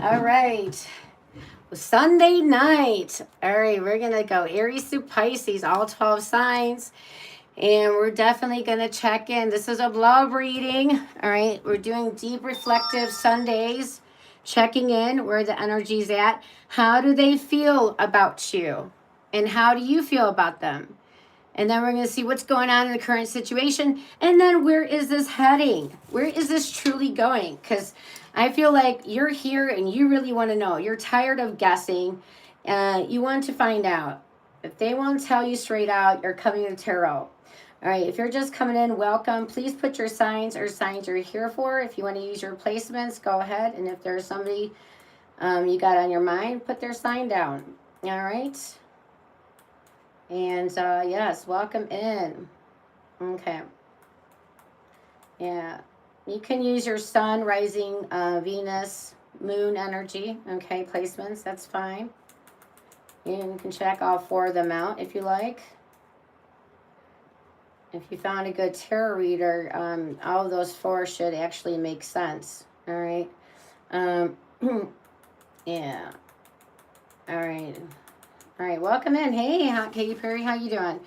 All right. Sunday night. All right, we're going to go Aries to Pisces, all 12 signs. And we're definitely going to check in. This is a love reading. All right, we're doing deep reflective Sundays, checking in where the energy's at. How do they feel about you? And how do you feel about them? And then we're going to see what's going on in the current situation. And then where is this heading? Where is this truly going? Because I feel like you're here and you really want to know. You're tired of guessing. You want to find out. If they won't tell you straight out, you're coming to tarot. All right, if you're just coming in, welcome. Please put your signs or signs you're here for. If you want to use your placements, go ahead. And if there's somebody you got on your mind, put their sign down. All right. And yes, welcome in. Okay. Yeah. You can use your sun, rising, Venus, moon energy. Okay, placements, that's fine. And you can check all 4 of them out if you like. If you found a good tarot reader, all of those 4 should actually make sense. All right. Yeah. All right. All right, welcome in. Hey, Katy Perry, how you doing?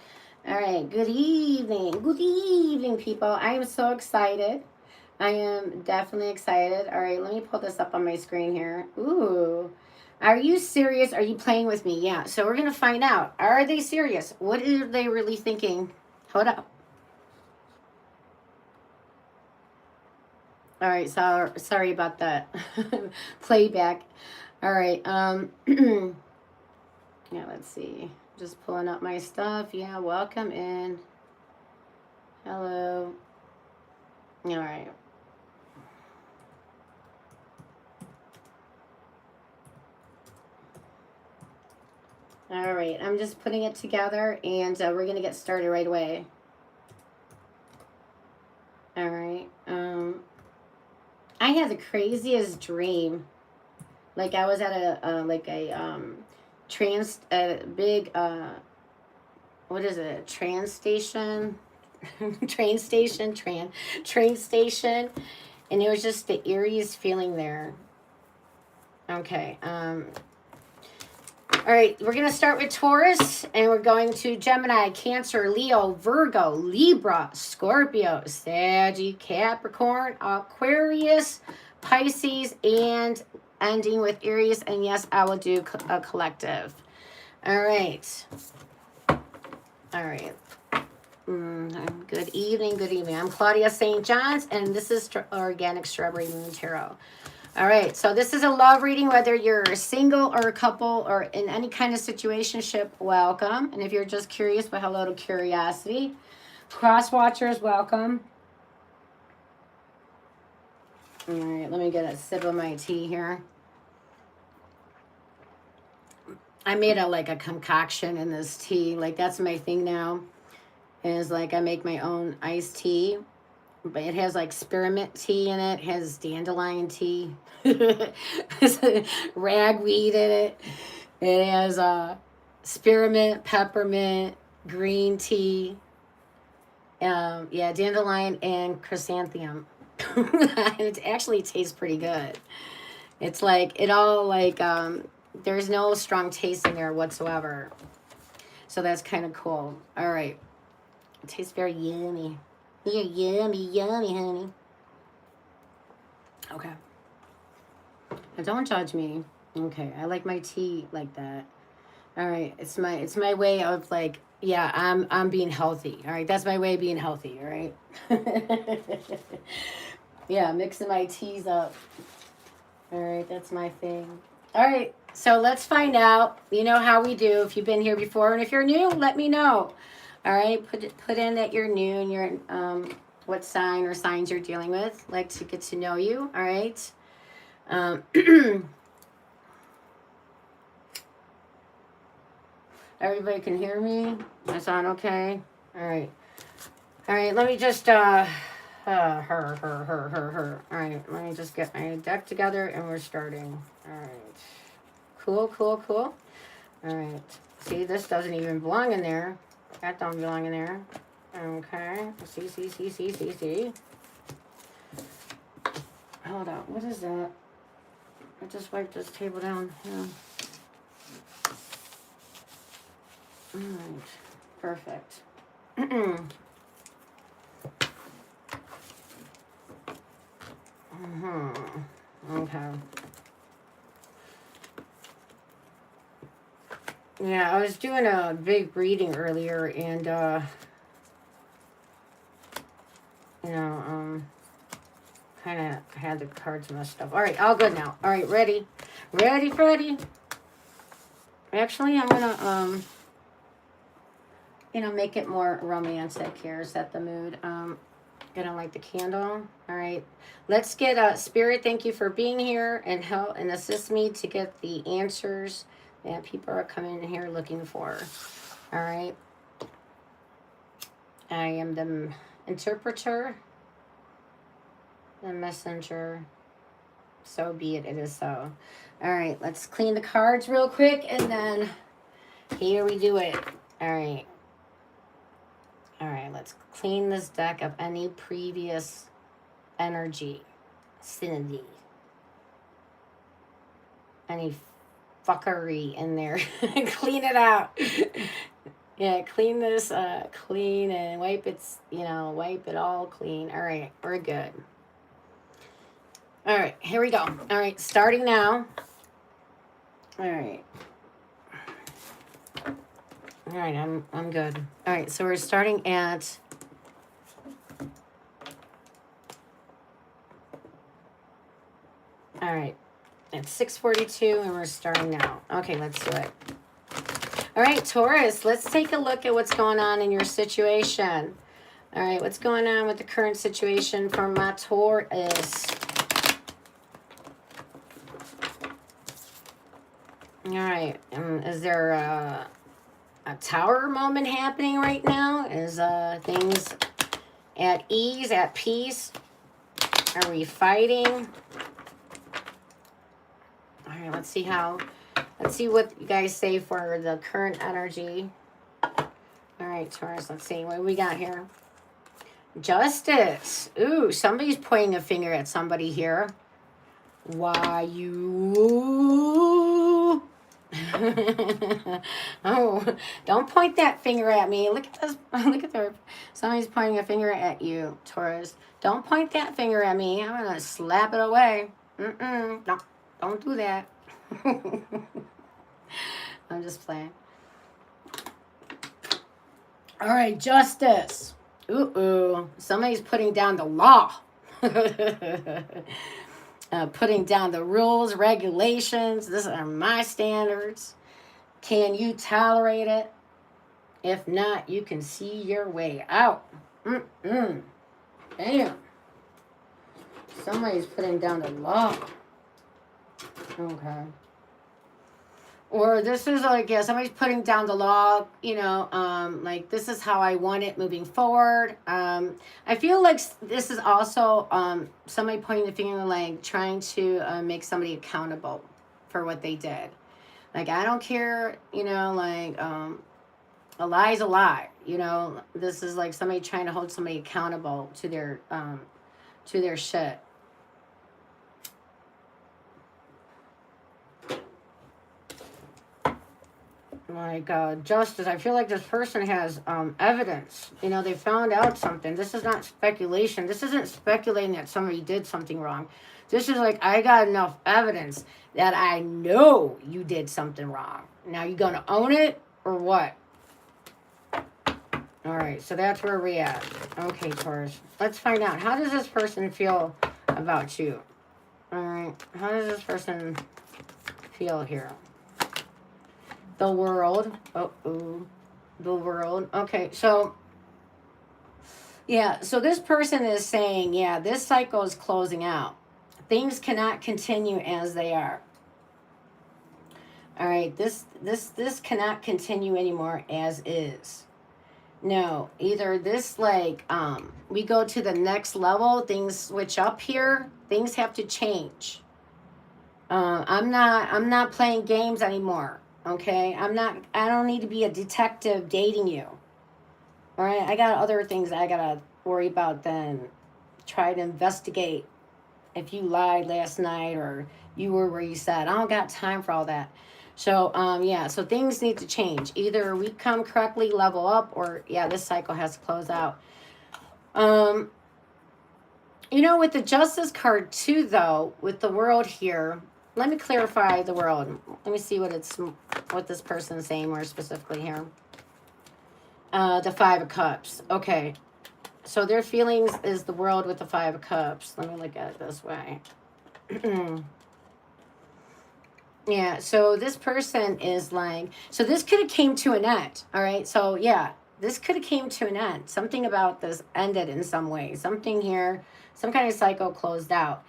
All right, good evening, people. I am so excited. I am definitely excited. All right, let me pull this up on my screen here. Ooh, are you serious? Are you playing with me? Yeah, so we're going to find out. Are they serious? What are they really thinking? Hold up. All right, so sorry about that. Playback. All right, yeah, let's see. Just pulling up my stuff. Yeah, welcome in. Hello. All right. All right, I'm just putting it together and we're going to get started right away. All right. I had the craziest dream. Like I was at a big what is it? Train station, train station, and it was just the eeriest feeling there. Okay. All right, we're going to start with Taurus, and we're going to Gemini, Cancer, Leo, Virgo, Libra, Scorpio, Sagittarius, Capricorn, Aquarius, Pisces, and ending with Aries. And yes, I will do a collective. All right. All right. Good evening. I'm Claudia St. John's, and this is Organic Strawberry Moon Tarot. All right, so this is a love reading, whether you're single or a couple or in any kind of situationship, welcome. And if you're just curious, well, hello to curiosity. Cross watchers, welcome. All right, let me get a sip of my tea here. I made a concoction in this tea. Like, that's my thing now. Is like I make my own iced tea. But it has like spearmint tea in it. It has dandelion tea. Ragweed in it. It has spearmint, peppermint, green tea. Yeah, dandelion and chrysanthemum. It actually tastes pretty good. It's like it all there's no strong taste in there whatsoever. So that's kind of cool. All right. It tastes very yummy. You're yummy, honey. Okay. Now don't judge me. Okay, I like my tea like that. All right, it's my way of like, yeah, I'm being healthy. All right, that's my way of being healthy. All right. Yeah, mixing my teas up. All right, that's my thing. All right, so let's find out. You know how we do. If you've been here before, and if you're new, let me know. All right, put in that you're new and you're what sign or signs you're dealing with. Like to get to know you. All right. Everybody can hear me. I sound okay. All right. All right. Let me just her. All right. Let me just get my deck together and we're starting. All right. Cool. All right. See, this doesn't even belong in there. That don't belong in there. Okay. See. Hold on. What is that? I just wiped this table down. Yeah. All right. Perfect. Okay. Yeah, I was doing a big reading earlier, and kind of had the cards messed up. All right, all good now. All right, ready, Freddy. Actually, I'm gonna make it more romantic here. Set the mood. Gonna light the candle. All right, let's get Spirit. Thank you for being here and help and assist me to get the answers that people are coming in here looking for. All right, I am the interpreter, the messenger. So be it. It is so. All right, let's clean the cards real quick, and then here we do it. All right. All right, let's clean this deck of any previous energy, synody, any fuckery in there. Clean it out. Yeah, clean this, clean and wipe it, wipe it all clean. All right, we're good. All right, here we go. All right, starting now. All right. All right, I'm good. All right, so we're starting at all right, it's 6:42 and we're starting now. Okay, let's do it. All right, Taurus, let's take a look at what's going on in your situation. All right, what's going on with the current situation for my Taurus? All right, is there a tower moment happening right now? Is things at ease, at peace? Are we fighting? All right, let's see what you guys say for the current energy. All right, Taurus, let's see what we got here. Justice. Ooh, somebody's pointing a finger at somebody here. Why you... Oh, don't point that finger at me. Look at this. Look at there. Somebody's pointing a finger at you, Taurus. Don't point that finger at me. I'm gonna slap it away. Don't do that. I'm just playing. All right, justice. Ooh. Somebody's putting down the law. Putting down the rules, regulations. These are my standards. Can you tolerate it? If not, you can see your way out. Damn. Somebody's putting down the law. Okay. Or this is like, yeah, somebody's putting down the law, like this is how I want it moving forward. I feel like this is also somebody pointing the finger, like trying to make somebody accountable for what they did. Like, I don't care, a lie's a lie. This is like somebody trying to hold somebody accountable to their shit. Like justice, I feel like this person has evidence. They found out something. This is not speculation. This isn't speculating that somebody did something wrong. This is like, I got enough evidence that I know you did something wrong. Now, you gonna own it or what? All right, so that's where we're at. Okay, Taurus, let's find out. How does this person feel about you? All right, how does this person feel here? The world. The world. Okay, so yeah, so this person is saying, yeah, this cycle is closing out. Things cannot continue as they are. All right, this cannot continue anymore as is. No, either this, like, we go to the next level, things switch up here, things have to change. I'm not playing games anymore. Okay, I don't need to be a detective dating you. All right, I got other things I gotta worry about than try to investigate if you lied last night or you were where you said, I don't got time for all that. So, yeah, so things need to change. Either we come correctly, level up, or, yeah, this cycle has to close out. You know, with the Justice card, too, though, with the World here, let me clarify the World. Let me see what this person's saying more specifically here. The Five of Cups. Okay. So their feelings is the World with the Five of Cups. Let me look at it this way. Yeah, so this person is like, so this could have came to an end, all right? So yeah, this could have came to an end. Something about this ended in some way. Something here, some kind of cycle closed out.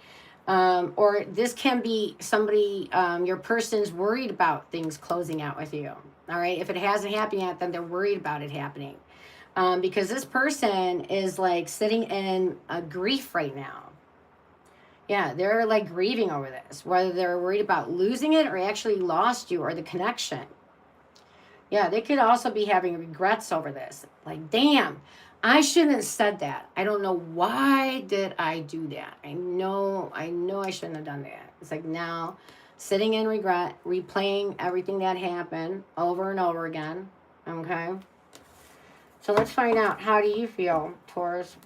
Or this can be somebody, your person's worried about things closing out with you, all right? If it hasn't happened yet, then they're worried about it happening. Because this person is like sitting in a grief right now. Yeah, they're like grieving over this, whether they're worried about losing it or actually lost you or the connection. Yeah, they could also be having regrets over this. Like, damn, I shouldn't have said that. I don't know why did I do that. I know I shouldn't have done that. It's like now sitting in regret, replaying everything that happened over and over again. Okay. So let's find out, how do you feel, Taurus?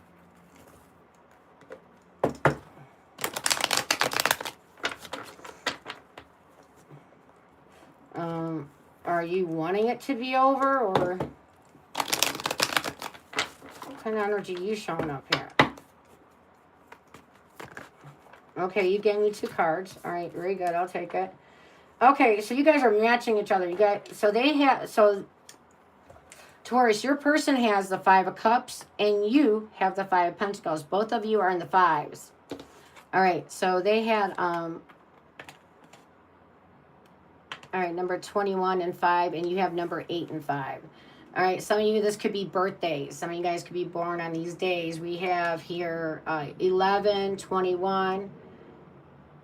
Are you wanting it to be over, or what kind of energy are you showing up here? Okay, you gave me 2 cards. All right, very good. I'll take it. Okay, so you guys are matching each other. So Taurus, your person has the 5 of Cups, and you have the 5 of Pentacles. Both of you are in the 5s. All right, so they had all right, number 21 and 5, and you have number 8 and 5. All right, some of you, this could be birthdays. Some of you guys could be born on these days. We have here 11, 21,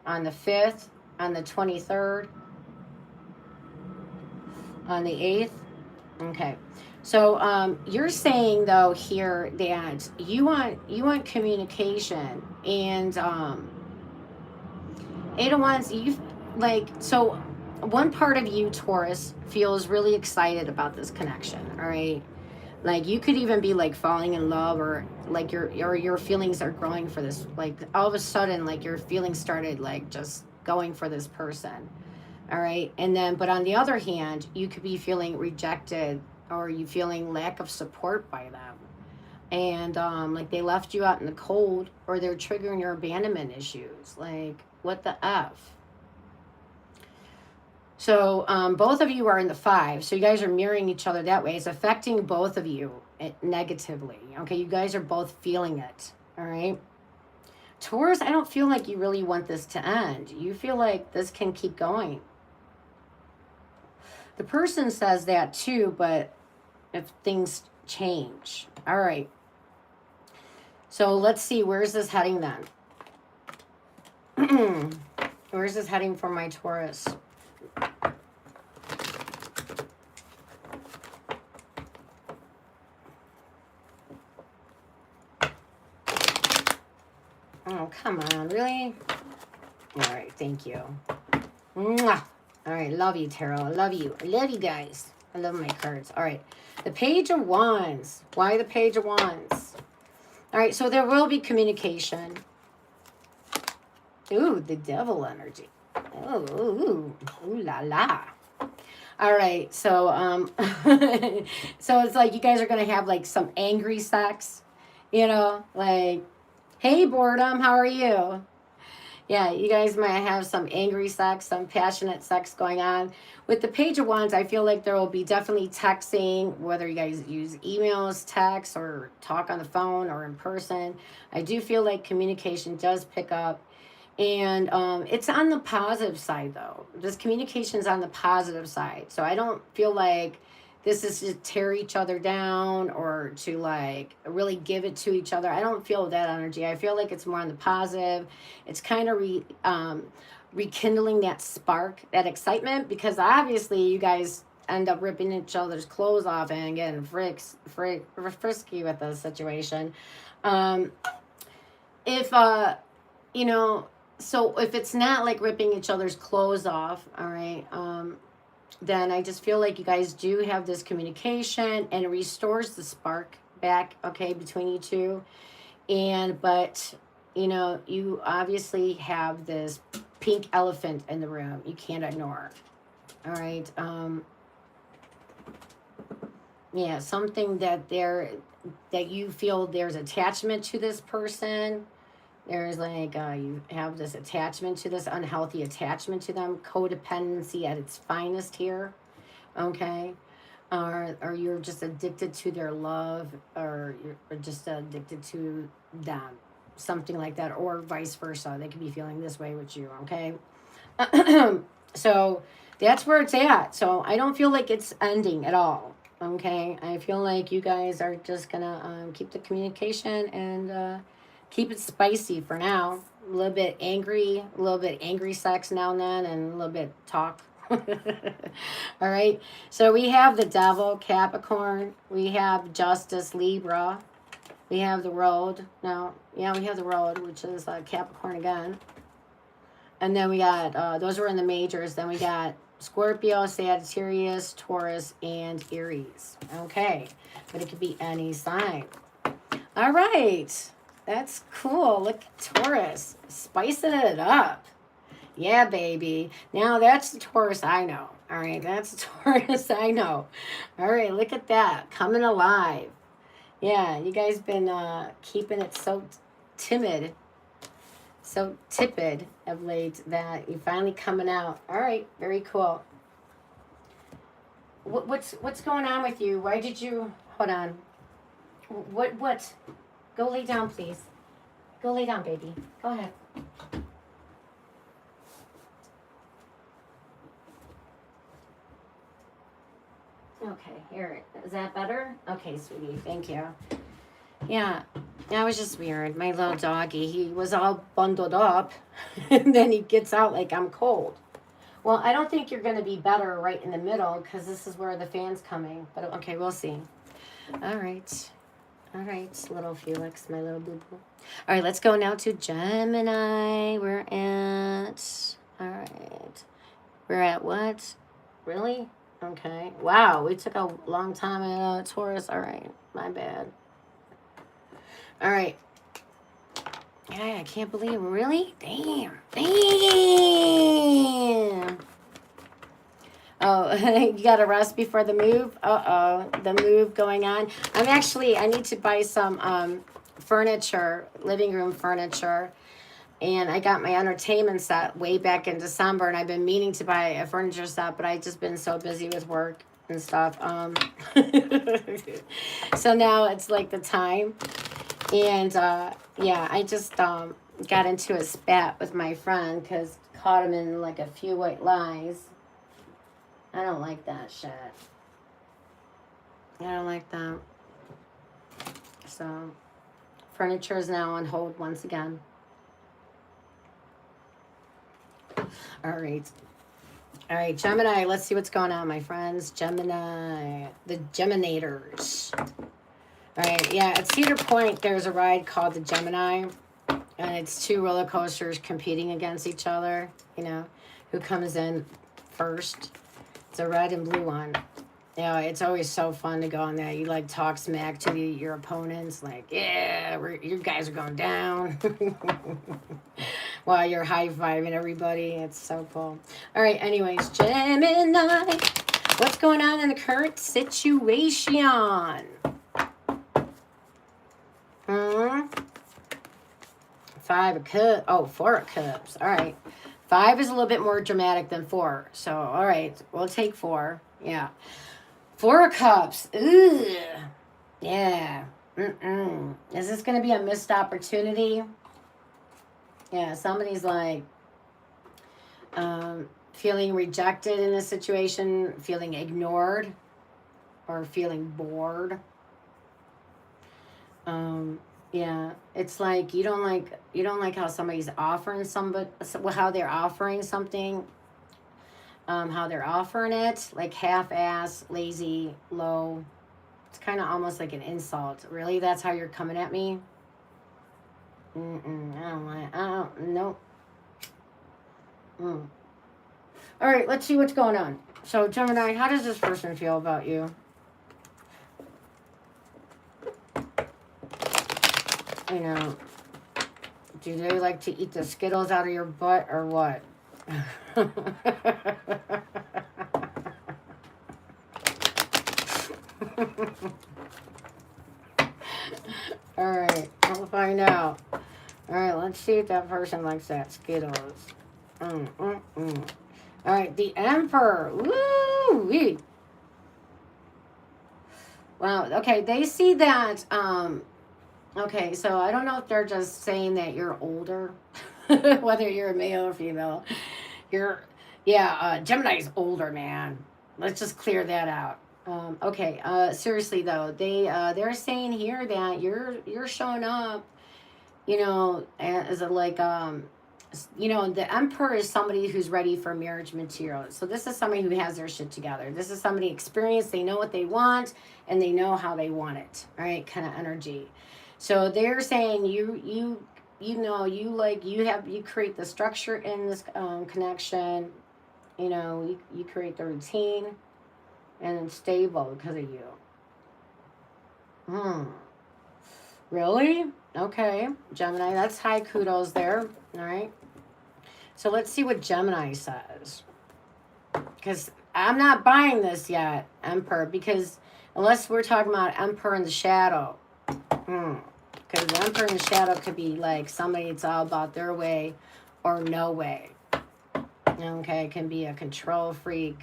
on the 5th, on the 23rd, on the 8th. Okay. So you're saying, though, here that you want communication, and 8 of Wands, you like, so one part of you, Taurus, feels really excited about this connection, all right? Like, you could even be like falling in love, or like your feelings are growing for this, like all of a sudden, like your feelings started like just going for this person, all right? And then, but on the other hand, you could be feeling rejected, or you feeling lack of support by them, and like they left you out in the cold, or they're triggering your abandonment issues. Like, what the F? So both of you are in the 5. So you guys are mirroring each other that way. It's affecting both of you negatively. Okay, you guys are both feeling it. All right. Taurus, I don't feel like you really want this to end. You feel like this can keep going. The person says that too, but if things change. All right. So let's see, where's this heading then? Where's this heading for my Taurus? Oh, come on, really? All right, thank you. Mwah. All right, love you, Tarot. I love you. I love you guys. I love my cards. All right, the Page of Wands. Why the Page of Wands? All right, so there will be communication. Ooh, the Devil energy. Ooh, ooh la la. All right, so so it's like you guys are gonna have like some angry sex, you know, like, hey boredom, how are you? Yeah, you guys might have some angry sex, some passionate sex going on. With the Page of Wands, I feel like there will be definitely texting, whether you guys use emails, text, or talk on the phone or in person. I do feel like communication does pick up. And it's on the positive side, though. This communication is on the positive side. So I don't feel like this is to tear each other down or to like really give it to each other. I don't feel that energy. I feel like it's more on the positive. It's kind of rekindling that spark, that excitement, because obviously you guys end up ripping each other's clothes off and getting frisky with the situation. If you know, So if it's not like ripping each other's clothes off, all right, then I just feel like you guys do have this communication and it restores the spark back, okay, between you two. And, but, you know, you obviously have this pink elephant in the room you can't ignore. All right. Yeah, something that that you feel there's attachment to this person. There's like you have this attachment to this unhealthy attachment to them, codependency at its finest here. Okay, or you're just addicted to their love, or you're just addicted to them, something like that, or vice versa. They could be feeling this way with you. Okay, so that's where it's at. So I don't feel like it's ending at all. Okay, I feel like you guys are just gonna keep the communication and keep it spicy for now. A little bit angry sex now and then, and a little bit talk. All right. So we have the Devil, Capricorn. We have Justice, Libra. We have the Road. No, yeah, we have the Road, which is Capricorn again. And then we got, those were in the majors. Then we got Scorpio, Sagittarius, Taurus, and Aries. Okay. But it could be any sign. All right. That's cool. Look at Taurus. Spicing it up. Yeah, baby. Now that's the Taurus I know. All right. That's the Taurus I know. All right. Look at that. Coming alive. Yeah. You guys been keeping it so timid, so tepid of late that you're finally coming out. All right. Very cool. What's going on with you? Why did you... Hold on. What? Go lay down, please. Go lay down, baby. Go ahead. Okay, here. Is that better? Okay, sweetie. Thank you. Yeah, that was just weird. My little doggy, he was all bundled up, and then he gets out like I'm cold. Well, I don't think you're going to be better right in the middle because this is where the fan's coming. But okay, we'll see. All right. All right, little Felix, my little boo-boo. All right, let's go now to Gemini. We're at... All right. We're at what? Really? Okay. Wow, we took a long time at Taurus. All right, my bad. All right. Yeah, I can't believe... Really? Damn. Oh, you got to rest before the move? Uh-oh, the move going on. I need to buy some furniture, living room furniture. And I got my entertainment set way back in December, and I've been meaning to buy a furniture set, but I've just been so busy with work and stuff. So now it's like the time. And, yeah, I just got into a spat with my friend because caught him in like a few white lies. I don't like that shit. I don't like that. So, furniture is now on hold once again. All right. All right, Gemini, let's see what's going on, my friends. Gemini, the Geminators. All right, yeah, at Cedar Point, there's a ride called the Gemini, and it's two roller coasters competing against each other, you know, who comes in first. It's a red and blue one. You know, it's always so fun to go on there. You like talk smack to your opponents, like, yeah, you guys are going down. While you're high-fiving everybody. It's so cool. All right, anyways, Gemini. What's going on in the current situation? Five of Cups. Oh, Four of Cups. All right. 5 is a little bit more dramatic than 4. So, all right, we'll take 4. Yeah. 4 of Cups. Ugh. Yeah. Is this going to be a missed opportunity? Yeah, somebody's like feeling rejected in a situation, feeling ignored, or feeling bored. Yeah, it's like you don't like how somebody's offering how they're offering something, how they're offering it, like half-ass, lazy, low. It's kind of almost like an insult. Really, that's how you're coming at me? Nope. Mm. All right, let's see what's going on. So, Gemini, how does this person feel about you? You know, do they like to eat the Skittles out of your butt or what? All right, I'll find out. All right, let's see if that person likes that Skittles. All right, the Emperor. Woo! Wow. Okay, they see that. Okay, so I don't know if they're just saying that you're older, whether you're a male or female. You're, yeah. Gemini's older, man. Let's just clear that out. Okay. Seriously though, they're saying here that you're showing up, you know, as a like you know, the Emperor is somebody who's ready for marriage material. So this is somebody who has their shit together. This is somebody experienced. They know what they want and they know how they want it. Right, kind of energy. So they're saying you know, you like you create the structure in this connection. You know, you create the routine and it's stable because of you. Hmm. Really? Okay, Gemini. That's high kudos there. All right. So let's see what Gemini says. Because I'm not buying this yet, Emperor, because unless we're talking about Emperor in the shadow. Because the Emperor in the shadow could be like somebody it's all about their way or no way. Okay, it can be a control freak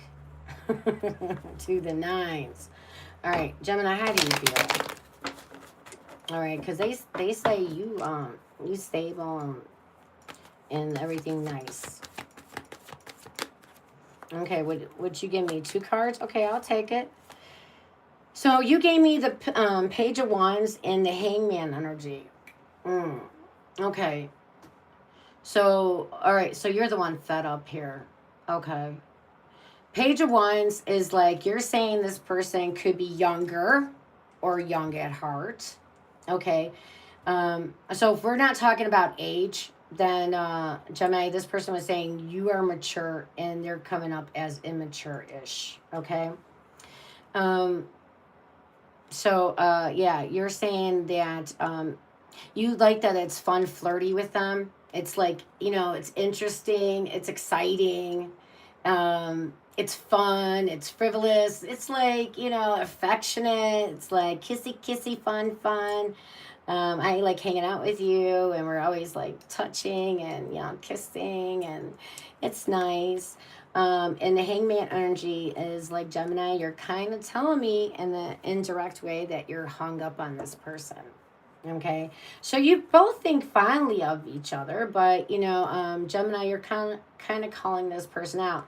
to the nines. All right, Gemini, how do you feel? All right, because they say you stable and everything nice. Okay, would you give me 2 cards? Okay, I'll take it. So you gave me the Page of Wands and the Hangman energy. Okay. So, all right, so you're the one fed up here. Okay. Page of Wands is like you're saying this person could be younger or young at heart. Okay. So if we're not talking about age, then Gemini, this person was saying you are mature and they're coming up as immature-ish. Okay. Yeah, you're saying that you like that it's fun, flirty with them. It's like, you know, it's interesting, it's exciting, it's fun, it's frivolous, it's like, you know, affectionate, it's like kissy, kissy, fun. I like hanging out with you, and we're always like touching and, you know, kissing, and it's nice. And the hangman energy is like Gemini, you're kind of telling me in the indirect way that you're hung up on this person. Okay. So you both think fondly of each other, but you know, Gemini, you're kind of calling this person out.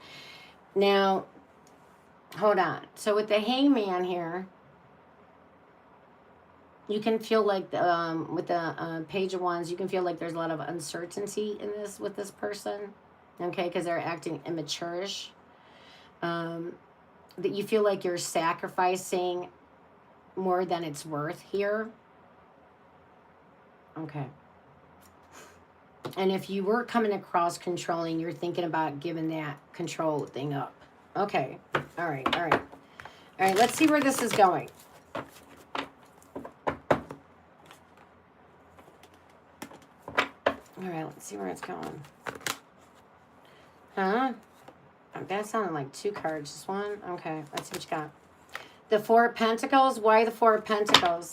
Now, hold on. So with the hangman here, you can feel like with the Page of Wands, you can feel like there's a lot of uncertainty in this with this person. Okay, because they're acting immature-ish. That you feel like you're sacrificing more than it's worth here. Okay. And if you were coming across controlling, you're thinking about giving that control thing up. Okay. All right. Let's see where this is going. All right, let's see where it's going. Huh? That sounded like 2 cards. Just one? Okay, let's see what you got. The 4 of Pentacles. Why the 4 of Pentacles?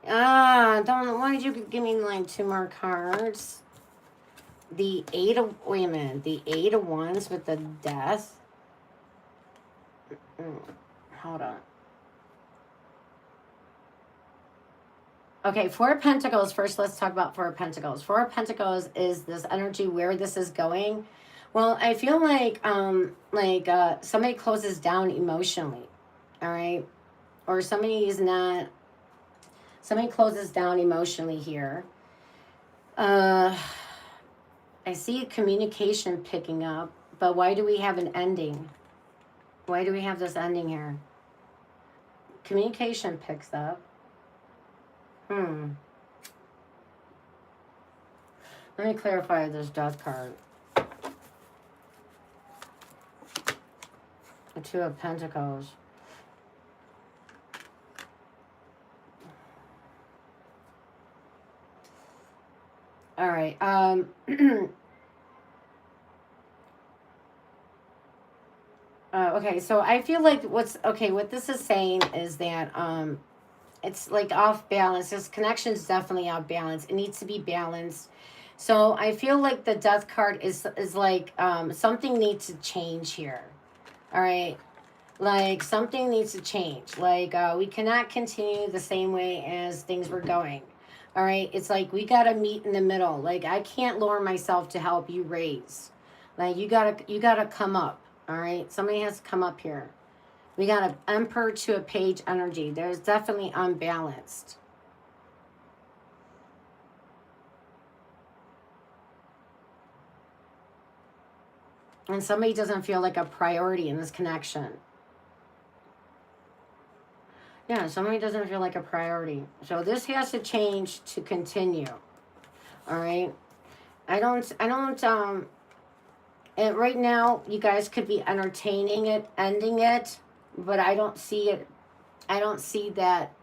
Why did you give me like 2 more cards? The 8 of, wait a minute. The 8 of Wands with the Death. Hold on. Okay, 4 of Pentacles. First, let's talk about 4 of Pentacles. 4 of Pentacles is this energy where this is going. Well, I feel like somebody closes down emotionally, all right? Or somebody closes down emotionally here. I see communication picking up, but why do we have an ending? Why do we have this ending here? Communication picks up. Let me clarify this death card. The Two of Pentacles. All right. Okay, so I feel like what this is saying is that it's like off balance. This connection is definitely off balance. It needs to be balanced. So I feel like the death card is like something needs to change here. All right. Like something needs to change. Like we cannot continue the same way as things were going. All right. It's like we got to meet in the middle. Like I can't lower myself to help you raise. Like you gotta come up. All right. Somebody has to come up here. We got an Emperor to a Page energy. There's definitely unbalanced. And somebody doesn't feel like a priority in this connection. Yeah, somebody doesn't feel like a priority. So this has to change to continue. All right. And right now you guys could be entertaining it, ending it, but I don't see that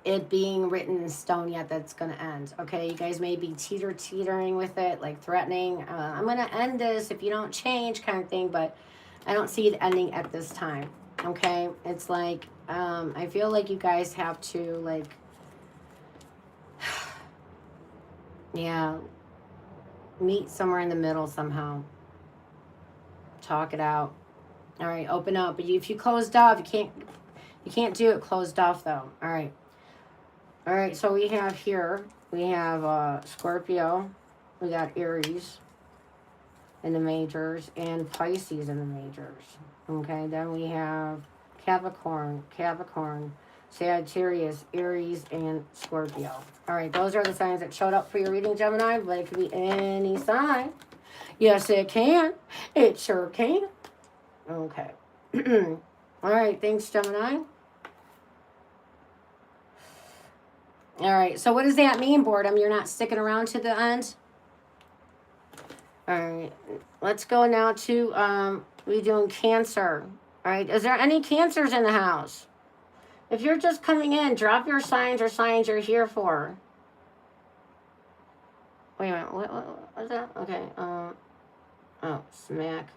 it being written in stone yet that's going to end. Okay, you guys may be teetering with it, like threatening, I'm going to end this if you don't change kind of thing, but I don't see it ending at this time. Okay, it's like I feel like you guys have to like yeah, meet somewhere in the middle somehow. Talk it out. All right, open up. But if you closed off, you can't do it closed off though. All right. All right, so we have here, we have Scorpio, we got Aries in the majors, and Pisces in the majors. Okay, then we have Capricorn, Sagittarius, Aries, and Scorpio. All right, those are the signs that showed up for your reading, Gemini, but it could be any sign. Yes, it can. It sure can. Okay. All right, thanks, Gemini. All right, so what does that mean, boredom? You're not sticking around to the end? All right, let's go now to, we're doing Cancer. All right, is there any Cancers in the house? If you're just coming in, drop your signs or signs you're here for. Wait a minute, what was that? Okay, oh, smack.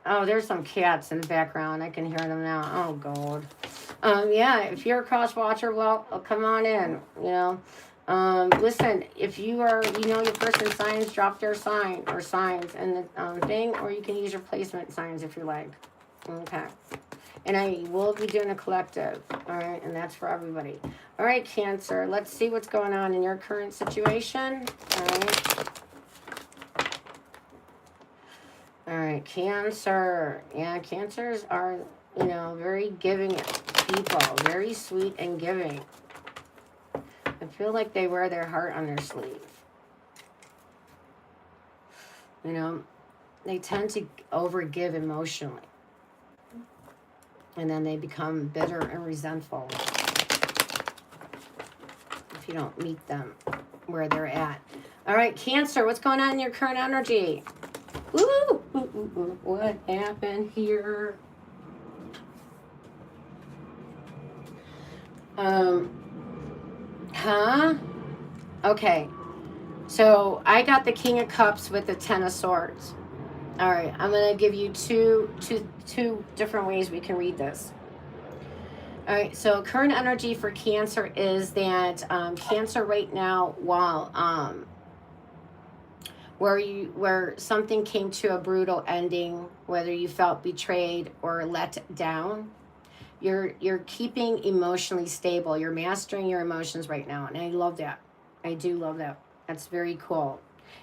Oh, there's some cats in the background. I can hear them now. Oh, God. Yeah, if you're a cross watcher, well, come on in, you know. Listen, if you are, your person's signs, drop their sign or signs in the thing, or you can use your placement signs if you like. Okay. And I will be doing a collective, all right, and that's for everybody. All right, Cancer, let's see what's going on in your current situation. All right. All right, Cancer. Yeah, Cancers are, very giving people, very sweet and giving. I feel like they wear their heart on their sleeve. They tend to overgive emotionally. And then they become bitter and resentful if you don't meet them where they're at. All right, Cancer, what's going on in your current energy? Ooh, what happened here? Okay. So I got the King of Cups with the Ten of Swords. All right, I'm going to give you two different ways we can read this. All right, so current energy for Cancer is that Cancer right now, while where something came to a brutal ending, whether you felt betrayed or let down, you're keeping emotionally stable. You're mastering your emotions right now, and I love that. I do love that. That's very cool.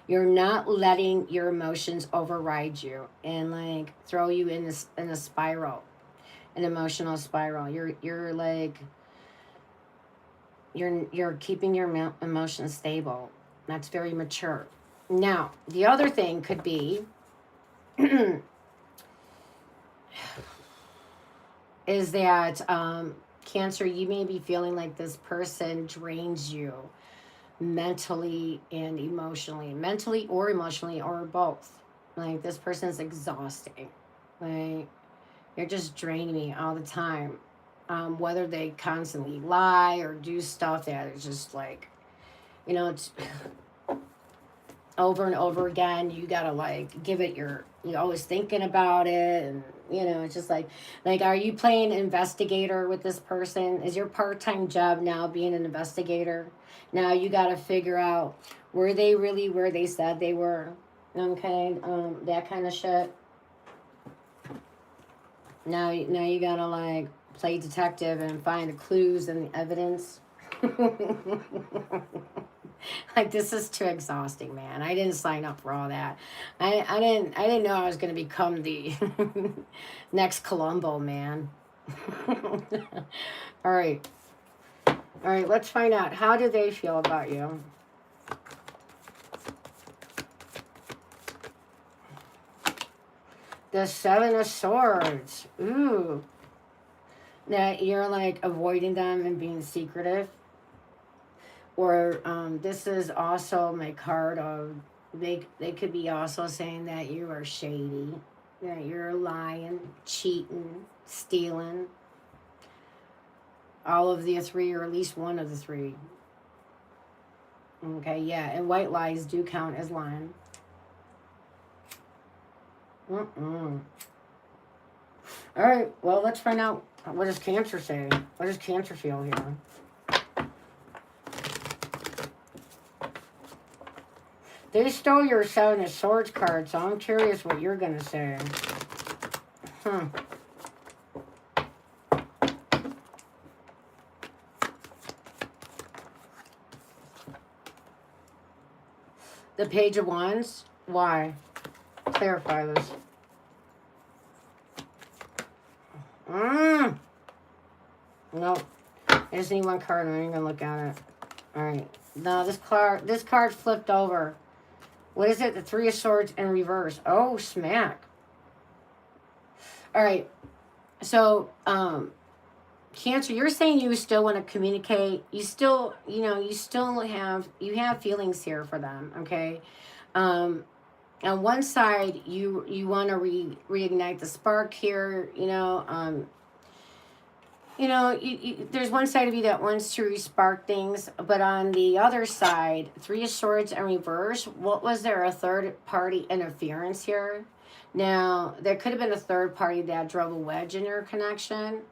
You're not letting your emotions override you and like throw you in a spiral, an emotional spiral. You're like you're keeping your emotions stable. That's very mature. Now, the other thing could be is that Cancer, you may be feeling like this person drains you. mentally and emotionally. Mentally or emotionally or both. Like, this person's exhausting. Like, you're just draining me all the time. Whether they constantly lie or do stuff that is just like, it's over and over again. You gotta like give it you're always thinking about it, and it's just like, are you playing investigator with this person? Is your part-time job now being an investigator? Now you gotta figure out, were they really where they said they were? Okay, that kind of shit. Now you gotta like play detective and find the clues and the evidence. Like, this is too exhausting, man. I didn't sign up for all that. I didn't know I was gonna become the next Columbo, man. All right. All right, let's find out, how do they feel about you? The Seven of Swords. Ooh. That you're like avoiding them and being secretive. Or this is also my card of, they could be also saying that you are shady, that you're lying, cheating, stealing. All of the three, or at least one of the three. Okay, yeah, and white lies do count as lying. All right, well, let's find out, what does Cancer say? What does Cancer feel here? They stole your Seven of Swords card, so I'm curious what you're going to say. The Page of Wands? Why? Clarify this. Nope. I just need one card and I ain't going to look at it. Alright. No, this card flipped over. What is it? The Three of Swords in reverse. Oh, smack. All right. So, Cancer, you're saying you still want to communicate. You still, you still have feelings here for them, okay? On one side, you want to reignite the spark here, there's one side of you that wants to re-spark things, but on the other side, Three of Swords in reverse, what was there, a third party interference here? Now, there could have been a third party that drove a wedge in your connection.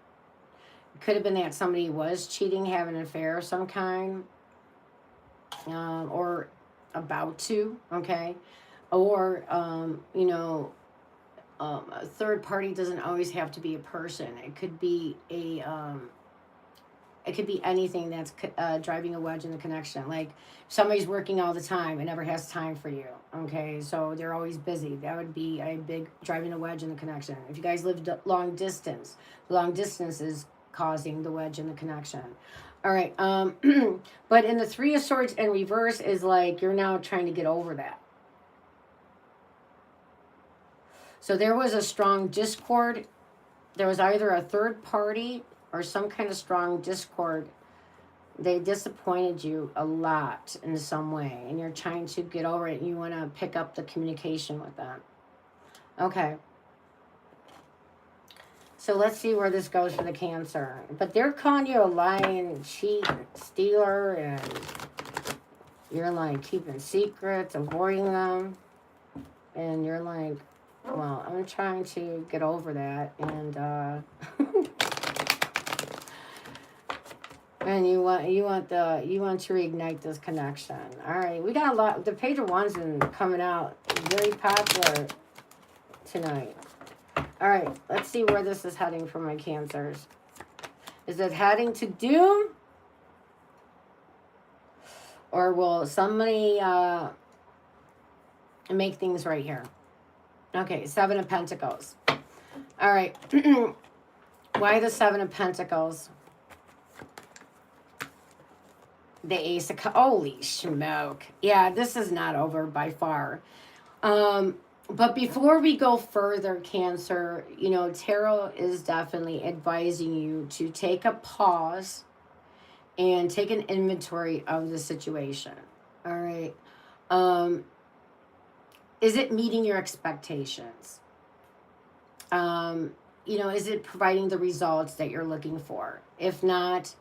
It could have been that somebody was cheating, having an affair of some kind, or about to, okay? Or, a third party doesn't always have to be a person. It could be it could be anything that's driving a wedge in the connection. Like, somebody's working all the time and never has time for you. Okay, so they're always busy. That would be a big driving a wedge in the connection. If you guys live long distance is causing the wedge in the connection. All right, but in the Three of Swords in reverse is like you're now trying to get over that. So there was a strong discord. There was either a third party or some kind of strong discord. They disappointed you a lot in some way, and you're trying to get over it, and you want to pick up the communication with them. Okay. So let's see where this goes for the Cancer. But they're calling you a lying, cheat, stealer, and you're like keeping secrets, avoiding them. And you're like, well, I'm trying to get over that, and and you want to reignite this connection. All right, we got a lot. The Page of Wands is coming out very popular tonight. All right, let's see where this is heading for my Cancers. Is it heading to doom, or will somebody make things right here? Okay, Seven of Pentacles. All right. Why the Seven of Pentacles? The Ace of Cups. Holy smoke. Yeah, this is not over by far. But before we go further, Cancer, Tarot is definitely advising you to take a pause and take an inventory of the situation. All right. Um, is it meeting your expectations? You know, is it providing the results that you're looking for? If not,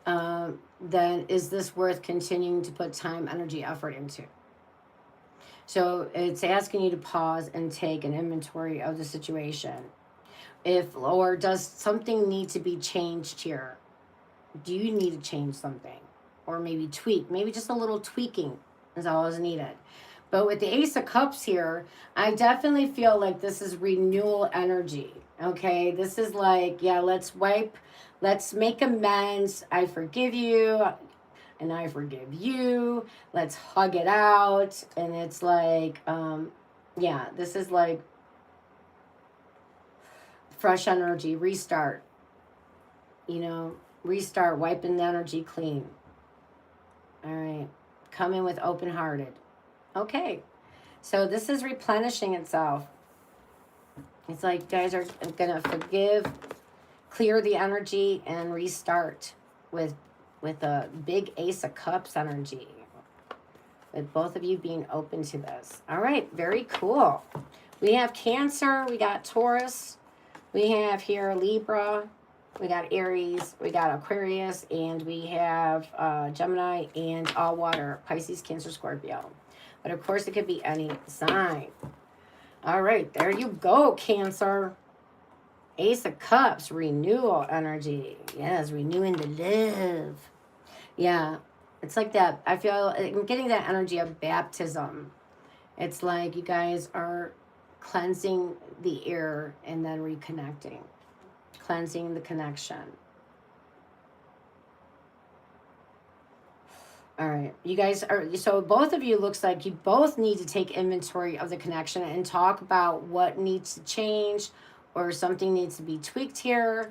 then is this worth continuing to put time, energy, effort into? So it's asking you to pause and take an inventory of the situation. If, or does something need to be changed here? Do you need to change something? Or maybe tweak, maybe just a little tweaking is all is needed. But with the Ace of Cups here, I definitely feel like this is renewal energy. Okay, this is like, yeah, let's make amends. I forgive you, and I forgive you. Let's hug it out. And it's like, yeah, this is like fresh energy, restart. You know, restart, wiping the energy clean. All right, come in with open-hearted. Okay, so this is replenishing itself. It's like you guys are gonna forgive, clear the energy, and restart with a big Ace of Cups energy. With both of you being open to this. All right, very cool. We have Cancer, we got Taurus, we have here Libra, we got Aries, we got Aquarius, and we have Gemini and all water, Pisces, Cancer, Scorpio. But of course, it could be any sign. All right, there you go, Cancer. Ace of Cups, renewal energy. Yes, renewing the love. Yeah, it's like that. I feel I'm getting that energy of baptism. It's like you guys are cleansing the air and then reconnecting. Cleansing the connection. All right, you guys are, so both of you looks like you both need to take inventory of the connection and talk about what needs to change or something needs to be tweaked here.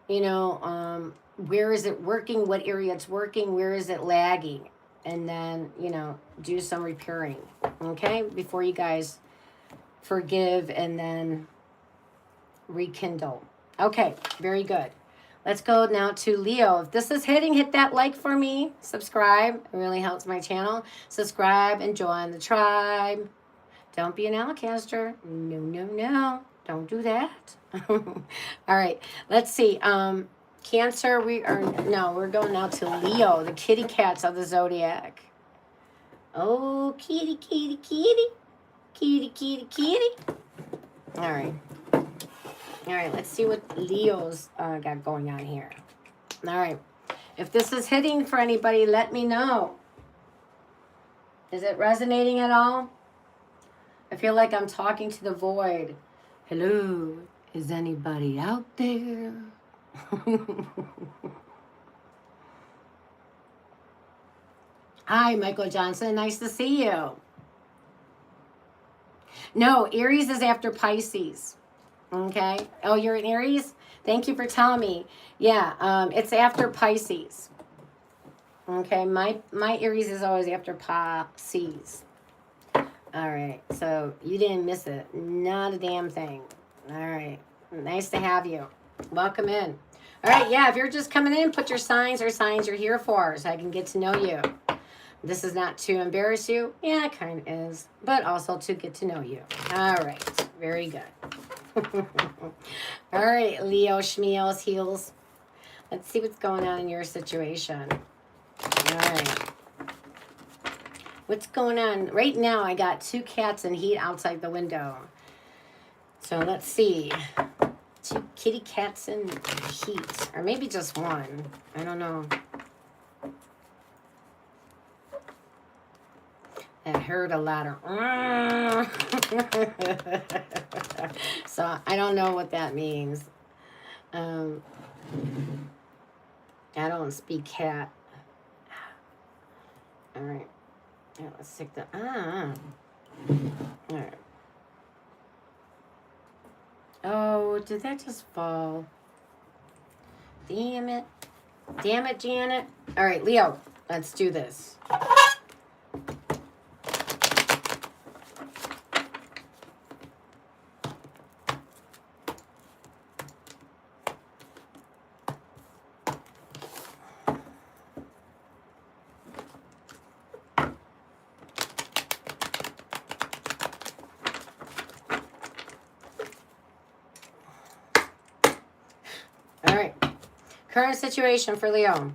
You know, where is it working? What area it's working? Where is it lagging? And then, you know, do some repairing, okay? Before you guys forgive and then rekindle. Okay, very good. Let's go now to Leo. If this is hitting, hit that like for me. Subscribe. It really helps my channel. Subscribe and join the tribe. Don't be an outcaster. No, no, no. Don't do that. All right. Let's see. Cancer, we're going now to Leo, the kitty cats of the zodiac. Oh, kitty, kitty, kitty. Kitty, kitty, kitty. All right. All right, let's see what Leo's got going on here. All right. If this is hitting for anybody, let me know. Is it resonating at all? I feel like I'm talking to the void. Hello, is anybody out there? Hi, Michael Johnson. Nice to see you. No, Aries is after Pisces. Okay. Oh, you're an Aries? Thank you for telling me. Yeah, it's after Pisces. Okay, my Aries is always after Pisces. All right, so you didn't miss it. Not a damn thing. All right, nice to have you. Welcome in. All right, yeah, if you're just coming in, put your signs or signs you're here for so I can get to know you. This is not to embarrass you. Yeah, it kind of is, but also to get to know you. All right, very good. All right, Leo, Shmeels, Heels. Let's see what's going on in your situation. All right. What's going on? Right now, I got 2 cats in heat outside the window. So let's see. 2 kitty cats in heat. Or maybe just one. I don't know. I heard a lot of so I don't know what that means. I don't speak cat. All right. Yeah, let's take the all right. Oh, did that just fall? Damn it. Damn it, Janet. All right, Leo, let's do this. All right. Current situation for Leo.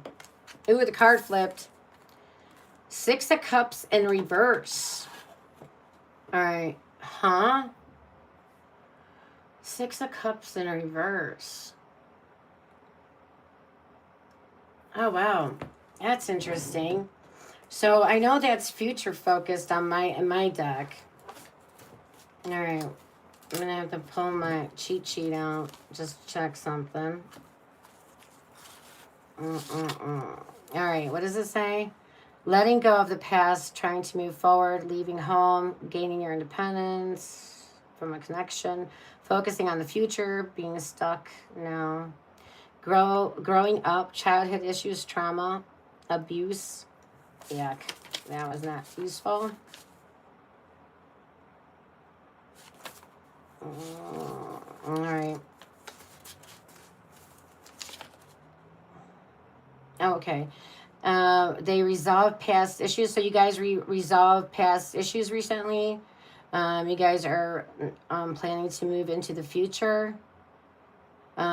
Ooh, the card flipped. 6 of Cups in reverse. All right. Huh? 6 of Cups in reverse. Oh, wow. That's interesting. So I know that's future focused on in my deck. All right. I'm going to have to pull my cheat sheet out. Just check something. All right. What does it say? Letting go of the past, trying to move forward, leaving home, gaining your independence from a connection, focusing on the future, being stuck. No. Growing up, childhood issues, trauma, abuse. Yuck. That was not useful. All right. Oh, okay. They resolved past issues. So you guys resolved past issues recently. You guys are planning to move into the future.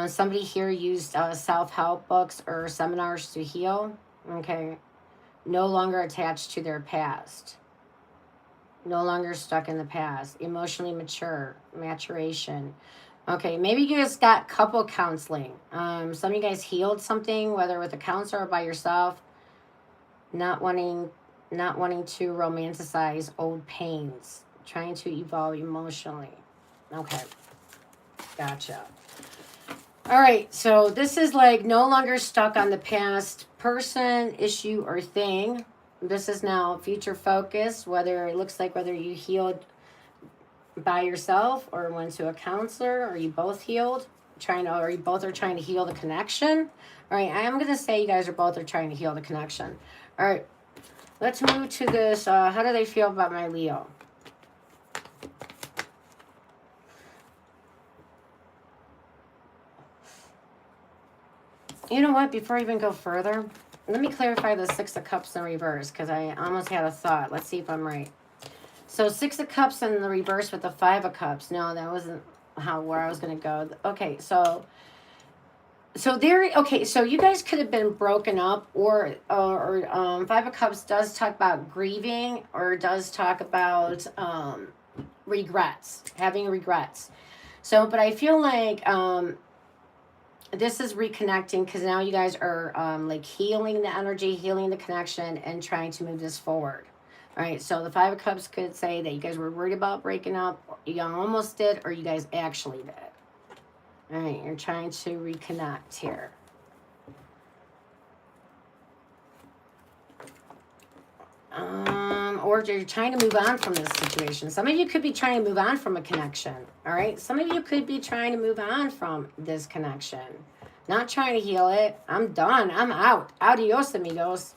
Somebody here used self-help books or seminars to heal. Okay. No longer attached to their past. No longer stuck in the past. Emotionally mature. Maturation. Okay, maybe you guys got couple counseling. Some of you guys healed something, whether with a counselor or by yourself. Not wanting to romanticize old pains. Trying to evolve emotionally. Okay, gotcha. All right, so this is like no longer stuck on the past person, issue, or thing. This is now future focused, whether it looks like whether you healed by yourself or went to a counselor, or you both healed, or you both are trying to heal the connection. All right, I am going to say you guys are both are trying to heal the connection. All right, let's move to this. How do they feel about my Leo? You know what? Before I even go further, let me clarify the 6 of Cups in reverse, because I almost had a thought. Let's see if I'm right. So 6 of Cups in the reverse with the 5 of Cups. No, that wasn't where I was going to go. Okay, so there. Okay, so you guys could have been broken up, or 5 of Cups does talk about grieving, or does talk about regrets, having regrets. So, but I feel like this is reconnecting, because now you guys are like healing the energy, healing the connection, and trying to move this forward. All right, so the 5 of Cups could say that you guys were worried about breaking up, you almost did, or you guys actually did. All right, you're trying to reconnect here. Or you're trying to move on from this situation. Some of you could be trying to move on from a connection. All right, some of you could be trying to move on from this connection. Not trying to heal it. I'm done. I'm out. Adios, amigos.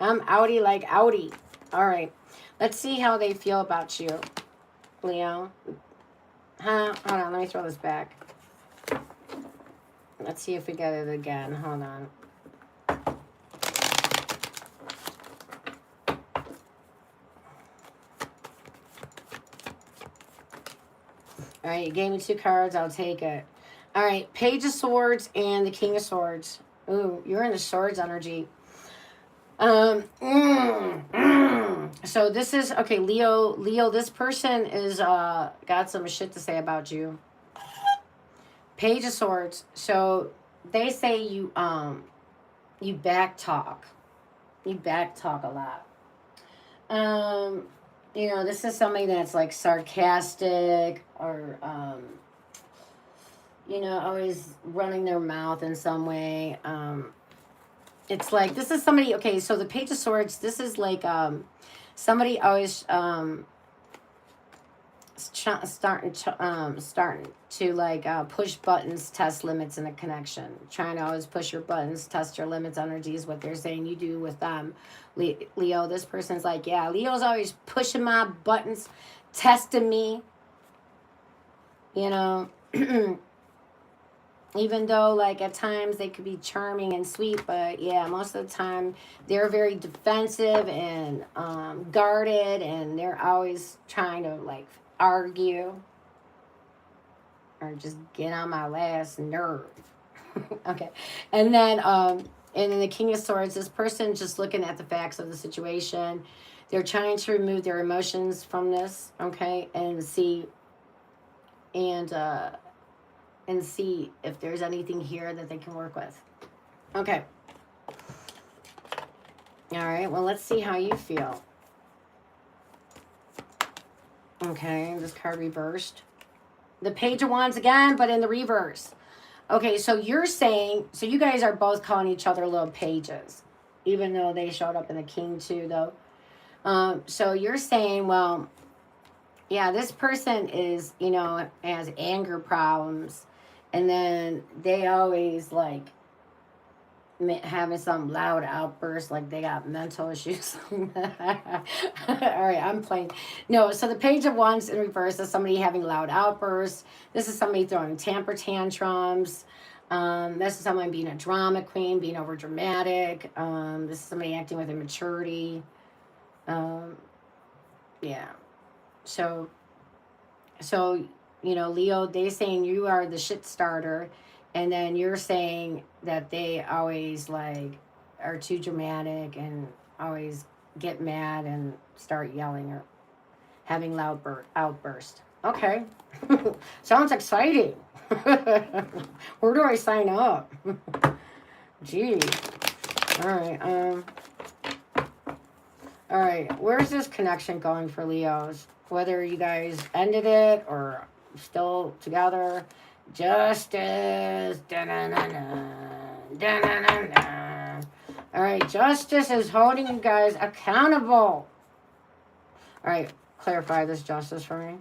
I'm outie like outie. All right. Let's see how they feel about you, Leo. Hold on. Let me throw this back. Let's see if we get it again. Hold on. All right. You gave me 2 cards. I'll take it. All right. Page of Swords and the King of Swords. Ooh, you're in the Swords energy. So this is okay, Leo, this person is got some shit to say about you. Page of Swords. So they say you back talk. You back talk a lot. You know, this is somebody that's like sarcastic, or you know, always running their mouth in some way. It's like, this is somebody, okay, so the Page of Swords, this is like somebody always starting to like push buttons, test limits in a connection. Trying to always push your buttons, test your limits, energies, what they're saying you do with them. Leo, this person's like, yeah, Leo's always pushing my buttons, testing me. You know, even though like at times they could be charming and sweet, but yeah, most of the time they're very defensive and guarded, and they're always trying to like argue. All or just get on my last nerve. Okay. And then in the King of Swords, this person just looking at the facts of the situation. They're trying to remove their emotions from this, okay, and see if there's anything here that they can work with. Okay. All right. Well, let's see how you feel. Okay, this card reversed. The Page of Wands again, but in the reverse. Okay, so you're saying, so you guys are both calling each other little pages, even though they showed up in the King too, though. So you're saying, well, yeah, this person is, you know, has anger problems, and then they always like having some loud outbursts, like they got mental issues. All right, I'm playing. No, so the Page of Wands in reverse is somebody having loud outbursts. This is somebody throwing temper tantrums. This is someone being a drama queen, being over dramatic. This is somebody acting with immaturity. Yeah. So, you know, Leo, they saying you are the shit starter. And then you're saying that they always like are too dramatic and always get mad and start yelling or having loud outburst. Okay. Sounds exciting. Where do I sign up? Gee. All right. All right. Where's this connection going for Leos? Whether you guys ended it or still together. Justice. Da-na-na-na. Da-na-na-na. All right, justice is holding you guys accountable. All right, clarify this justice for me.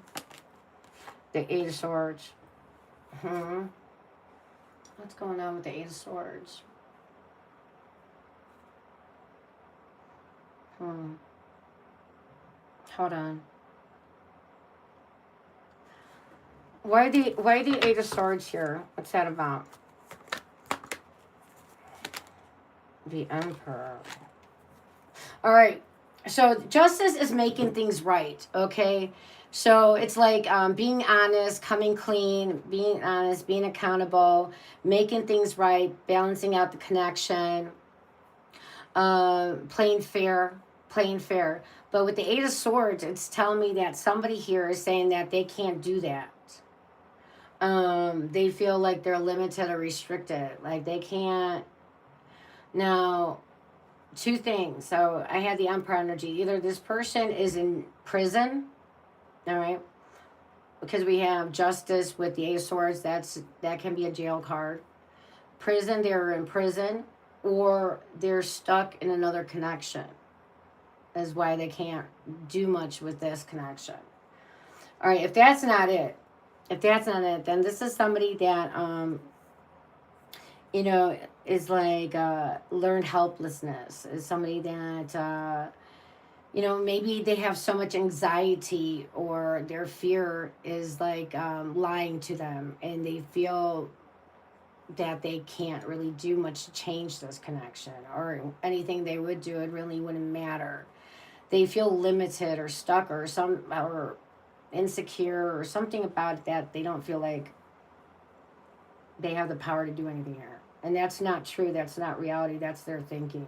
The Eight of Swords. What's going on with the Eight of Swords? Hold on. Why the Eight of Swords here? What's that about? The Emperor. All right. So justice is making things right, okay? So it's like being honest, coming clean, being honest, being accountable, making things right, balancing out the connection, playing fair. But with the Eight of Swords, it's telling me that somebody here is saying that they can't do that. They feel like they're limited or restricted. Like they can't. Now, two things. So I had the Emperor energy. Either this person is in prison, all right, because we have justice with the Eight of Swords. That can be a jail card. Prison, they're in prison, or they're stuck in another connection. Is why they can't do much with this connection. All right, if that's not it, then this is somebody that, you know, is like learned helplessness. Is somebody that, you know, maybe they have so much anxiety or their fear is like lying to them, and they feel that they can't really do much to change this connection, or anything they would do, it really wouldn't matter. They feel limited or stuck or insecure or something about that. They don't feel like they have the power to do anything here. And that's not true. That's not reality. That's their thinking.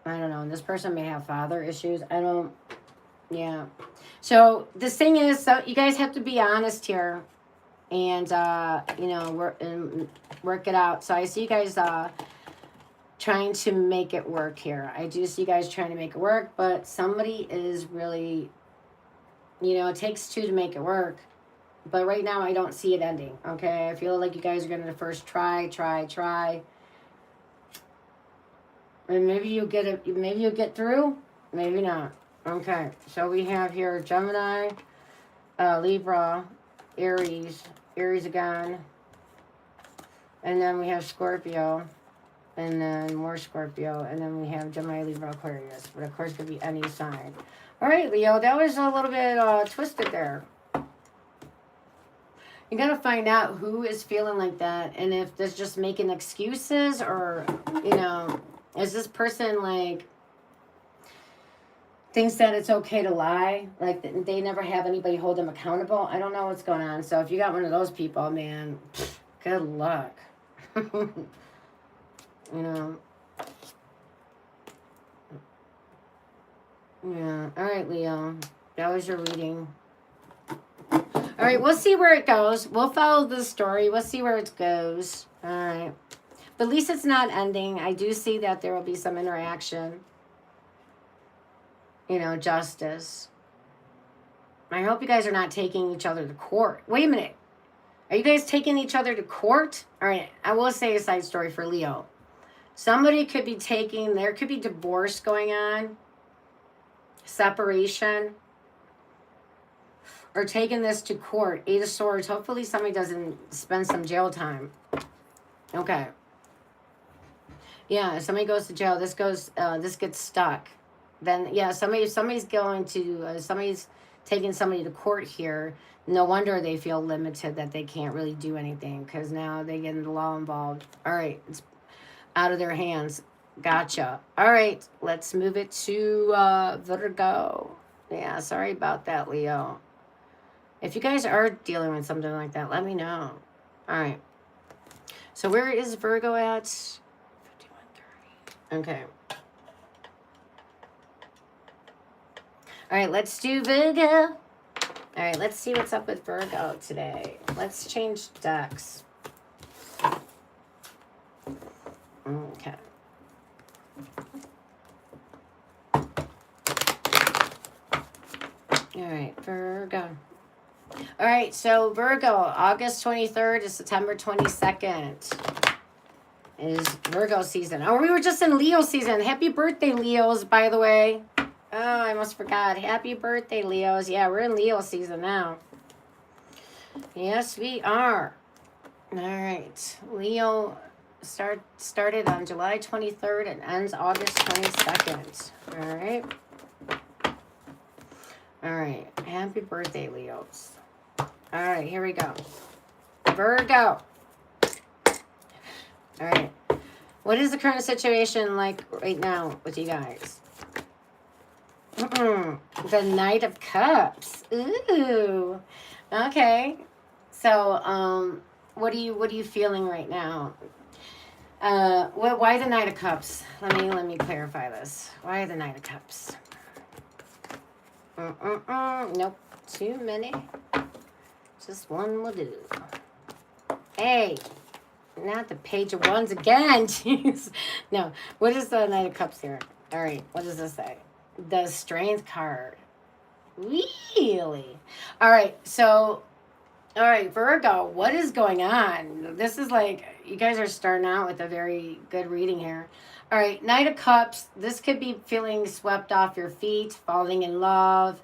I don't know. And this person may have father issues. Yeah. So this thing is, so you guys have to be honest here and, you know, work it out. So I see you guys trying to make it work here. I do see you guys trying to make it work, but somebody is really, you know, it takes two to make it work. But right now, I don't see it ending, okay? I feel like you guys are going to first try. And maybe you get it. Maybe you get through. Maybe not. Okay. So we have here Gemini, Libra, Aries again. And then we have Scorpio. And then more Scorpio. And then we have Gemini, Libra, Aquarius. But of course, it could be any sign. All right, Leo. That was a little bit twisted there. You got to find out who is feeling like that. And if they're just making excuses, or, you know, is this person like thinks that it's okay to lie. Like they never have anybody hold them accountable. I don't know what's going on. So if you got one of those people, man, good luck. You know. Yeah. All right, Leo. That was your reading. All right, we'll see where it goes. We'll follow the story. We'll see where it goes. All right. But at least it's not ending. I do see that there will be some interaction. You know, justice. I hope you guys are not taking each other to court. Wait a minute. Are you guys taking each other to court? All right, I will say a side story for Leo. Somebody could be there could be divorce going on, separation, or taking this to court. 8 of Swords. Hopefully somebody doesn't spend some jail time. Okay. Yeah, if somebody goes to jail, this gets stuck. Then, yeah, somebody's going to, somebody's taking somebody to court here. No wonder they feel limited, that they can't really do anything, because now they get the law involved. All right, it's out of their hands. Gotcha. All right, let's move it to Virgo. Yeah, sorry about that, Leo. If you guys are dealing with something like that, let me know. All right. So where is Virgo at? 51:30. Okay. All right, let's do Virgo. All right, let's see what's up with Virgo today. Let's change decks. Okay. All right, Virgo. All right, so Virgo, August 23rd to September 22nd is Virgo season. Oh, we were just in Leo season. Happy birthday, Leos, by the way. Oh, I almost forgot. Happy birthday, Leos. Yeah, we're in Leo season now. Yes, we are. All right. Leo started on July 23rd and ends August 22nd. All right. All right. Happy birthday, Leos. All right, here we go. Virgo. All right. What is the current situation like right now with you guys? The Knight of Cups. Ooh. Okay. So, what are you feeling right now? Why the Knight of Cups? Let me clarify this. Why the Knight of Cups? Nope. Too many. Just one will do. Hey, not the Page of Wands again. Jeez. No. What is the Knight of Cups here? All right. What does this say? The Strength card. Really? All right. So, all right, Virgo, what is going on? This is like, you guys are starting out with a very good reading here. All right, Knight of Cups. This could be feeling swept off your feet, falling in love.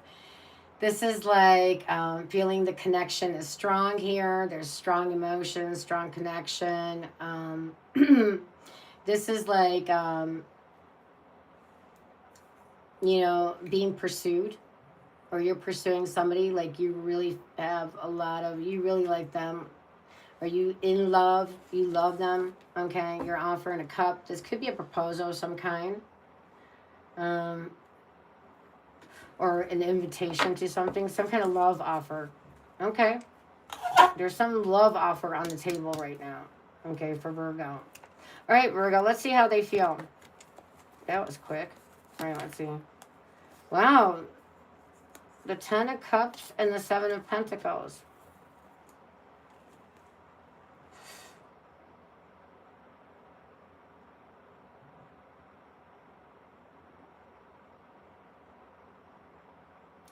This is like feeling the connection is strong here. There's strong emotion, strong connection. This is like, you know, being pursued, or you're pursuing somebody, like you really have you really like them. Are you in love? You love them. Okay, you're offering a cup. This could be a proposal of some kind. Or an invitation to something, some kind of love offer. Okay. There's some love offer on the table right now. Okay, for Virgo. All right, Virgo, let's see how they feel. That was quick. All right, let's see. Wow. The 10 of Cups and the 7 of Pentacles.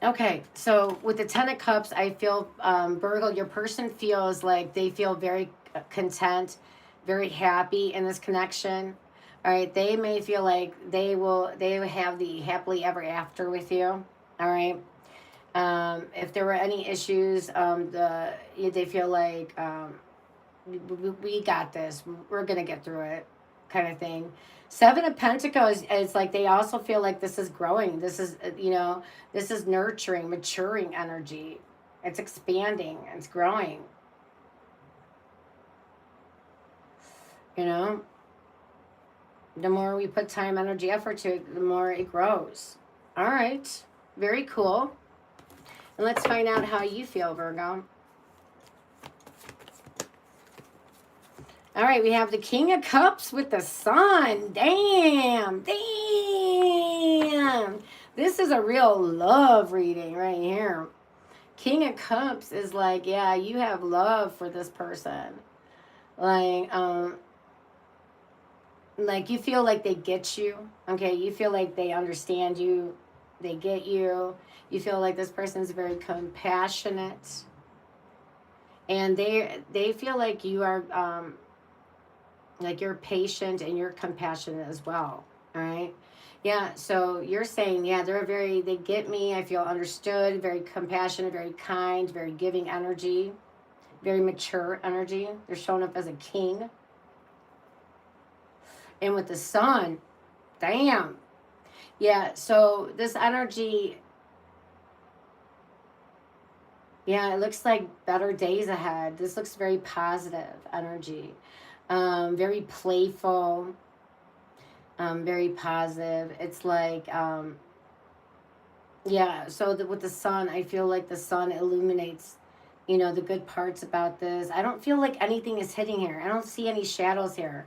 Okay, so with the 10 of Cups, I feel, Virgo, your person feels like they feel very content, very happy in this connection. All right, they may feel like they will have the happily ever after with you. All right. If there were any issues, they feel like we got this. We're gonna get through it, kind of thing. 7 of Pentacles is like they also feel like this is growing. This is this is nurturing, maturing energy. It's expanding. It's growing. You know, the more we put time, energy, effort to it, the more it grows. All right. Very cool. And let's find out how you feel, Virgo. All right, we have the King of Cups with the Sun. Damn. Damn. This is a real love reading right here. King of Cups is like, yeah, you have love for this person. Like you feel like they get you. Okay, you feel like they understand you. They get you. You feel like this person's very compassionate. And they feel like you are like you're patient and you're compassionate as well. All right. Yeah, so you're saying, yeah, they get me. I feel understood, very compassionate, very kind, very giving energy, very mature energy. They're showing up as a king. And with the Sun, damn. Yeah, so this energy, yeah, it looks like better days ahead. This looks very positive energy, very playful, very positive. It's like, yeah, so with the Sun, I feel like the Sun illuminates, the good parts about this. I don't feel like anything is hitting here. I don't see any shadows here.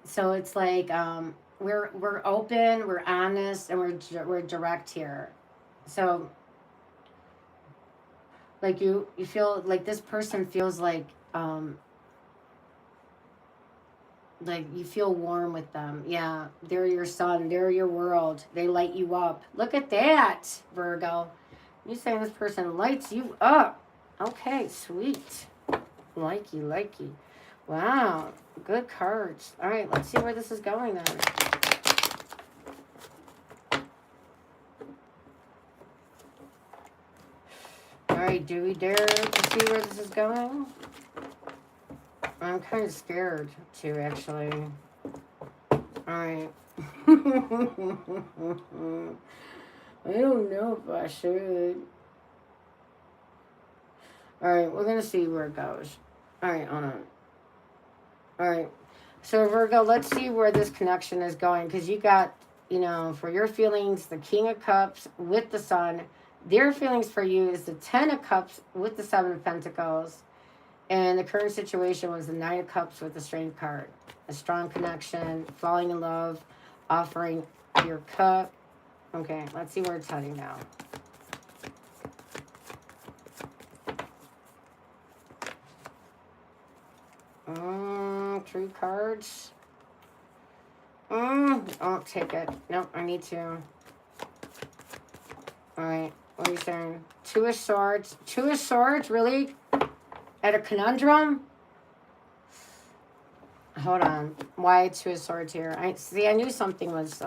So it's like we're open, we're honest, and we're direct here. So like you feel like this person feels like you feel warm with them. Yeah, they're your sun, they're your world. They light you up. Look at that, Virgo. You saying this person lights you up. Okay, sweet. Likey. Wow, good cards. All right, let's see where this is going then. All right, do we dare to see where this is going? I'm kind of scared too, actually. All right. I don't know if I should. All right, we're going to see where it goes. All right, hold on. All right. So, Virgo, let's see where this connection is going. Because you got, for your feelings, the King of Cups with the Sun. Their feelings for you is the Ten of Cups with the Seven of Pentacles. And the current situation was the Nine of Cups with the Strength card. A strong connection, falling in love, offering your cup. Okay, let's see where it's heading now. Three cards. I'll take it. Nope, I need to. Alright, what are you saying? Two of Swords. Two of Swords, really? At a conundrum? Hold on. Why Two of Swords here? I knew something was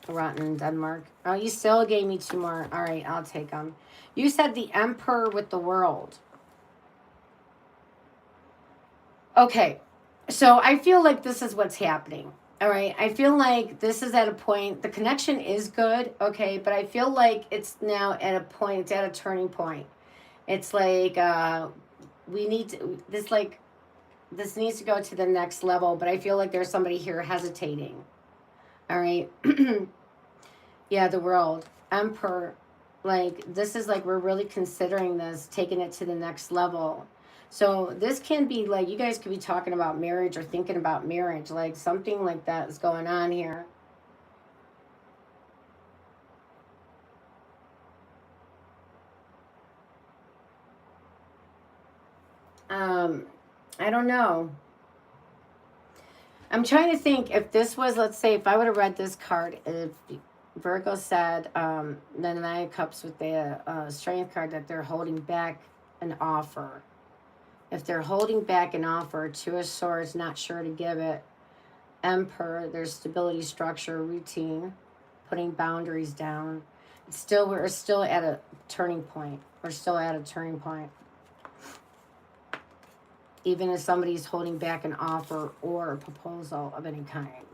rotten in Denmark. Oh, you still gave me two more. Alright, I'll take them. You said the Emperor with the World. Okay, so I feel like this is what's happening. All right, I feel like this is at a point, the connection is good, okay, but I feel like it's now at a point, it's at a turning point. It's like we need to, this needs to go to the next level, but I feel like there's somebody here hesitating. All right. Yeah, the World. Emperor. Like, this is like we're really considering this, taking it to the next level. So this can be like, you guys could be talking about marriage or thinking about marriage. Like, something like that is going on here. I don't know. I'm trying to think if this was, let's say, if I would have read this card, if Virgo said the Nine of Cups with the Strength card that they're holding back an offer. If they're holding back an offer, Two of Swords, not sure to give it. Emperor, there's stability, structure, routine, putting boundaries down. We're still at a turning point. We're still at a turning point. Even if somebody's holding back an offer or a proposal of any kind.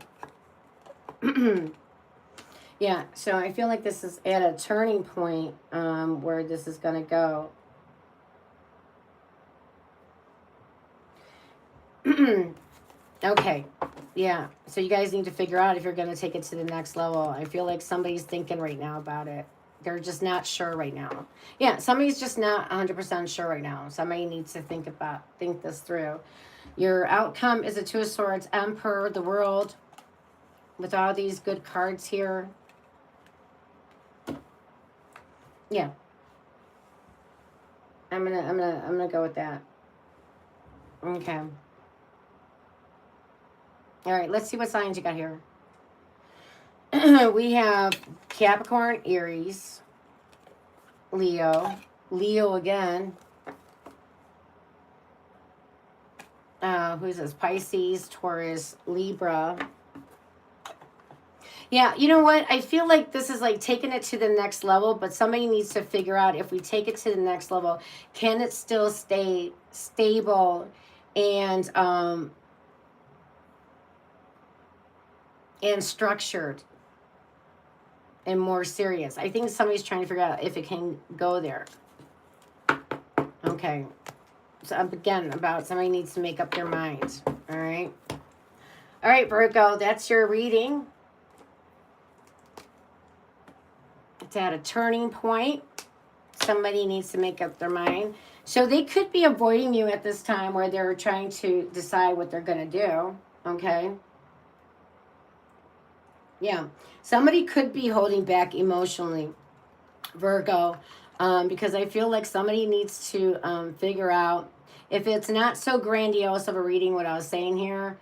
Yeah, so I feel like this is at a turning point where this is going to go. Okay. Yeah, so you guys need to figure out if you're going to take it to the next level. I feel like somebody's thinking right now about it. They're just not sure right now. Yeah, somebody's just not 100% sure right now. Somebody needs to think this through. Your outcome is a Two of Swords, Emperor, the World, with all these good cards here. Yeah. I'm gonna go with that. Okay. All right, let's see what signs you got here. We have Capricorn, Aries, Leo, Leo again. Who's this? Pisces, Taurus, Libra. Yeah, you know what? I feel like this is like taking it to the next level, but somebody needs to figure out if we take it to the next level, can it still stay stable and structured and more serious. I think somebody's trying to figure out if it can go there. Okay. So again, about somebody needs to make up their mind. All right. All right, Virgo, that's your reading. It's at a turning point. Somebody needs to make up their mind. So they could be avoiding you at this time where they're trying to decide what they're going to do. Okay. Yeah. Somebody could be holding back emotionally, Virgo, because I feel like somebody needs to figure out if it's not so grandiose of a reading, what I was saying here,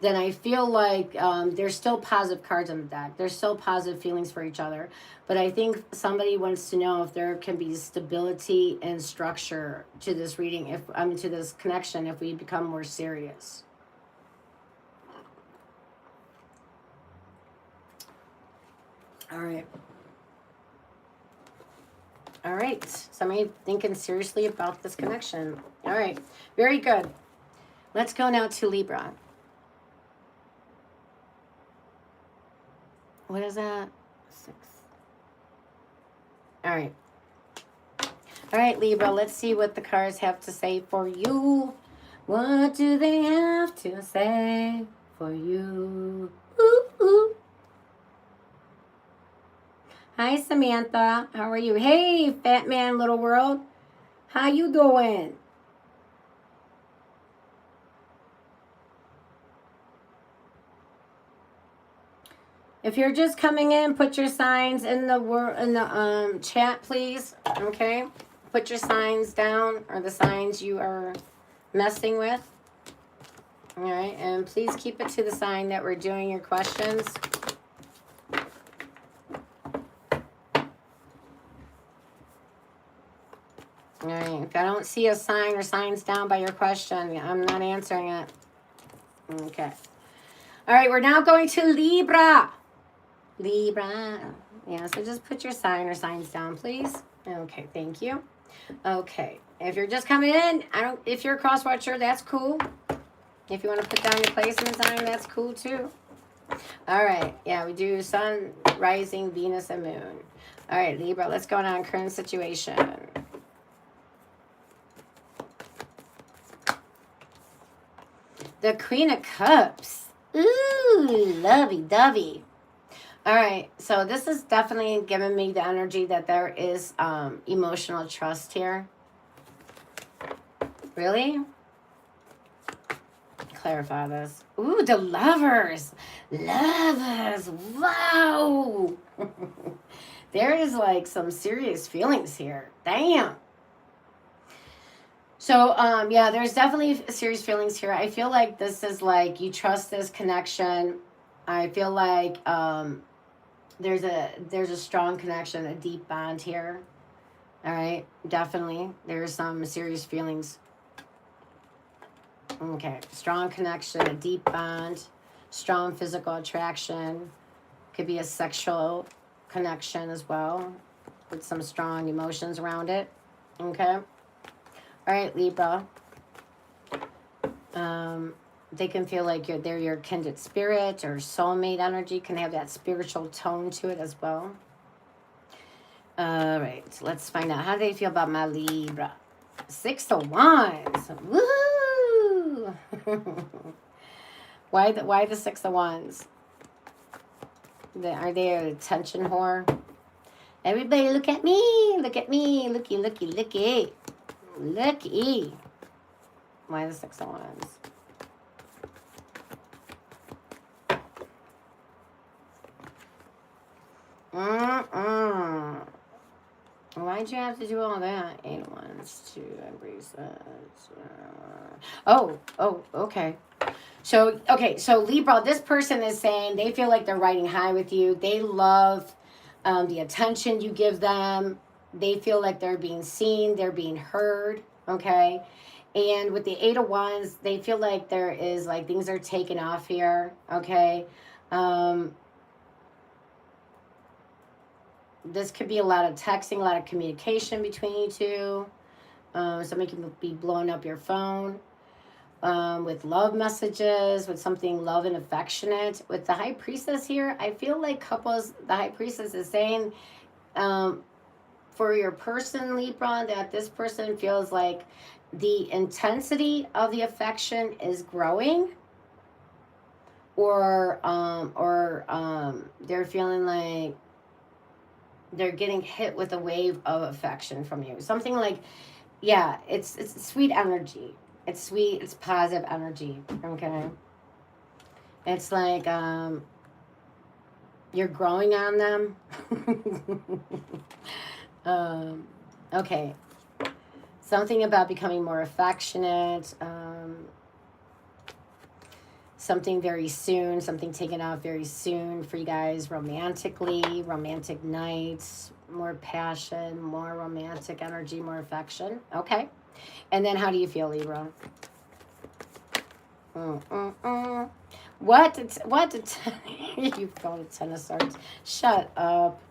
then I feel like there's still positive cards on the deck. There's still positive feelings for each other. But I think somebody wants to know if there can be stability and structure to this reading, to this connection, if we become more serious. All right. All right. Somebody thinking seriously about this connection. All right. Very good. Let's go now to Libra. What is that? 6. All right. All right, Libra. Let's see what the cards have to say for you. What do they have to say for you? Ooh, ooh. Hi, Samantha. How are you? Hey, Fat Man Little World. How you doing? If you're just coming in, put your signs in the chat, please. Okay, put your signs down, or the signs you are messing with. All right, and please keep it to the sign that we're doing your questions. All right, if I don't see a sign or signs down by your question, I'm not answering it. Okay. All right, we're now going to Libra. Libra. Yeah, so just put your sign or signs down, please. Okay, thank you. Okay, if you're just coming in, if you're a cross watcher, that's cool. If you want to put down your placement sign, that's cool too. All right, yeah, we do Sun, Rising, Venus, and Moon. All right, Libra, let's go on current situation. The Queen of Cups. Ooh, lovey-dovey. All right, so this is definitely giving me the energy that there is emotional trust here. Really? Clarify this. Ooh, the Lovers. Lovers. Wow. There is like some serious feelings here. Damn. So, yeah, there's definitely serious feelings here. I feel like this is like you trust this connection. I feel like there's a strong connection, a deep bond here. All right, definitely. There's some serious feelings. Okay, strong connection, a deep bond, strong physical attraction. Could be a sexual connection as well, with some strong emotions around it. Okay. All right, Libra. They can feel like they're your kindred spirit or soulmate energy. Can have that spiritual tone to it as well. All right, let's find out. How do they feel about my Libra? 6 of Wands. Woohoo! Why the Six of Wands? Are they an attention whore? Everybody look at me. Look at me. Looky, looky, looky. Looky. Why the Six of Wands? Why'd you have to do all that? 8 of Wands, 2 embrace that. Oh, okay. So Libra, this person is saying they feel like they're riding high with you. They love the attention you give them. They feel like they're being seen, they're being heard, okay? And with the 8 of Wands, they feel like there is, like, things are taking off here, okay? This could be a lot of texting, a lot of communication between you two. Somebody can be blowing up your phone with love messages, with something love and affectionate. With the High Priestess here, I feel like couples, the High Priestess is saying for your person, Libra, that this person feels like the intensity of the affection is growing, or they're feeling like they're getting hit with a wave of affection from you. Something like, yeah, it's sweet energy. It's sweet, it's positive energy, okay? It's like you're growing on them. Okay. Something about becoming more affectionate. Something very soon, something taken off very soon for you guys romantically, romantic nights, more passion, more romantic energy, more affection. Okay. And then how do you feel, Libra? What? You feel the Ten of Swords. Shut up.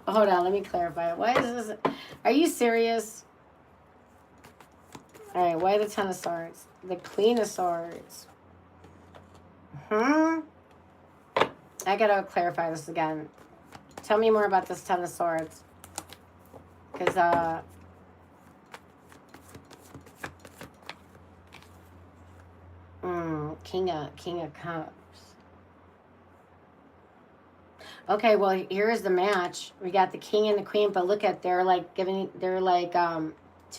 Hold on, let me clarify. Why is this? Are you serious? All right, why the Ten of Swords? The Queen of Swords. I gotta clarify this again. Tell me more about this Ten of Swords. Because, King of Cups. Okay, well, here's the match. We got the King and the Queen, but look at, they're like to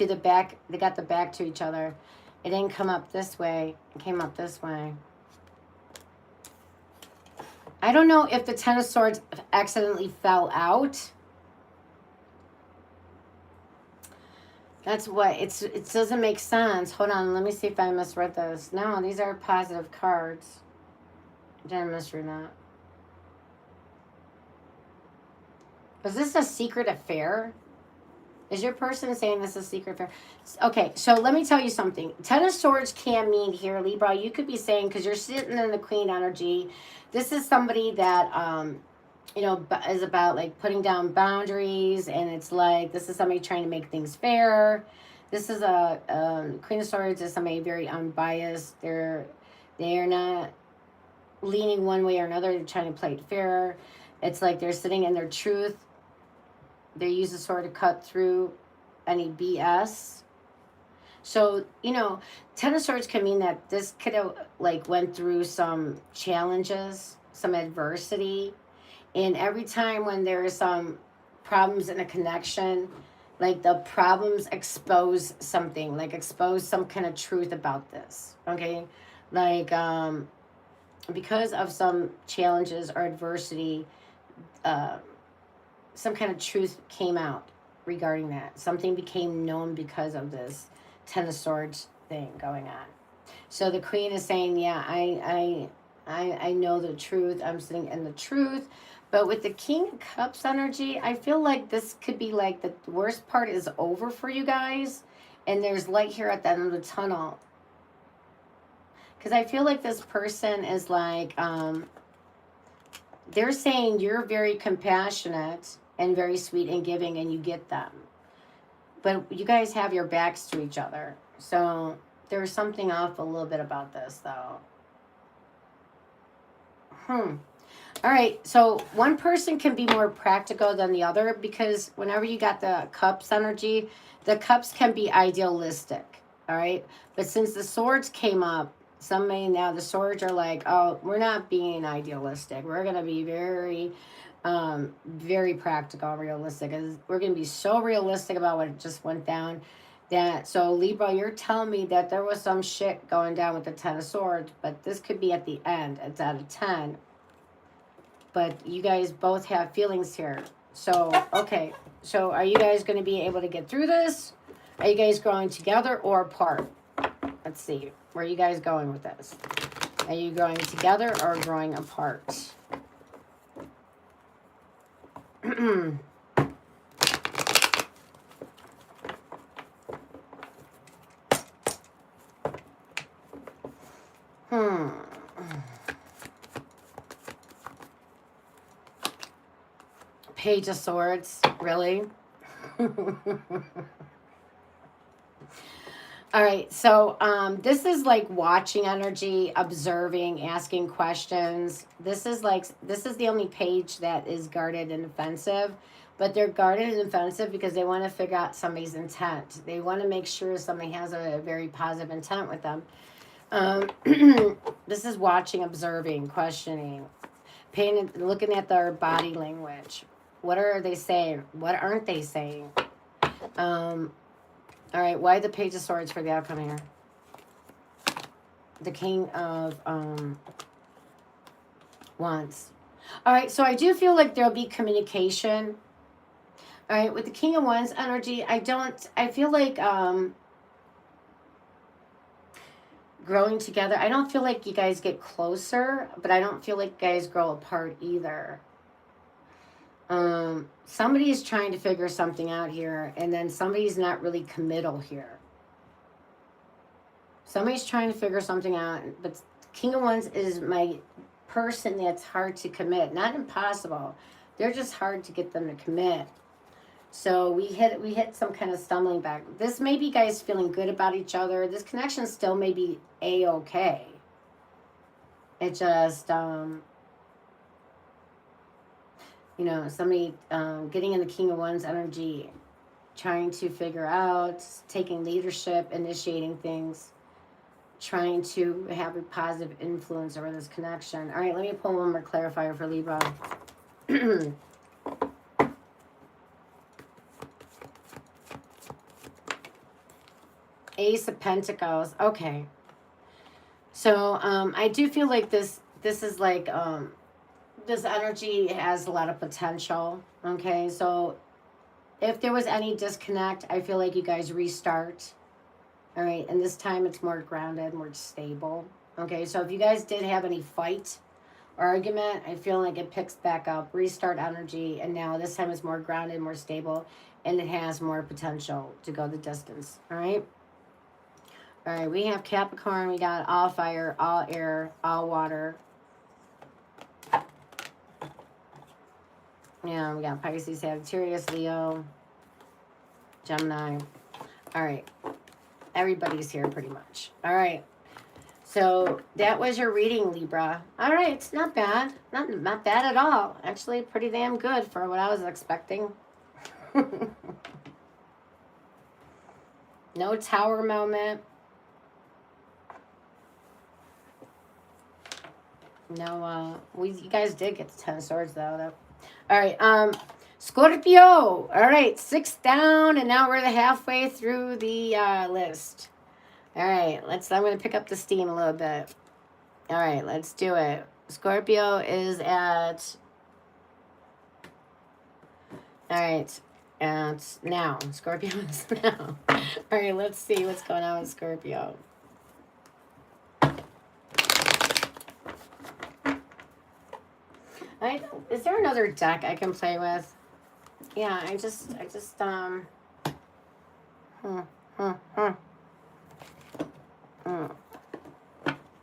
the back. They got the back to each other. It didn't come up this way. It came up this way. I don't know if the Ten of Swords accidentally fell out. That's what, it doesn't make sense. Hold on, let me see if I misread this. No, these are positive cards. Didn't misread that. Was this a secret affair? Is your person saying this is a secret affair? Okay, so let me tell you something. Ten of Swords can mean here, Libra, you could be saying, because you're sitting in the Queen energy, this is somebody that, you know, is about like putting down boundaries, and it's like, this is somebody trying to make things fair. This is a Queen of Swords is somebody very unbiased. They're not leaning one way or another. They're trying to play it fair. It's like they're sitting in their truth. They use a sword to cut through any BS. So, you know, Ten of Swords can mean that this could have, like, went through some challenges, some adversity. And every time when there is some problems in a connection, like, the problems expose something, like, expose some kind of truth about this, okay? Like, because of some challenges or adversity, some kind of truth came out regarding that. Something became known because of this Ten of Swords thing going on. So the Queen is saying, yeah, I know the truth. I'm sitting in the truth. But with the King of Cups energy, I feel like this could be like the worst part is over for you guys. And there's light here at the end of the tunnel. Because I feel like this person is like, they're saying you're very compassionate and very sweet and giving, and you get them. But you guys have your backs to each other. So there's something off a little bit about this, though. All right, so one person can be more practical than the other, because whenever you got the Cups energy, the Cups can be idealistic, all right? But since the Swords came up, Somebody now, the swords are like, oh, we're not being idealistic. We're going to be very, very practical, realistic. We're going to be so realistic about what just went down that, so Libra, you're telling me that there was some shit going down with the Ten of Swords, but this could be at the end. It's out of 10. But you guys both have feelings here. So, okay. So are you guys going to be able to get through this? Are you guys growing together or apart? Let's see. Where are you guys going with this? Are you growing together or growing apart? Page of Swords, really? All right, so this is like watching energy, observing, asking questions. This is the only page that is guarded and defensive, but they're guarded and defensive because they want to figure out somebody's intent. They want to make sure somebody has a very positive intent with them. This is watching, observing, questioning, looking at their body language. What are they saying? What aren't they saying? All right, why the Page of Swords for the outcome here? The King of Wands. All right, so I do feel like there'll be communication. All right, with the King of Wands energy, I feel like growing together. I don't feel like you guys get closer, but I don't feel like you guys grow apart either. Somebody is trying to figure something out here, and then somebody's not really committal here. Somebody's trying to figure something out, but King of Wands is my person that's hard to commit. Not impossible. They're just hard to get them to commit. So we hit some kind of stumbling block. This may be guys feeling good about each other. This connection still may be A-okay. It just, you know, somebody getting in the King of Wands energy, trying to figure out, taking leadership, initiating things, trying to have a positive influence over this connection. All right, let me pull one more clarifier for Libra. Ace of Pentacles. Okay. So I do feel like this is like... this energy has a lot of potential, okay? So if there was any disconnect, I feel like you guys restart, all right? And this time it's more grounded, more stable, okay? So if you guys did have any fight or argument, I feel like it picks back up, restart energy, and now this time it's more grounded, more stable, and it has more potential to go the distance, all right? All right, we have Capricorn, we got all fire, all air, all water. Yeah, we got Pisces, Sagittarius, Leo, Gemini. All right. Everybody's here pretty much. All right. So that was your reading, Libra. All right. It's not bad. Not bad at all. Actually, pretty damn good for what I was expecting. No tower moment. No, you guys did get the 10 of Swords, though. All right, Scorpio. All right, 6 down, and now we're halfway through the list. All right, I'm going to pick up the steam a little bit. All right, let's do it. Scorpio is at... All right, and now. Scorpio is now. All right, let's see what's going on with Scorpio. Is there another deck I can play with? Yeah, I just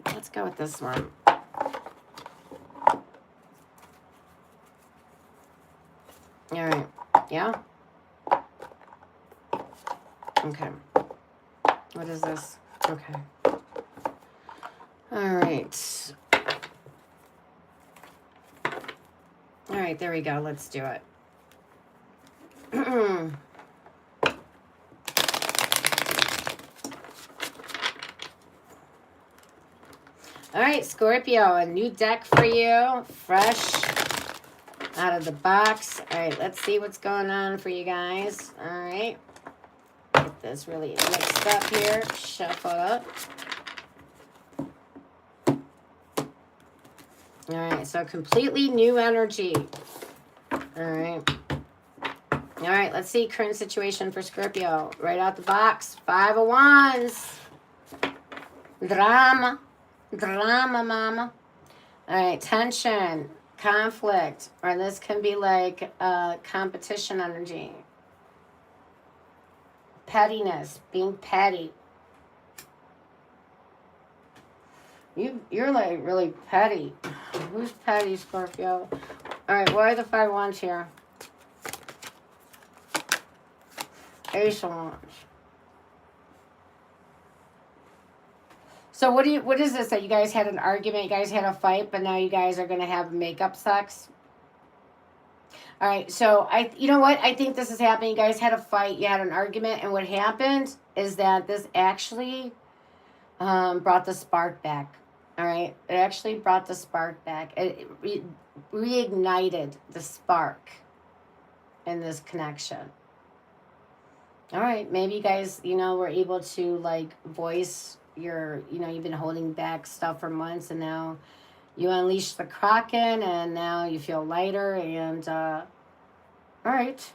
Let's go with this one. All right. Yeah? Okay. What is this? Okay. All right. All right, there we go. Let's do it. All right, Scorpio, a new deck for you. Fresh out of the box. All right, let's see what's going on for you guys. All right. Get this really mixed up here. Shuffle up. All right, so completely new energy. All right. All right, let's see current situation for Scorpio. Right out the box, 5 of Wands. Drama. Drama, mama. All right, tension, conflict, or this can be like competition energy. Pettiness, being petty. You're like really petty. Who's petty, Scorpio? All right, why are the 5 wands here? Ace of wands. So what is this, that you guys had an argument, you guys had a fight, but now you guys are gonna have makeup sex? All right, so you know what? I think this is happening. You guys had a fight, you had an argument, and what happened is that this actually brought the spark back. All right, it actually brought the spark back. It reignited the spark in this connection. All right, maybe you guys, were able to like voice your, you've been holding back stuff for months, and now you unleash the Kraken, and now you feel lighter. And all right.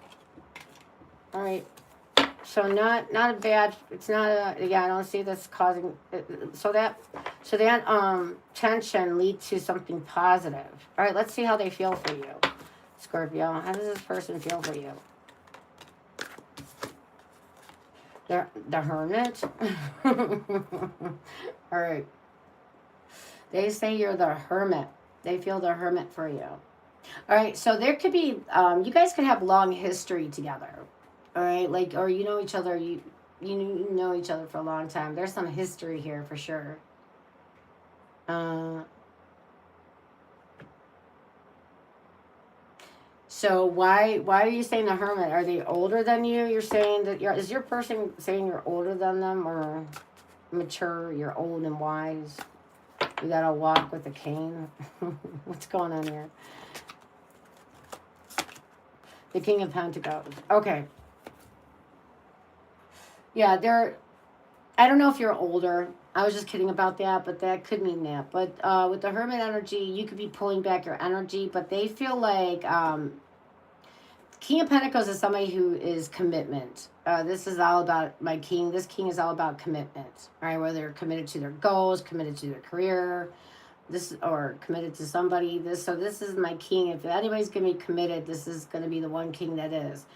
So not a bad. It's not a. Yeah, I don't see this causing. So that tension leads to something positive. All right, let's see how they feel for you, Scorpio. How does this person feel for you? The Hermit. All right. They say you're the Hermit. They feel the Hermit for you. All right. So there could be. You guys could have long history together. All right, like, or you know each other, you know each other for a long time. There's some history here for sure. So why are you saying the Hermit? Are they older than you? You're saying that is your person saying you're older than them, or mature? You're old and wise. You gotta walk with a cane. What's going on here? The King of Pentacles. Okay. Yeah, I don't know if you're older. I was just kidding about that, but that could mean that. But with the Hermit energy, you could be pulling back your energy, but they feel like King of Pentacles is somebody who is commitment. This is all about my king. This king is all about commitment, right? Whether they're committed to their goals, committed to their career, or committed to somebody. So this is my king. If anybody's going to be committed, this is going to be the one king that is.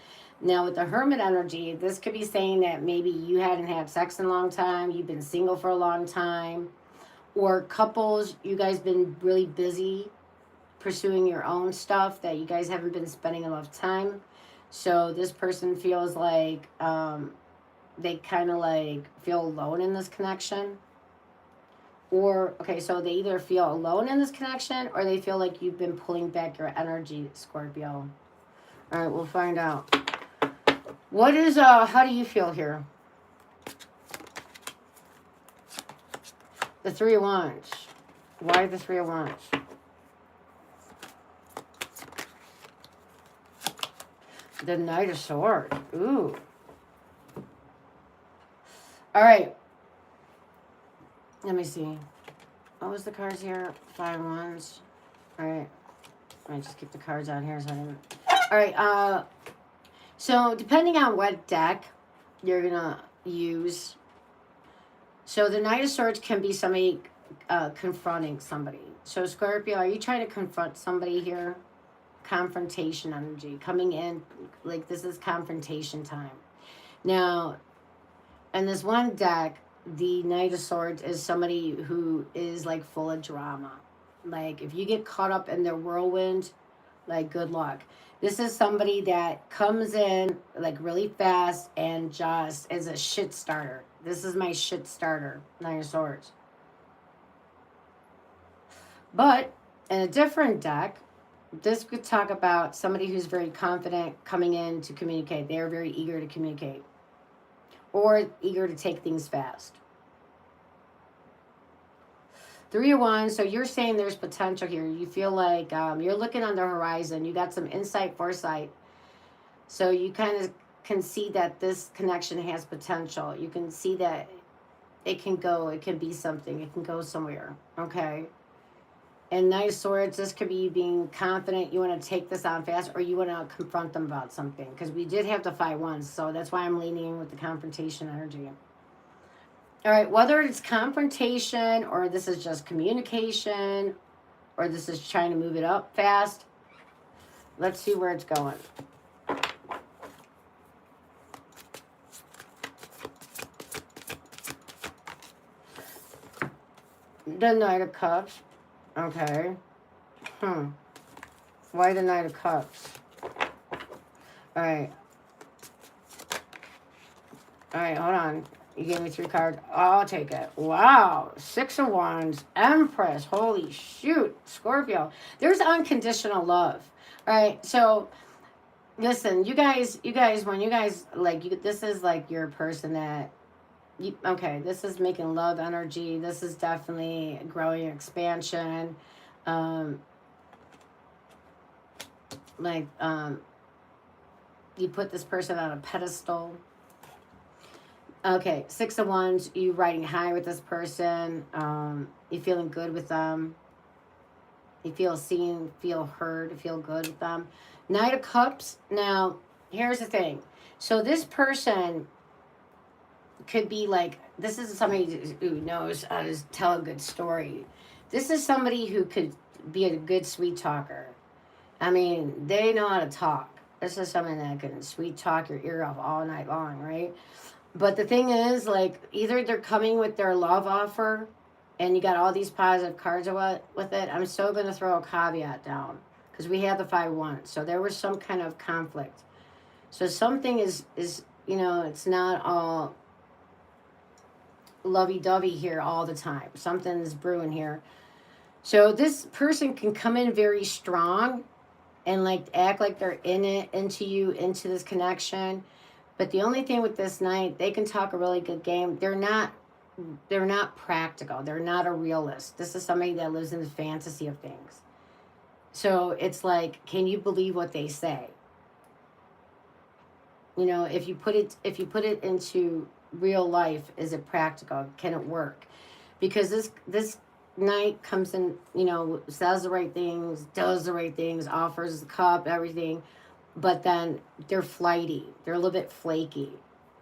Now, with the Hermit energy, this could be saying that maybe you hadn't had sex in a long time, you've been single for a long time, or couples, you guys been really busy pursuing your own stuff that you guys haven't been spending enough time. So this person feels like they kind of like feel alone in this connection. Or, okay, so they either feel alone in this connection, or they feel like you've been pulling back your energy, Scorpio. All right, we'll find out. What is, how do you feel here? The 3 of Wands. Why the 3 of Wands? The Knight of Swords. Ooh. All right. Let me see. What was the cards here? 5 of Wands. All right. I just keep the cards out here so I didn't. All right. So depending on what deck you're gonna use, so the Knight of Swords can be somebody confronting somebody. So Scorpio, are you trying to confront somebody here? Confrontation energy coming in, like this is confrontation time. Now, in this one deck, the Knight of Swords is somebody who is like full of drama. Like if you get caught up in their whirlwind, like good luck. This is somebody that comes in like really fast and just is a shit starter. This is my shit starter, Knight of Swords. But in a different deck, this could talk about somebody who's very confident coming in to communicate. They are very eager to communicate or eager to take things fast. Three of Wands. So you're saying there's potential here. You feel like you're looking on the horizon. You got some insight, foresight. So you kind of can see that this connection has potential. You can see that it can go. It can be something. It can go somewhere. Okay. And Knight of Swords, this could be you being confident. You want to take this on fast, or you want to confront them about something. Because we did have the 5 Wands. So that's why I'm leaning in with the confrontation energy. All right, whether it's confrontation or this is just communication or this is trying to move it up fast, let's see where it's going. The Knight of Cups. Okay. Why the Knight of Cups? All right. All right, hold on. You gave me 3 cards. I'll take it. Wow. 6 of Wands. Empress. Holy shoot. Scorpio. There's unconditional love. All right. So, listen, you guys, when you guys, like, this is like your person that, okay, this is making love energy. This is definitely growing expansion. You put this person on a pedestal. Okay, 6 of Wands, you riding high with this person. You feeling good with them. You feel seen, feel heard, feel good with them. Knight of Cups. Now, here's the thing. So this person could be like, this is somebody who knows how to tell a good story. This is somebody who could be a good sweet talker. I mean, they know how to talk. This is someone that can sweet talk your ear off all night long, right? But the thing is, like, either they're coming with their love offer and you got all these positive cards with it. I'm still going to throw a caveat down because we have the 5 Wands. So there was some kind of conflict. So something is it's not all lovey-dovey here all the time. Something's brewing here. So this person can come in very strong and like act like they're into this connection. But the only thing with this Knight, they can talk a really good game. They're not practical. They're not a realist. This is somebody that lives in the fantasy of things. So it's like, can you believe what they say? If you put it into real life, is it practical? Can it work? Because this Knight comes in, says the right things, does the right things, offers the cup, everything. But then they're flighty. They're a little bit flaky.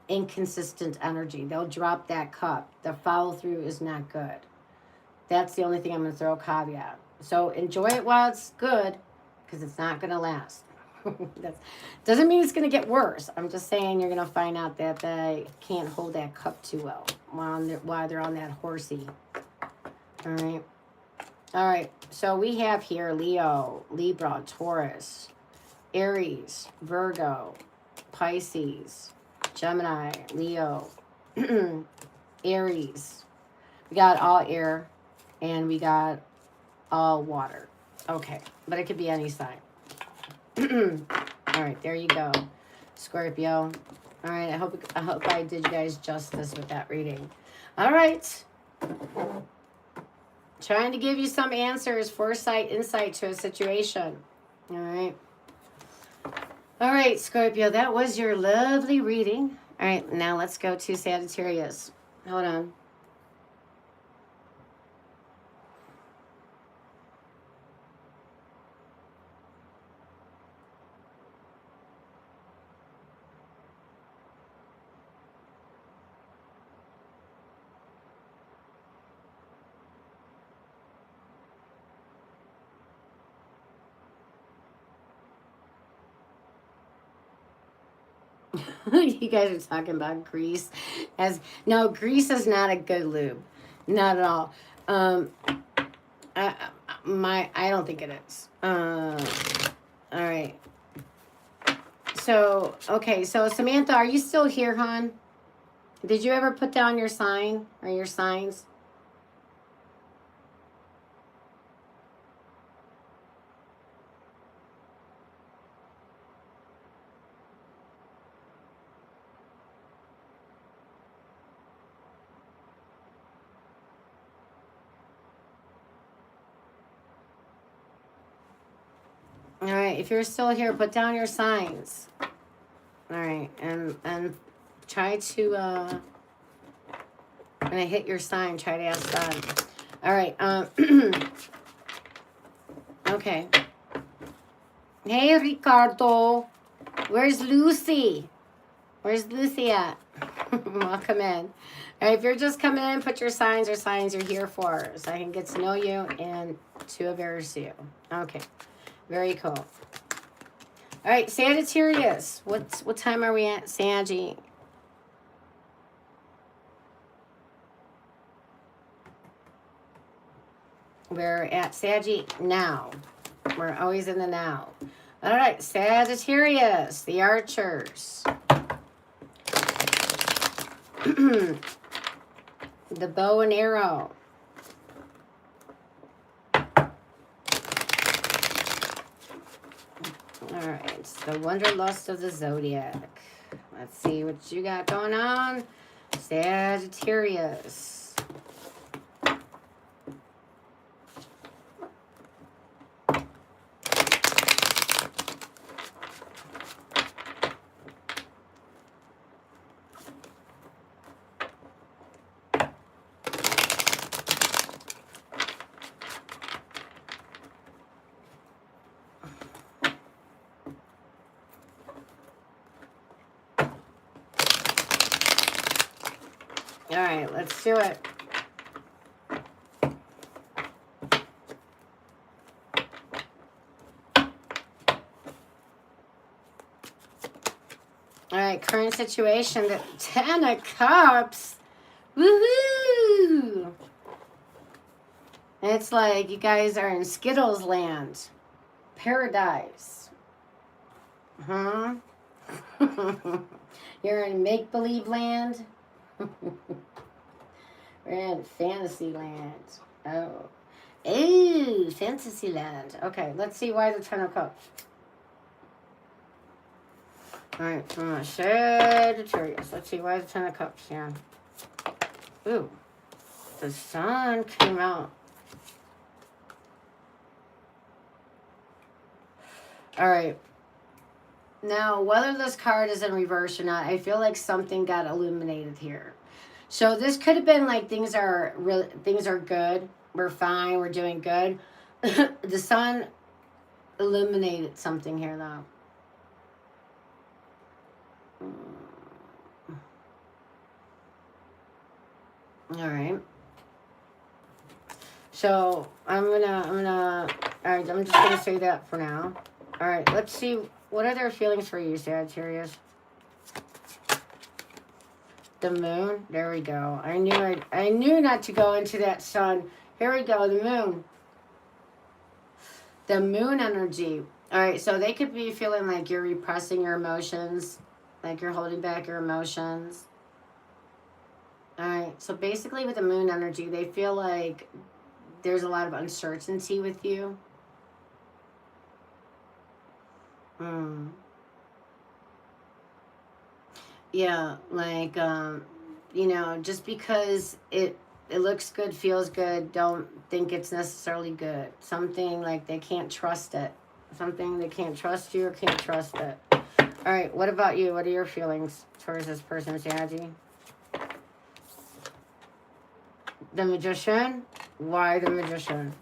Inconsistent energy. They'll drop that cup. The follow through is not good. That's the only thing I'm going to throw a caveat. So enjoy it while it's good, because it's not going to last. That doesn't mean it's going to get worse. I'm just saying you're going to find out that they can't hold that cup too well while they're on that horsey. All right. All right. So we have here Leo, Libra, Taurus, Aries, Virgo, Pisces, Gemini, Leo, Aries. We got all air and we got all water. Okay, but it could be any sign. All right, there you go, Scorpio. All right, I hope I did you guys justice with that reading. All right. Trying to give you some answers, foresight, insight to a situation. All right. All right, Scorpio, that was your lovely reading. All right, now let's go to Sagittarius. Hold on. You guys are talking about grease. No, grease is not a good lube. Not at all. I don't think it is. All right. So, okay. So, Samantha, are you still here, hon? Did you ever put down your sign or your signs? All right, if you're still here, put down your signs. All right, and try to, when I hit your sign, try to ask God. All right, okay. Hey, Ricardo. Where's Lucy? Where's Lucy at? Welcome in. All right, if you're just coming in, put your signs or signs you're here for so I can get to know you and to embarrass you. Okay, very cool. All right, Sagittarius. What time are we at, Saggy? We're at Saggy now. We're always in the now. All right, Sagittarius, the archers. The bow and arrow. All right, the wanderlust of the zodiac. Let's see what you got going on, Sagittarius. All right, let's do it. All right, current situation, the 10 of Cups. Woohoo! It's like you guys are in Skittles land. Paradise. Huh? You're in make-believe land. We're in fantasy land. Oh. Ooh, fantasy land. Okay, let's see why the 10 of Cups. Alright, Sagittarius. Let's see why the 10 of Cups here. Ooh. The sun came out. Alright. Now, whether this card is in reverse or not, I feel like something got illuminated here. So this could have been like things are good. We're fine. We're doing good. The sun illuminated something here, though. All right. So all right, I'm just gonna say that for now. All right, let's see. What are their feelings for you, Sagittarius? The moon. There we go. I knew not to go into that sun. Here we go. The moon. The moon energy. All right. So they could be feeling like you're repressing your emotions, like you're holding back your emotions. All right. So basically, with the moon energy, they feel like there's a lot of uncertainty with you. Yeah, like, you know, just because it looks good, feels good, don't think it's necessarily good. Something like they can't trust it. Something they can't trust you or can't trust it. All right, what about you? What are your feelings towards this person's energy? The Magician? Why the Magician?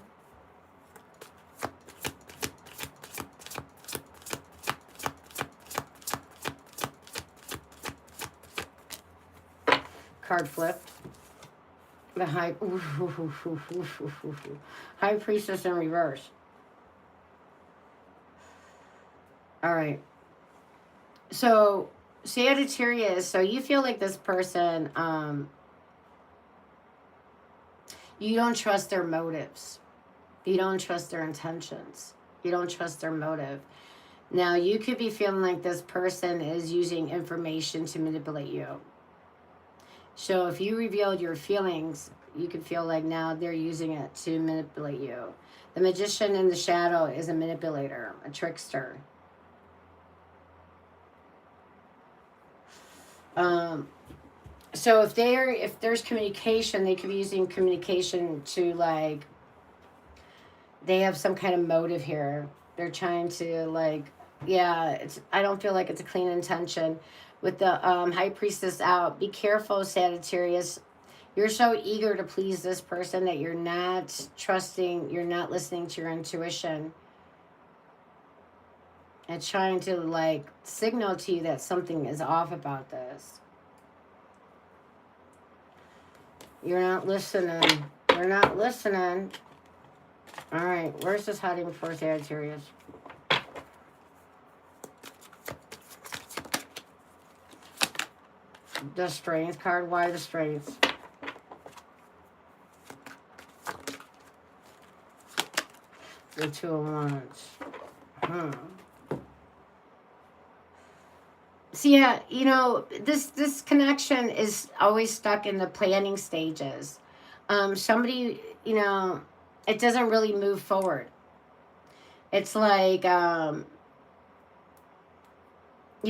Card flipped. The High High Priestess in reverse. All right. So Sagittarius, so you feel like this person, you don't trust their motives. You don't trust their intentions. You don't trust their motive. Now, you could be feeling like this person is using information to manipulate you. So if you revealed your feelings, you could feel like now they're using it to manipulate you. The Magician in the shadow is a manipulator, a trickster. So if there's communication, they could be using communication to, like, they have some kind of motive here. They're trying to, like, yeah, I don't feel like it's a clean intention. With the High Priestess out, be careful, Sagittarius. You're so eager to please this person that you're not trusting, you're not listening to your intuition. And trying to, like, signal to you that something is off about this. You're not listening. You're not listening. All right, where's this hiding for Sagittarius? The Strength card. Why the Strength? The Two of Wands. So yeah, you know, this connection is always stuck in the planning stages. Somebody, you know, it doesn't really move forward. It's like, you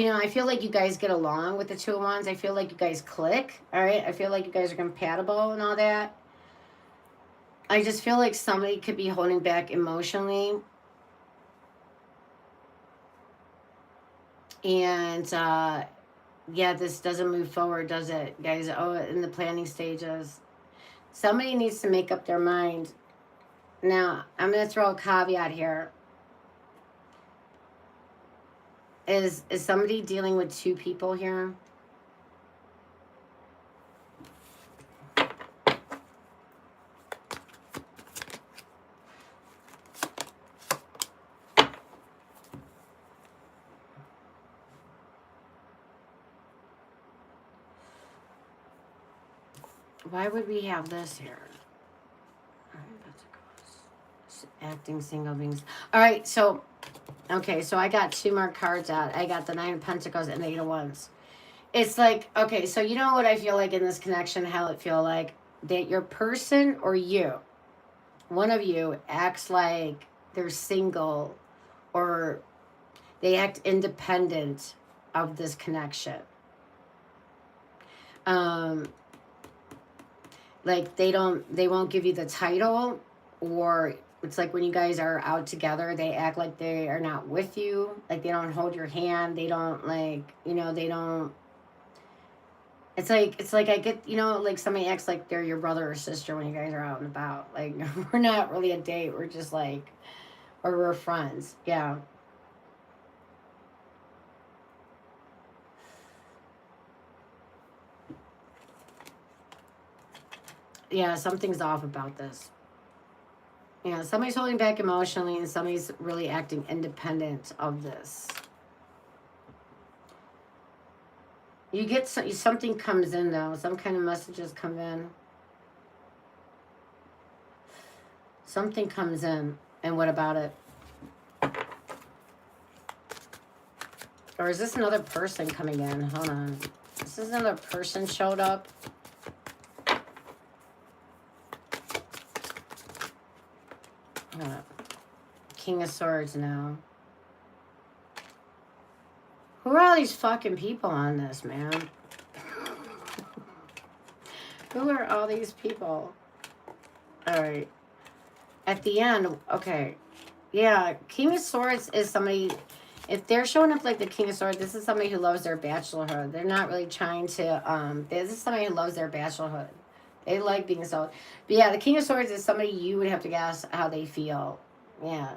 know, I feel like you guys get along with the Two of Wands. I feel like you guys click, all right? I feel like you guys are compatible and all that. I just feel like somebody could be holding back emotionally. And, yeah, this doesn't move forward, does it, guys? Oh, in the planning stages. Somebody needs to make up their mind. Now, I'm going to throw a caveat here. Is somebody dealing with two people here? Why would we have this here? Acting single beings. All right, so, okay, so I got two more cards out. I got the Nine of Pentacles and the Eight of Wands. It's like, okay, so you know what I feel like in this connection, how it feel like that your person or you, one of you acts like they're single or they act independent of this connection. Like they won't give you the title, or it's like when you guys are out together, they act like they are not with you. Like they don't hold your hand. They don't, like, you know, they don't. It's like I get, you know, like somebody acts like they're your brother or sister when you guys are out and about. Like we're not really a date. We're just like, or we're friends. Yeah. Yeah, something's off about this. Yeah, somebody's holding back emotionally and somebody's really acting independent of this. You get something comes in though. Some kind of messages come in. Something comes in. And what about it? Or is this another person coming in? Hold on. This is another person showed up. King of Swords now. Who are all these fucking people on this, man? Who are all these people? All right. At the end, okay. Yeah, King of Swords is somebody, if they're showing up like the King of Swords, this is somebody who loves their bachelorhood. They're not really trying to, this is somebody who loves their bachelorhood. They like being sold. But yeah, the King of Swords is somebody you would have to guess how they feel. Yeah.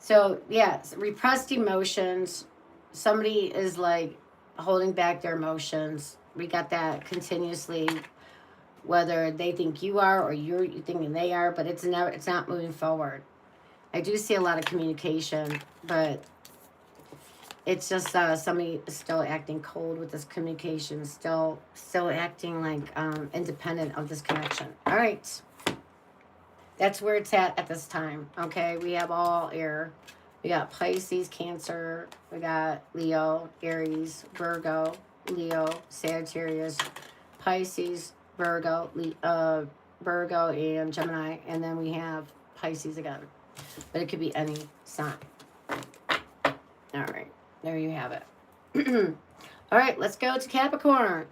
So, yeah, repressed emotions. Somebody is like holding back their emotions. We got that continuously, whether they think you are or you're thinking they are, but it's not moving forward. I do see a lot of communication, but it's just somebody is still acting cold with this communication, still acting like independent of this connection. All right. That's where it's at this time, okay? We have all air. We got Pisces, Cancer. We got Leo, Aries, Virgo, Leo, Sagittarius, Pisces, Virgo, Virgo, and Gemini. And then we have Pisces again. But it could be any sign. All right. There you have it. All right. Let's go to Capricorn.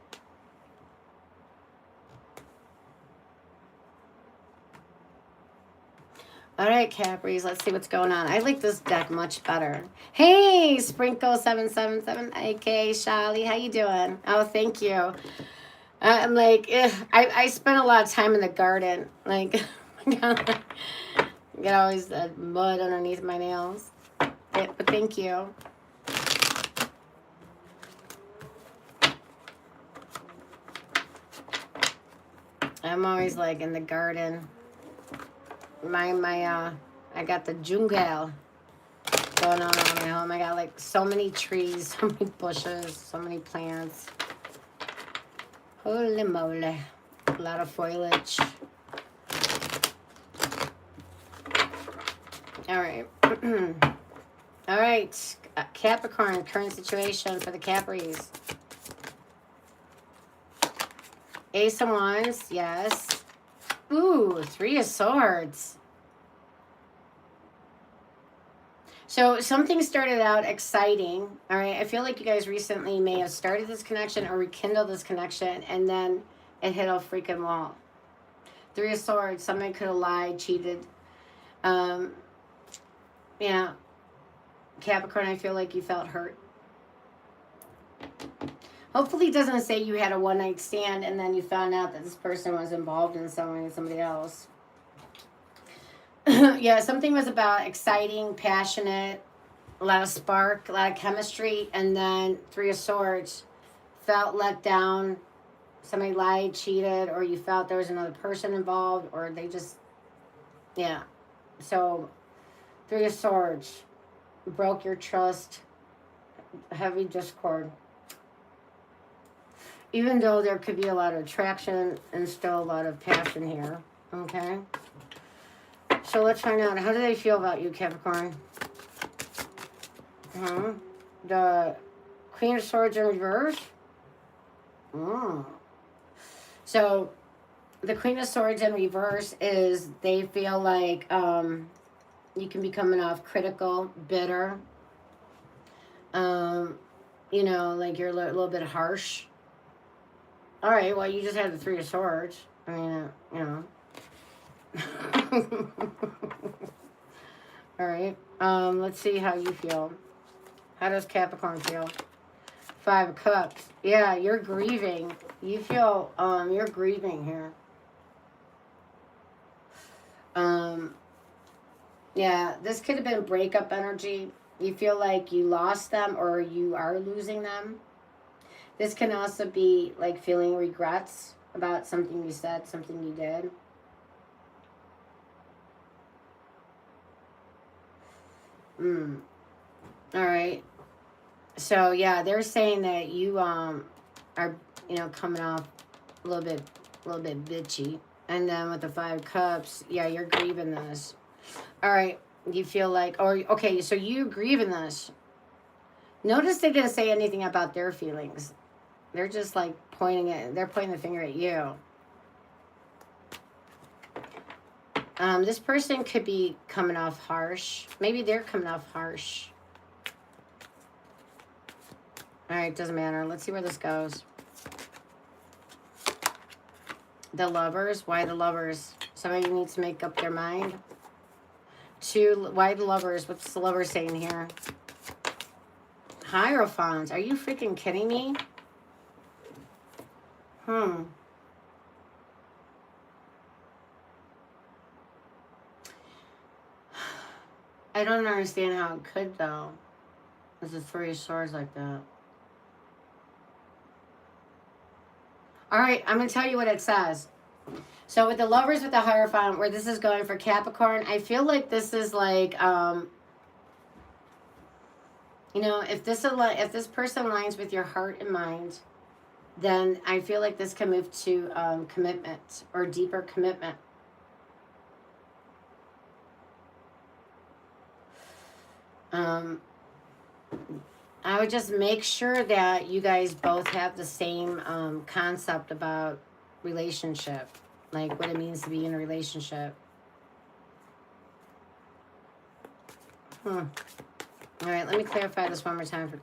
All right, Capris, let's see what's going on. I like this deck much better. Hey, Sprinkle777, aka Shali, how you doing? Oh, thank you. I'm like, I spent a lot of time in the garden. Like, get always that mud underneath my nails. But thank you. I'm always like in the garden. I got the jungle going on around my home. I got like so many trees, so many bushes, so many plants. Holy moly. A lot of foliage. All right. All right. Capricorn, current situation for the Capris. Ace of Wands, yes. Ooh, Three of Swords. So something started out exciting, all right? I feel like you guys recently may have started this connection or rekindled this connection, and then it hit a freaking wall. Three of Swords, somebody could have lied, cheated. Yeah. Capricorn, I feel like you felt hurt. Hopefully it doesn't say you had a one-night stand and then you found out that this person was involved in somebody else. Yeah, something was about exciting, passionate, a lot of spark, a lot of chemistry, and then Three of Swords, felt let down, somebody lied, cheated, or you felt there was another person involved, or they just, yeah. So, Three of Swords, broke your trust, heavy discord. Even though there could be a lot of attraction and still a lot of passion here, okay? So let's find out, how do they feel about you, Capricorn? The Queen of Swords in reverse? So the Queen of Swords in reverse is they feel like you can be coming off critical, bitter. You know, like you're a little bit harsh. All right, well, you just had the Three of Swords. I mean, you know. All right. Let's see how you feel. How does Capricorn feel? Five of Cups. Yeah, you're grieving. You feel you're grieving here. Yeah, this could have been breakup energy. You feel like you lost them or you are losing them. This can also be like feeling regrets about something you said, something you did. All right. So yeah, they're saying that you are, you know, coming off a little bit bitchy. And then with the Five Cups, yeah, you're grieving this. All right. You feel like, or okay, so you grieving this. Notice they didn't say anything about their feelings. They're just like they're pointing the finger at you. This person could be coming off harsh. Maybe they're coming off harsh. All right, doesn't matter. Let's see where this goes. The Lovers. Why the Lovers? Somebody needs to make up their mind. Why the Lovers? What's the Lover saying here? Hierophants. Are you freaking kidding me? I don't understand how it could, though. There's a Three of Swords like that. All right, I'm going to tell you what it says. So with the Lovers with the Hierophant, where this is going for Capricorn, I feel like this is like, you know, if this person aligns with your heart and mind, then I feel like this can move to commitment or deeper commitment. I would just make sure that you guys both have the same concept about relationship, like what it means to be in a relationship. All right, let me clarify this one more time for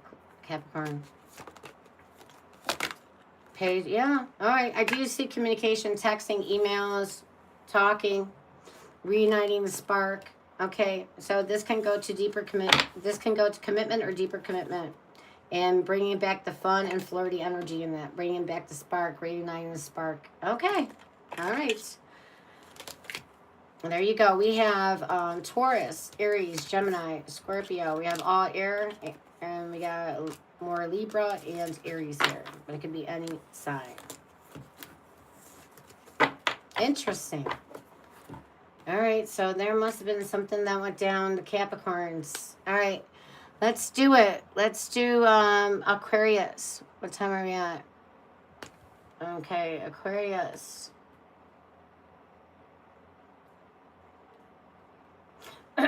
Capricorn. Page, yeah. All right, I do see communication, texting, emails, talking. reuniting the spark. Okay, so this can go to this can go to commitment or deeper commitment. And bringing back the fun and flirty energy in that. Bringing back the spark, reuniting the spark. Okay, all right. There you go. We have Taurus, Aries, Gemini, Scorpio. We have all air, and we got more Libra and Aries here. But it could be any sign. Interesting. All right, so there must have been something that went down the Capricorns. All right, let's do it. Let's do Aquarius. What time are we at? Okay, Aquarius. All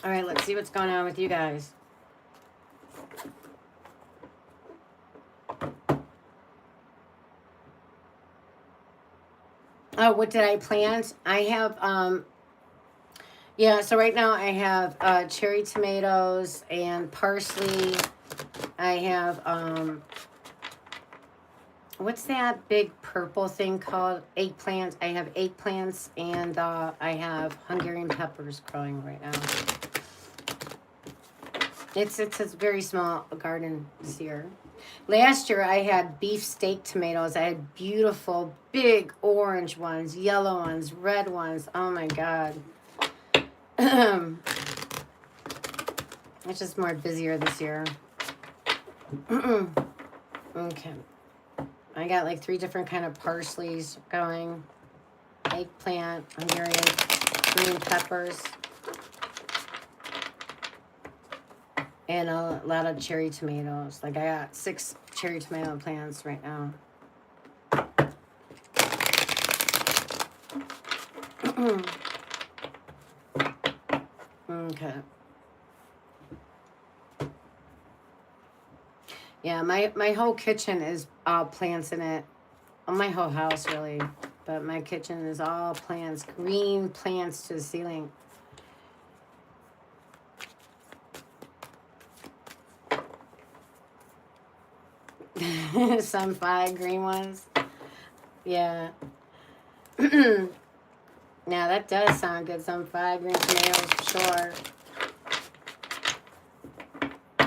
right, let's see what's going on with you guys. Oh, what did I plant? I have, yeah, so right now I have cherry tomatoes and parsley. I have, what's that big purple thing called? Eggplant. I have eggplants and I have Hungarian peppers growing right now. It's a very small garden this year. Last year I had beefsteak tomatoes. I had beautiful big orange ones, yellow ones, red ones. Oh my God. It's just more busier this year. Okay. I got like 3 different kind of parsleys going. Eggplant, Hungarian green peppers. And a lot of cherry tomatoes. Like I got 6 cherry tomato plants right now. Okay. Yeah, my whole kitchen is all plants in it. Well, my whole house really. But my kitchen is all plants. Green plants to the ceiling. Some 5 green ones. Yeah. Now that does sound good. Some 5 green tomatoes for sure.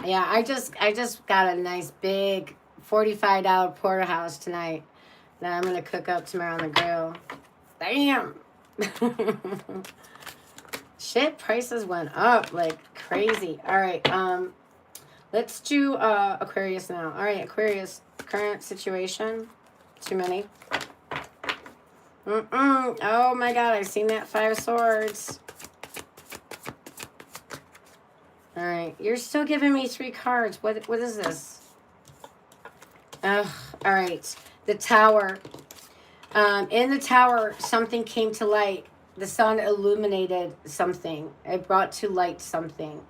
Yeah, I just got a nice big $45 porterhouse tonight that I'm gonna cook up tomorrow on the grill. Damn. Shit, prices went up like crazy. All right, let's do Aquarius now. All right, Aquarius, current situation. Too many. Oh my God, I've seen that 5 of Swords. All right, you're still giving me 3 cards. What is this? Ugh. All right, the Tower. In the Tower, something came to light. The sun illuminated something. It brought to light something.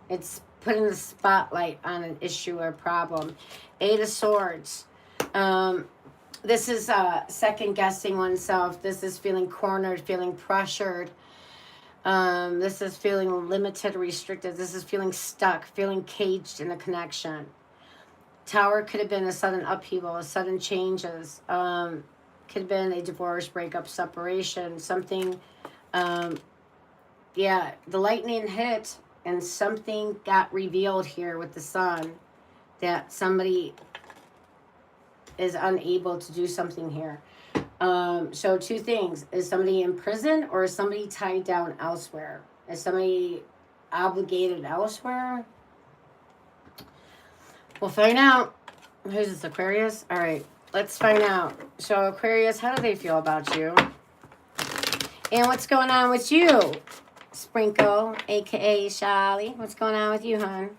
It's putting the spotlight on an issue or problem. 8 of Swords. This is second guessing oneself. This is feeling cornered, feeling pressured. This is feeling limited, restricted. This is feeling stuck, feeling caged in a connection. Tower could have been a sudden upheaval, a sudden changes. Could have been a divorce, breakup, separation, something. Yeah, the lightning hit and something got revealed here with the sun that somebody is unable to do something here. So 2 things. Is somebody in prison or is somebody tied down elsewhere? Is somebody obligated elsewhere? We'll find out. Who's this, Aquarius? All right, let's find out. So Aquarius, how do they feel about you? And what's going on with you? Sprinkle, a.k.a. Charlie. What's going on with you, hon?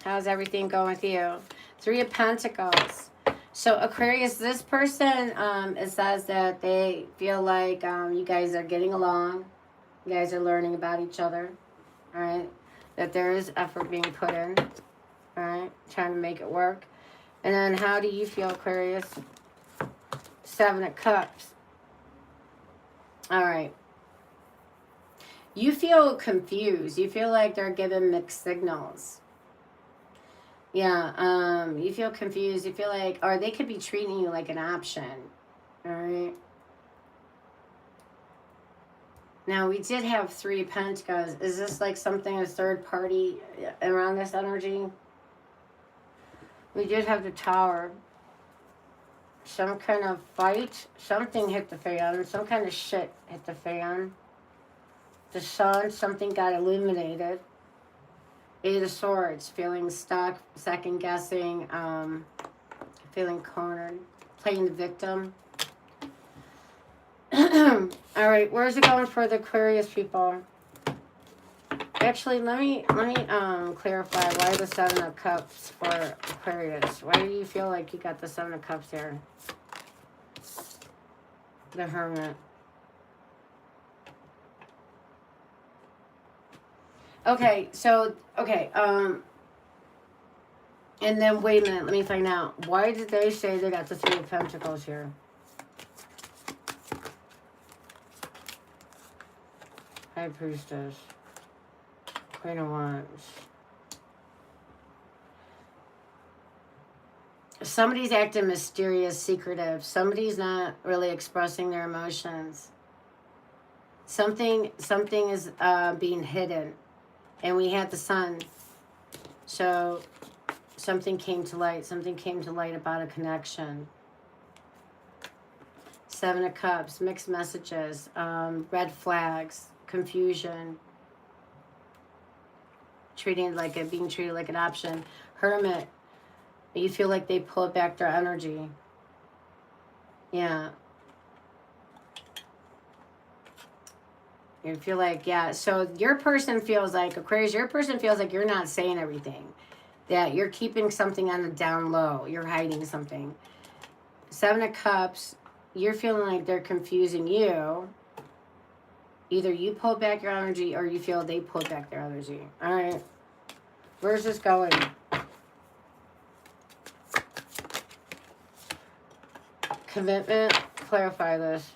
How's everything going with you? 3 of Pentacles. So Aquarius, this person, it says that they feel like you guys are getting along. You guys are learning about each other. All right. That there is effort being put in. All right. Trying to make it work. And then how do you feel, Aquarius? 7 of Cups. All right. You feel confused. You feel like they're giving mixed signals. Yeah, you feel confused. You feel like, or they could be treating you like an option. All right. Now, we did have 3 Pentacles. Is this like something, a third party around this energy? We did have the Tower. Some kind of fight. Something hit the fan. Some kind of shit hit the fan. The Sun, something got illuminated. 8 of Swords, feeling stuck, second guessing, feeling cornered, playing the victim. All right, where's it going for the Aquarius people? Actually, let me clarify why the 7 of Cups for Aquarius. Why do you feel like you got the 7 of Cups here? The Hermit. Okay, so, okay, and then, wait a minute, let me find out. Why did they say they got the 3 of Pentacles here? High Priestess. Queen of Wands. Somebody's acting mysterious, secretive. Somebody's not really expressing their emotions. Something is being hidden. And we had the Sun. So something came to light. Something came to light about a connection. 7 of Cups, mixed messages, red flags, confusion, being treated like an option. Hermit, you feel like they pulled back their energy. Yeah. You feel like, yeah, so your person feels like, Aquarius, your person feels like you're not saying everything. That you're keeping something on the down low. You're hiding something. 7 of Cups, you're feeling like they're confusing you. Either you pulled back your energy or you feel they pulled back their energy. All right. Where's this going? Commitment. Clarify this.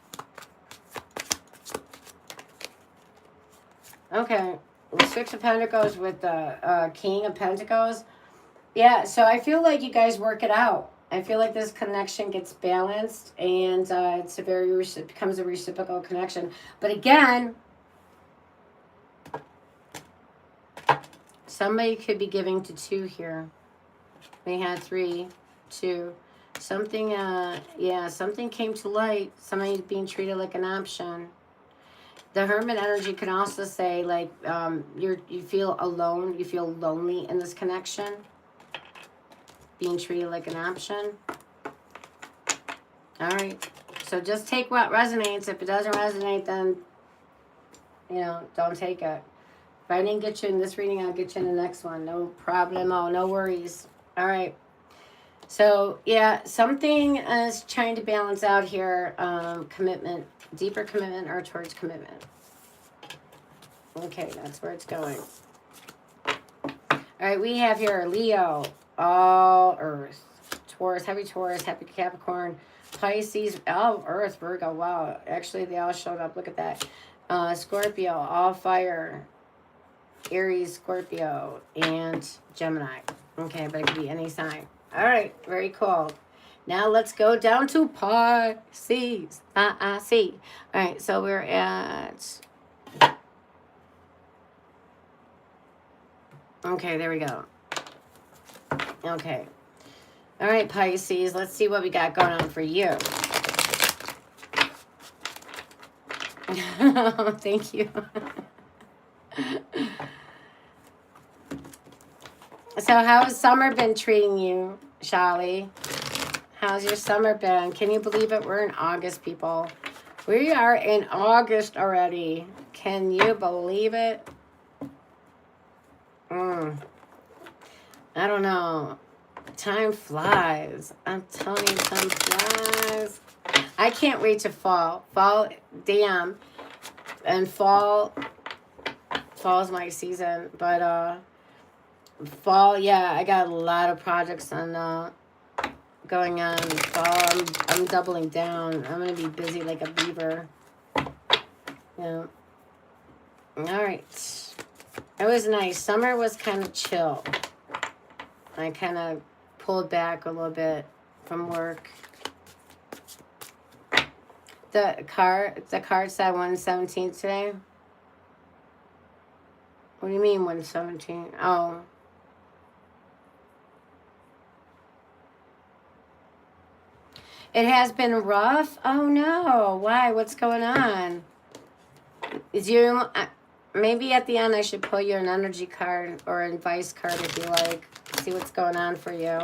Okay. The 6 of Pentacles with the King of Pentacles. Yeah, so I feel like you guys work it out. I feel like this connection gets balanced and it becomes a reciprocal connection. But again, somebody could be giving to 2 here. They had 3, 2. Something, something came to light. Somebody being treated like an option. The Hermit energy can also say like you feel alone, you feel lonely in this connection. Being treated like an option. All right. So just take what resonates. If it doesn't resonate, then, don't take it. If I didn't get you in this reading, I'll get you in the next one. No problemo. No worries. All right. So, yeah, something is trying to balance out here. Commitment. Deeper commitment or towards commitment. Okay, that's where it's going. All right, we have here Leo. All Earth, Taurus, heavy Capricorn, Pisces, all Earth, Virgo. Wow, actually they all showed up. Look at that. Scorpio, all fire, Aries, Scorpio, and Gemini. Okay, but it could be any sign. All right, very cool. Now let's go down to Pisces. All right, so we're at. Okay, there we go. Okay. All right, Pisces. Let's see what we got going on for you. Thank you. So how has summer been treating you, Shali? How's your summer been? Can you believe it? We're in August, people. We are in August already. Can you believe it? I don't know. Time flies. I'm telling you, time flies. I can't wait to fall. Fall, damn. And fall's my season. But fall, yeah, I got a lot of projects on going on. Fall, I'm doubling down. I'm going to be busy like a beaver. Yeah. All right. It was nice. Summer was kind of chill. I kind of pulled back a little bit from work. The card said 117 today. What do you mean 117? Oh. It has been rough? Oh no. Why? What's going on? Is you maybe at the end I should pull you an energy card or an advice card if you like. See what's going on for you.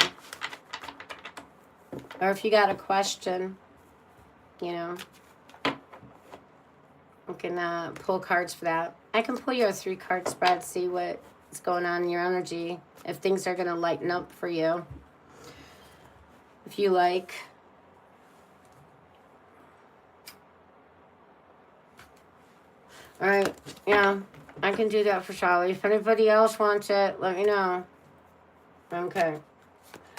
Or if you got a question, you know. I can pull cards for that. I can pull you a 3-card spread, see what's going on in your energy. If things are going to lighten up for you. If you like. All right, yeah, I can do that for Charlie. If anybody else wants it, let me know. Okay.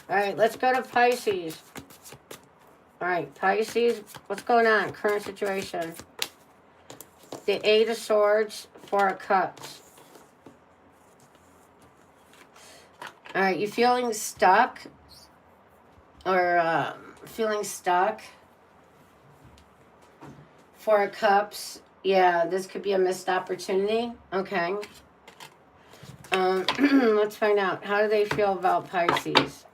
All right, let's go to Pisces. All right, Pisces, what's going on? Current situation. The 8 of Swords, 4 of Cups. All right, you feeling stuck? Or feeling stuck? 4 of Cups. Yeah, this could be a missed opportunity. Okay. Let's find out. How do they feel about Pisces?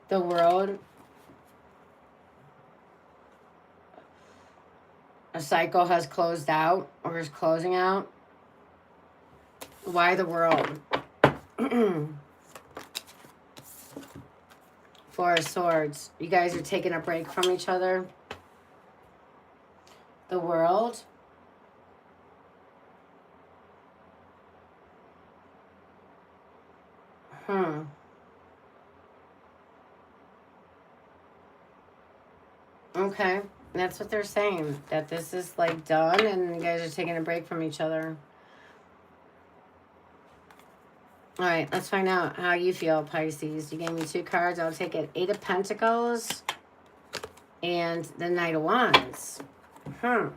The World. A cycle has closed out or is closing out. Why the World? 4 of Swords. You guys are taking a break from each other. The World. Okay. That's what they're saying. That this is like done and you guys are taking a break from each other. All right, let's find out how you feel, Pisces. You gave me 2 cards. I'll take it. 8 of Pentacles and the Knight of Wands. All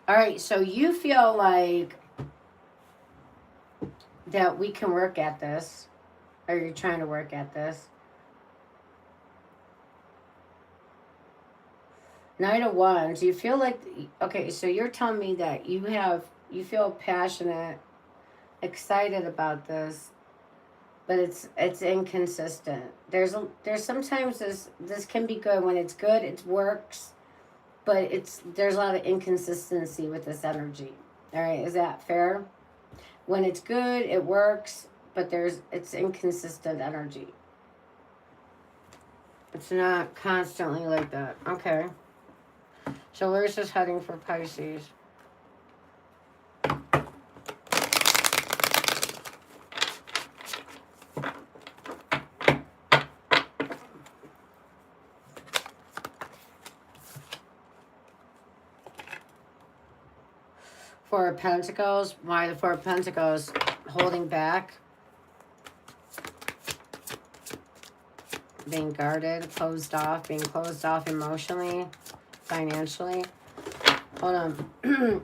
right, so you feel like that we can work at this, or you're trying to work at this. Knight of Wands, you feel like, okay, so you're telling me that you feel passionate, excited about this, but it's inconsistent. There's sometimes this can be good. When it's good, it works, but there's a lot of inconsistency with this energy. All right, is that fair? When it's good, it works, but it's inconsistent energy. It's not constantly like that. Okay. So where's this heading for Pisces? Four of Pentacles. Why the Four of Pentacles? Holding back. Being guarded, closed off, being closed off emotionally, financially. Hold on.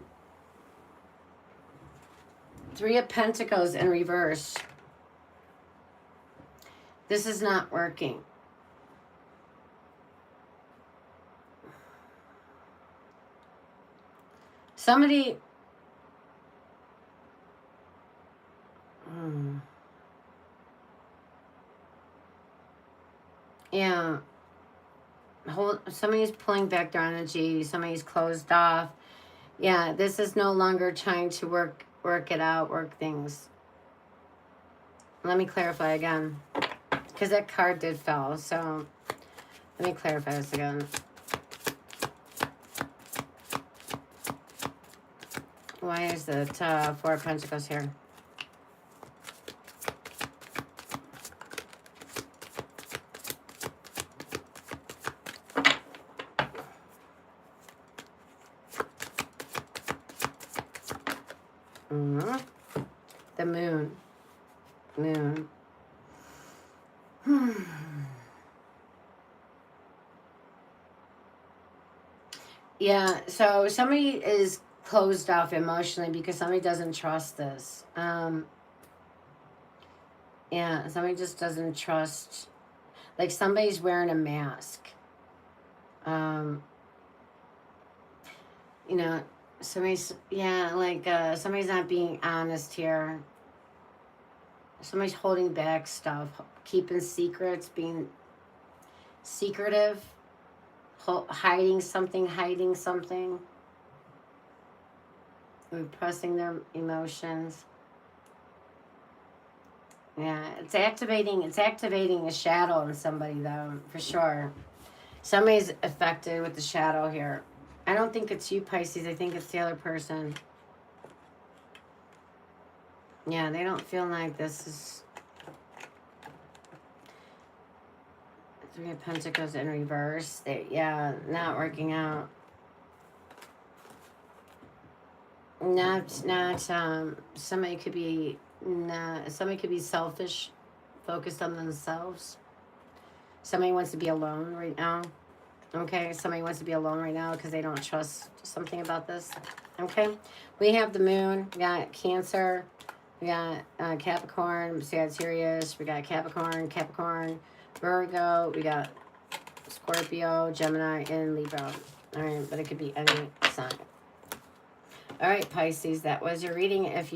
3 of Pentacles in reverse. This is not working. Somebody... Yeah. Somebody's pulling back their energy. Somebody's closed off. Yeah, this is no longer trying to work it out, work things. Let me clarify again. Because that card did fall. So let me clarify this again. Why is it 4 of Pentacles here? The Moon. Moon. Yeah, so somebody is closed off emotionally because somebody doesn't trust this. Yeah, somebody just doesn't trust. Like somebody's wearing a mask. Um, you know, somebody's, yeah, like somebody's not being honest here. Somebody's holding back stuff, keeping secrets, being secretive, hiding something, repressing their emotions. Yeah, it's activating a shadow in somebody though, for sure. Somebody's affected with the shadow here. I don't think it's you, Pisces. I think it's the other person. Yeah, they don't feel like this is Three of Pentacles in reverse. Yeah, not working out. Not somebody could be somebody could be selfish, focused on themselves. Somebody wants to be alone right now. Okay, somebody wants to be alone right now because they don't trust something about this. Okay, we have the moon, we got Cancer, we got Capricorn, Sagittarius, we got Capricorn, Virgo, we got Scorpio, Gemini, and Libra. All right, but it could be any sign. All right, Pisces, that was your reading. If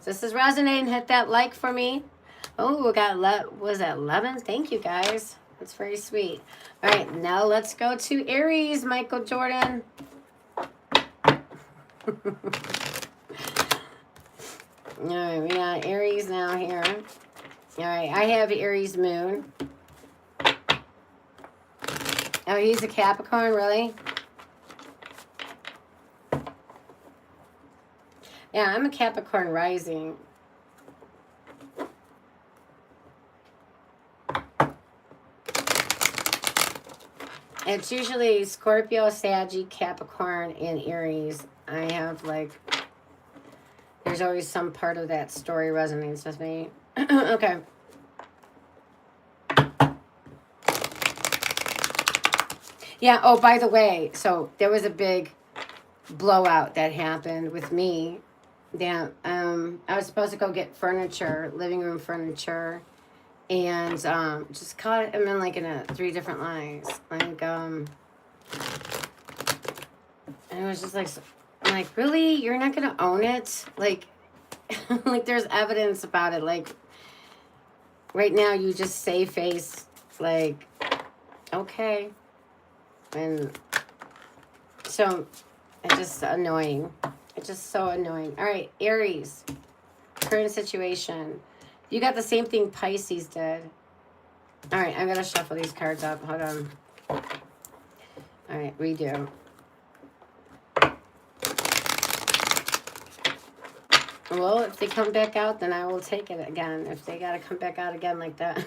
this is resonating, hit that like for me. Oh, we got, was that 11? Thank you, guys. That's very sweet. All right, now let's go to Aries, Michael Jordan. All right, we got Aries now here. All right, I have Aries moon. Oh, he's a Capricorn, really? Yeah, I'm a Capricorn rising. It's usually Scorpio, Saggy, Capricorn, and Aries. I have like, there's always some part of that story resonates with me. Okay. Yeah, oh, by the way, so there was a big blowout that happened with me. Yeah, I was supposed to go get furniture, living room furniture, and just caught him in like in 3 different lines. Like, and it was just like, I'm like, really? You're not gonna own it? Like, like there's evidence about it. Like, right now you just save face, like, okay. And so it's just annoying. It's just so annoying. All right, Aries, current situation. You got the same thing Pisces did. All right, I'm going to shuffle these cards up. Hold on. All right, redo. Well, if they come back out, then I will take it again. If they got to come back out again like that.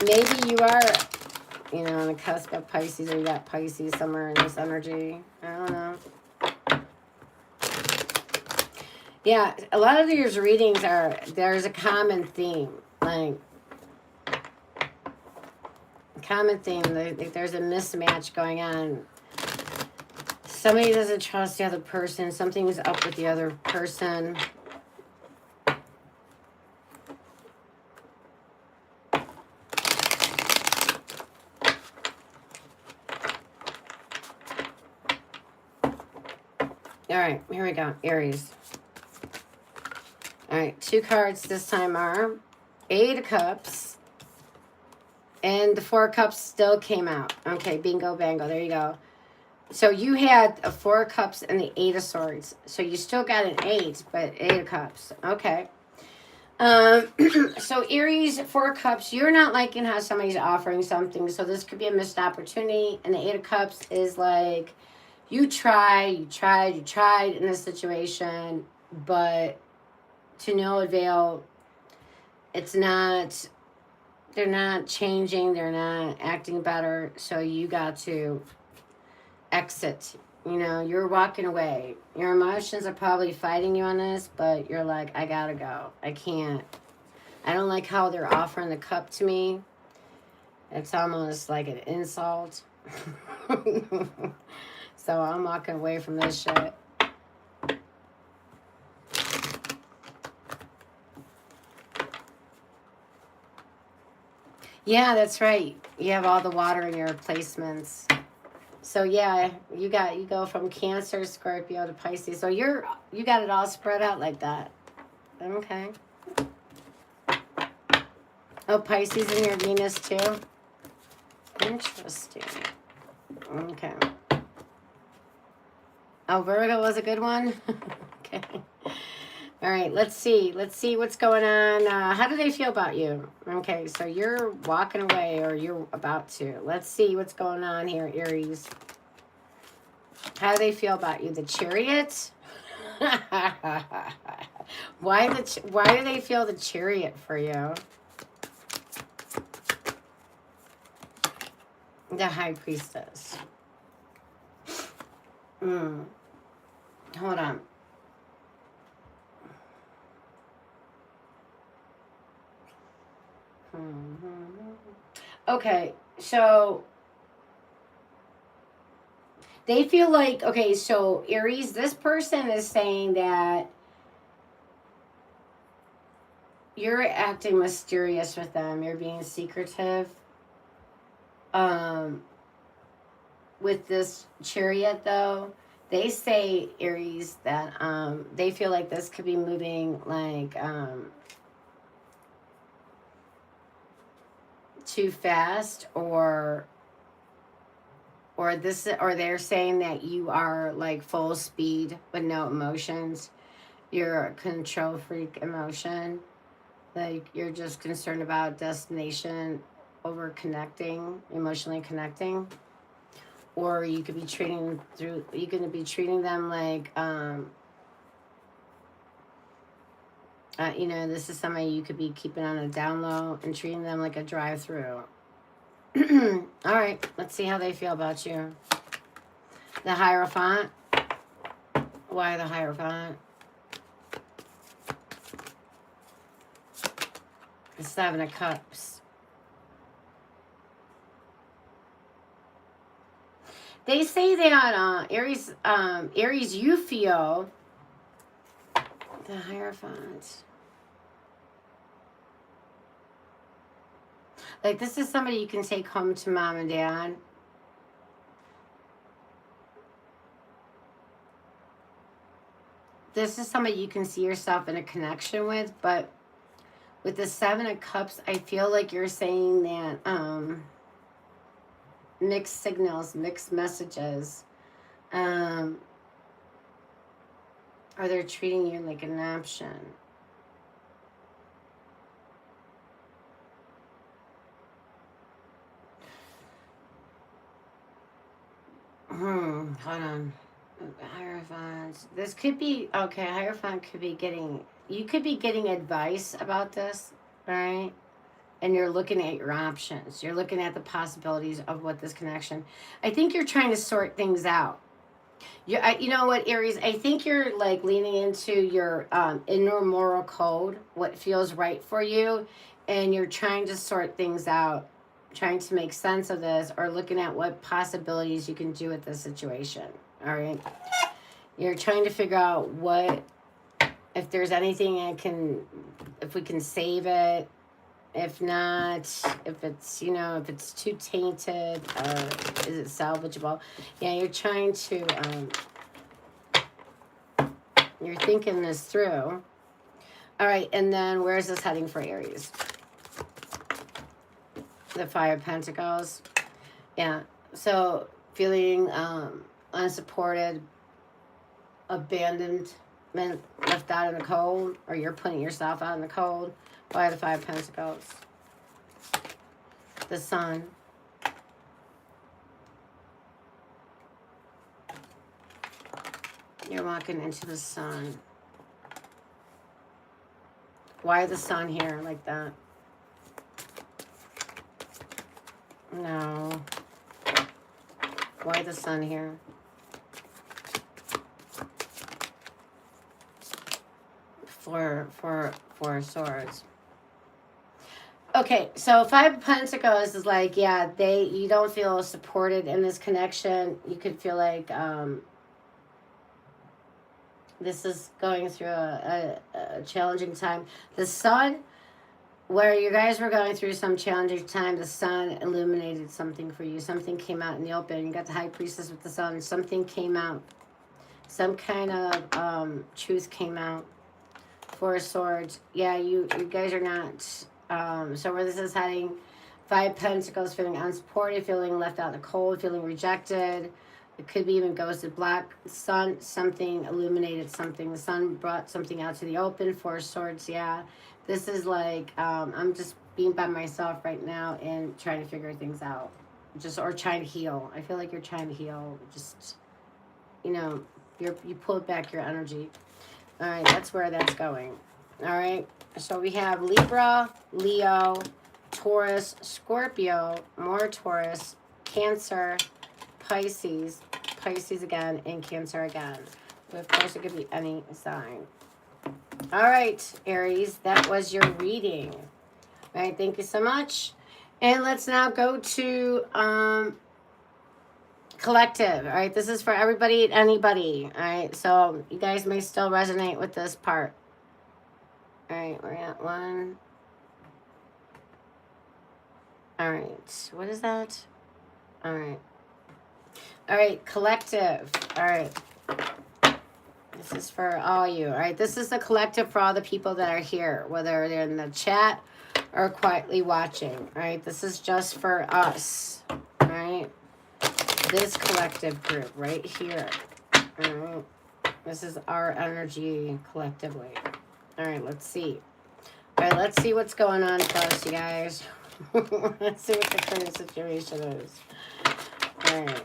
Maybe you are, on the cusp of Pisces, or you got Pisces somewhere in this energy. I don't know. Yeah, a lot of these readings there's a common theme. Like, common theme. There's a mismatch going on. Somebody doesn't trust the other person. Something's up with the other person. All right, here we go. Aries. All right, 2 cards this time are 8 of Cups. And the 4 of Cups still came out. Okay, bingo, bango. There you go. So you had a 4 of Cups and the 8 of Swords. So you still got an 8, but 8 of Cups. Okay. So Aries, 4 of Cups, you're not liking how somebody's offering something. So this could be a missed opportunity. And the 8 of Cups is like, you tried in this situation, but to no avail. It's not, they're not changing. They're not acting better. So you got to exit. You're walking away. Your emotions are probably fighting you on this, but you're like, I gotta go. I can't. I don't like how they're offering the cup to me. It's almost like an insult. So I'm walking away from this shit. Yeah, that's right. You have all the water in your placements. So yeah, you go from Cancer, Scorpio to Pisces. So you got it all spread out like that. Okay. Oh, Pisces in your Venus too. Interesting. Okay. Oh, Virgo was a good one. Okay. All right, let's see. Let's see what's going on. How do they feel about you? Okay, so you're walking away or you're about to. Let's see what's going on here, Aries. How do they feel about you? The Chariot? Why do they feel the Chariot for you? The High Priestess. Hold on. Okay, so they feel like, okay, so Aries, this person is saying that you're acting mysterious with them. You're being secretive. With this Chariot, though, they say, Aries, that they feel like this could be moving like too fast, or they're saying that you are like full speed with no emotions. You're a control freak emotion. Like you're just concerned about destination over connecting, emotionally connecting. Or you could be you're going to be treating them like, this is somebody you could be keeping on a down low and treating them like a drive-through. All right, let's see how they feel about you. The Hierophant. Why the Hierophant? The Seven of Cups. They say that Aries, you feel the Hierophant. Like this is somebody you can take home to mom and dad. This is somebody you can see yourself in a connection with, but with the Seven of Cups, I feel like you're saying that mixed signals, mixed messages. Or they're treating you like an option. Hold on. Hierophant. This could be, okay, Hierophant could be you could be getting advice about this, right? And you're looking at your options. You're looking at the possibilities of what this connection. I think you're trying to sort things out. You know what, Aries? I think you're like leaning into your inner moral code, what feels right for you, and you're trying to sort things out, trying to make sense of this, or looking at what possibilities you can do with this situation. All right, you're trying to figure out if there's anything if we can save it. If not, if it's too tainted, or is it salvageable? Yeah, you're trying to, you're thinking this through. All right, and then where is this heading for Aries? The Five of Pentacles. Yeah, so feeling unsupported, abandonment, left out in the cold, or you're putting yourself out in the cold. Why the Five of Pentacles? The Sun. You're walking into the Sun. Why the Sun here like that? No. Why the Sun here? Four Swords. Okay, so Five of Pentacles is like, yeah, you don't feel supported in this connection. You could feel like this is going through a challenging time. The sun, where you guys were going through some challenging time, the sun illuminated something for you. Something came out in the open. You got the High Priestess with the sun. Something came out. Some kind of truth came out. Four of Swords. Yeah, you guys are not. So where this is heading, Five Pentacles, feeling unsupported, feeling left out in the cold, feeling rejected. It could be even ghosted. Black sun, something illuminated something. The sun brought something out to the open. Four of Swords, yeah. This is like, I'm just being by myself right now and trying to figure things out. Or trying to heal. I feel like you're trying to heal. Just, you pulled back your energy. All right, that's where that's going. All right, so we have Libra, Leo, Taurus, Scorpio, more Taurus, Cancer, Pisces again, and Cancer again. But of course, it could be any sign. All right, Aries, that was your reading. All right, thank you so much. And let's now go to collective. All right, this is for everybody and anybody. All right, so you guys may still resonate with this part. All right, we're at one. All right, what is that? All right, collective. All right, this is for all you. All right, this is the collective for all the people that are here, whether they're in the chat or quietly watching. All right, this is just for us. All right, this collective group right here. All right, this is our energy collectively. All right, let's see. All right, let's see what's going on for us, you guys. Let's see what the current situation is. All right.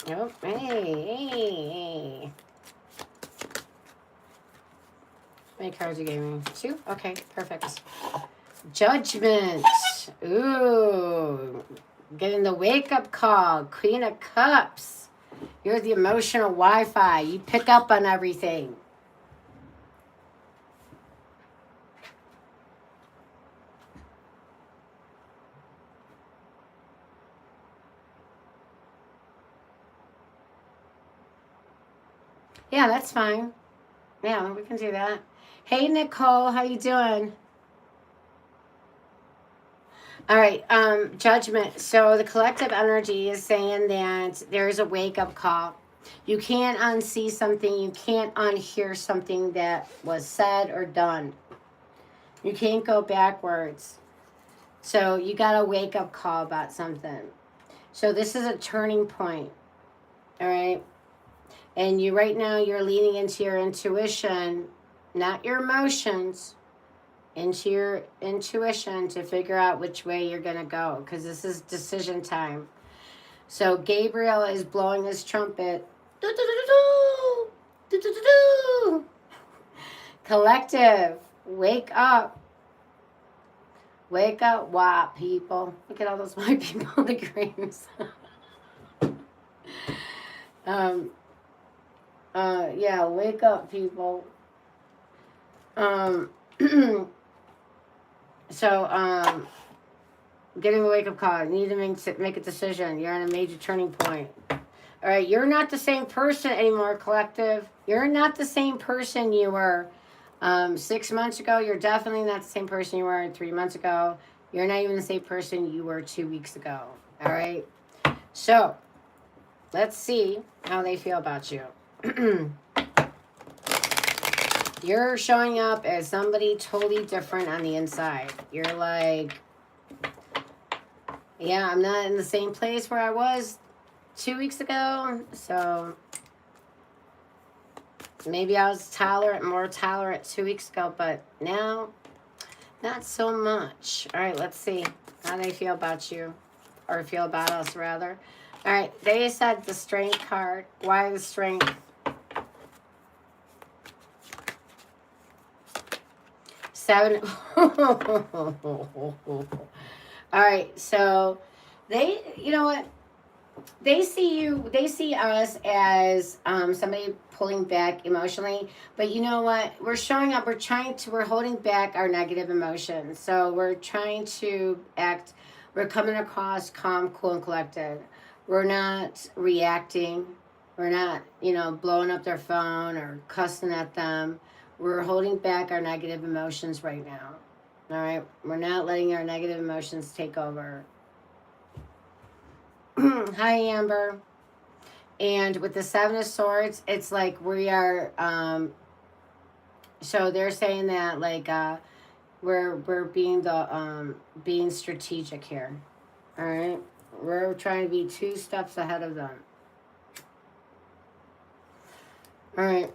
Oh, hey. How many cards you gave me? 2? Okay, perfect. Judgment. Ooh. Getting the wake-up call. Queen of Cups. You're the emotional Wi-Fi. You pick up on everything. Yeah, that's fine. Yeah, we can do that. Hey, Nicole, how you doing? All right, judgment. So the collective energy is saying that there's a wake-up call. You can't unsee something. You can't unhear something that was said or done. You can't go backwards. So you got a wake-up call about something. So this is a turning point. All right? And you right now, you're leaning into your intuition, not your emotions, into your intuition to figure out which way you're going to go, because this is decision time. So Gabriel is blowing his trumpet. Collective, wake up. Wake up, white people. Look at all those white people in the greens. Yeah, wake up, people. So, getting a wake-up call. You need to make a decision. You're on a major turning point. All right, you're not the same person anymore, collective. You're not the same person you were 6 months ago. You're definitely not the same person you were 3 months ago. You're not even the same person you were 2 weeks ago. All right? So, let's see how they feel about you. You're showing up as somebody totally different on the inside. You're like, yeah, I'm not in the same place where I was 2 weeks ago. So maybe I was more tolerant 2 weeks ago, but now, not so much. All right, let's see how they feel about you, or feel about us, rather. All right, they said the Strength card. Why the Strength? Seven. All right, so you know what? they see you, they see us as somebody pulling back emotionally, but you know what, we're showing up, we're holding back our negative emotions, so we're trying to act, we're coming across calm, cool, and collected. We're not reacting, we're not, you know, blowing up their phone or cussing at them. We're holding back our negative emotions right now. All right, we're not letting our negative emotions take over. Hi, Amber. And with the Seven of Swords, it's like we are. So they're saying that like we're being the being strategic here. All right, we're trying to be 2 steps ahead of them. All right.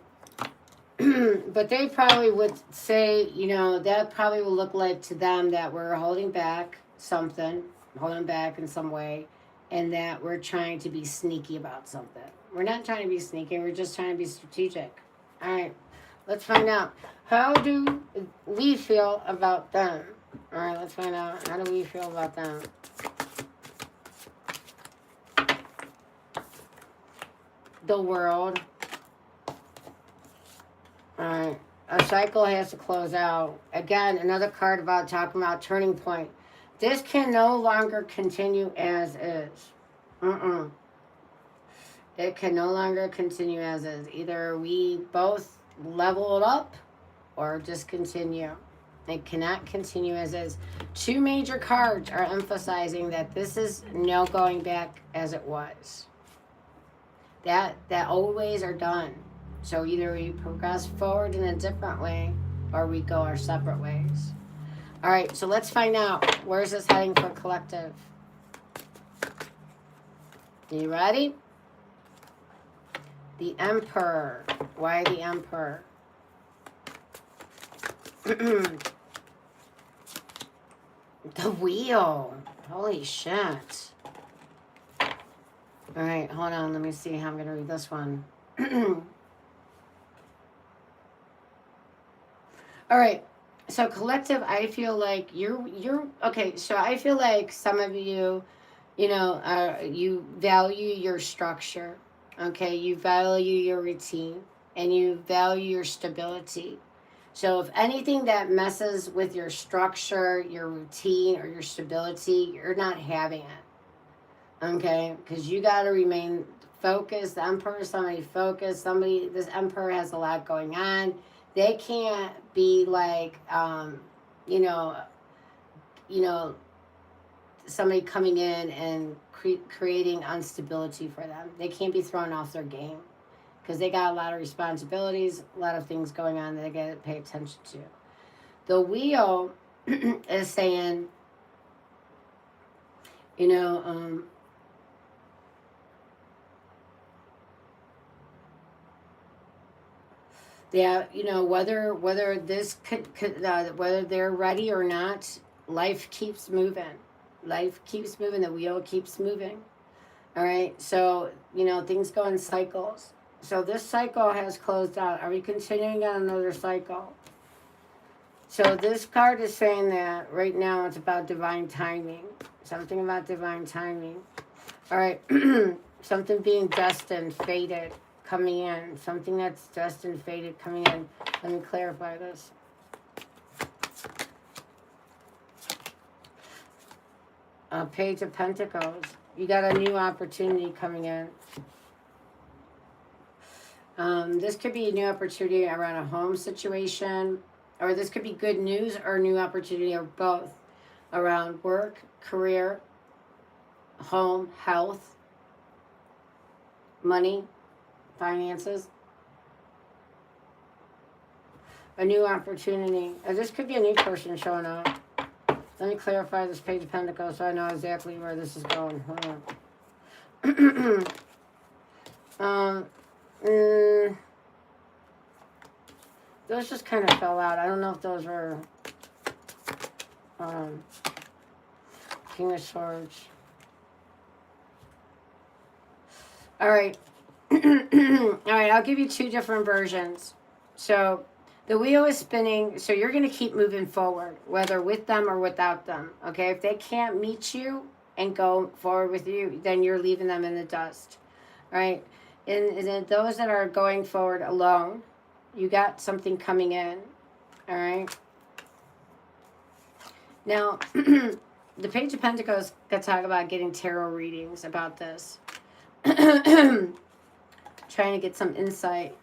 But they probably would say, you know, that probably will look like to them that we're holding back something, holding back in some way, and that we're trying to be sneaky about something. We're not trying to be sneaky, we're just trying to be strategic. All right, let's find out. How do we feel about them? All right, let's find out. How do we feel about them? The World. All right. A cycle has to close out. Again, another card about talking about turning point. This can no longer continue as is. It can no longer continue as is. Either we both level it up or just continue. It cannot continue as is. 2 major cards are emphasizing that this is no going back as it was. That old ways are done. So either we progress forward in a different way or we go our separate ways. All right, so let's find out. Where's this heading for collective? You ready? The Emperor. Why the Emperor? The Wheel. Holy shit. All right, hold on. Let me see how I'm going to read this one. All right. So collective, I feel like you're okay. So I feel like some of you, you know, you value your structure. Okay, you value your routine and you value your stability. So if anything that messes with your structure, your routine, or your stability, you're not having it. Okay, because you got to remain focused. The Emperor is somebody focused. Somebody, this Emperor has a lot going on. They can't be like, you know, you know, somebody coming in and creating instability for them. They can't be thrown off their game because they got a lot of responsibilities, a lot of things going on that they got to pay attention to. The Wheel is saying, you know, yeah, you know, whether this whether they're ready or not, life keeps moving. Life keeps moving. The wheel keeps moving. All right. So you know things go in cycles. So this cycle has closed out. Are we continuing on another cycle? So this card is saying that right now it's about divine timing. Something about divine timing. All right. Something being destined, fated, coming in. Something that's destined, fated, coming in. Let me clarify this. Page of Pentacles. You got a new opportunity coming in. This could be a new opportunity around a home situation, or this could be good news or new opportunity, or both, around work, career, home, health, money, finances. A new opportunity. This could be a new person showing up. Let me clarify this Page of Pentacles so I know exactly where this is going. Hold on. Those just kind of fell out. I don't know if those were King of Swords. All right. All right, I'll give you 2 different versions. So the wheel is spinning, so you're going to keep moving forward, whether with them or without them. Okay, if they can't meet you, and go forward with you, then you're leaving them in the dust, right? And then those that are going forward alone, you got something coming in, all right? Now, the Page of Pentacles could talk about getting tarot readings about this. Trying to get some insight.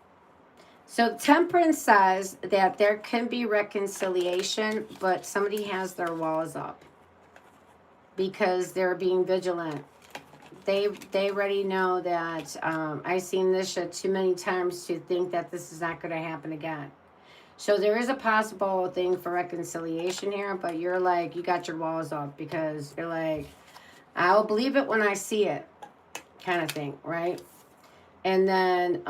So Temperance says that there can be reconciliation, but somebody has their walls up because they're being vigilant. They already know that I've seen this shit too many times to think that this is not going to happen again. So there is a possible thing for reconciliation here, but you're like, you got your walls up because you're like, I'll believe it when I see it, kind of thing, right? And then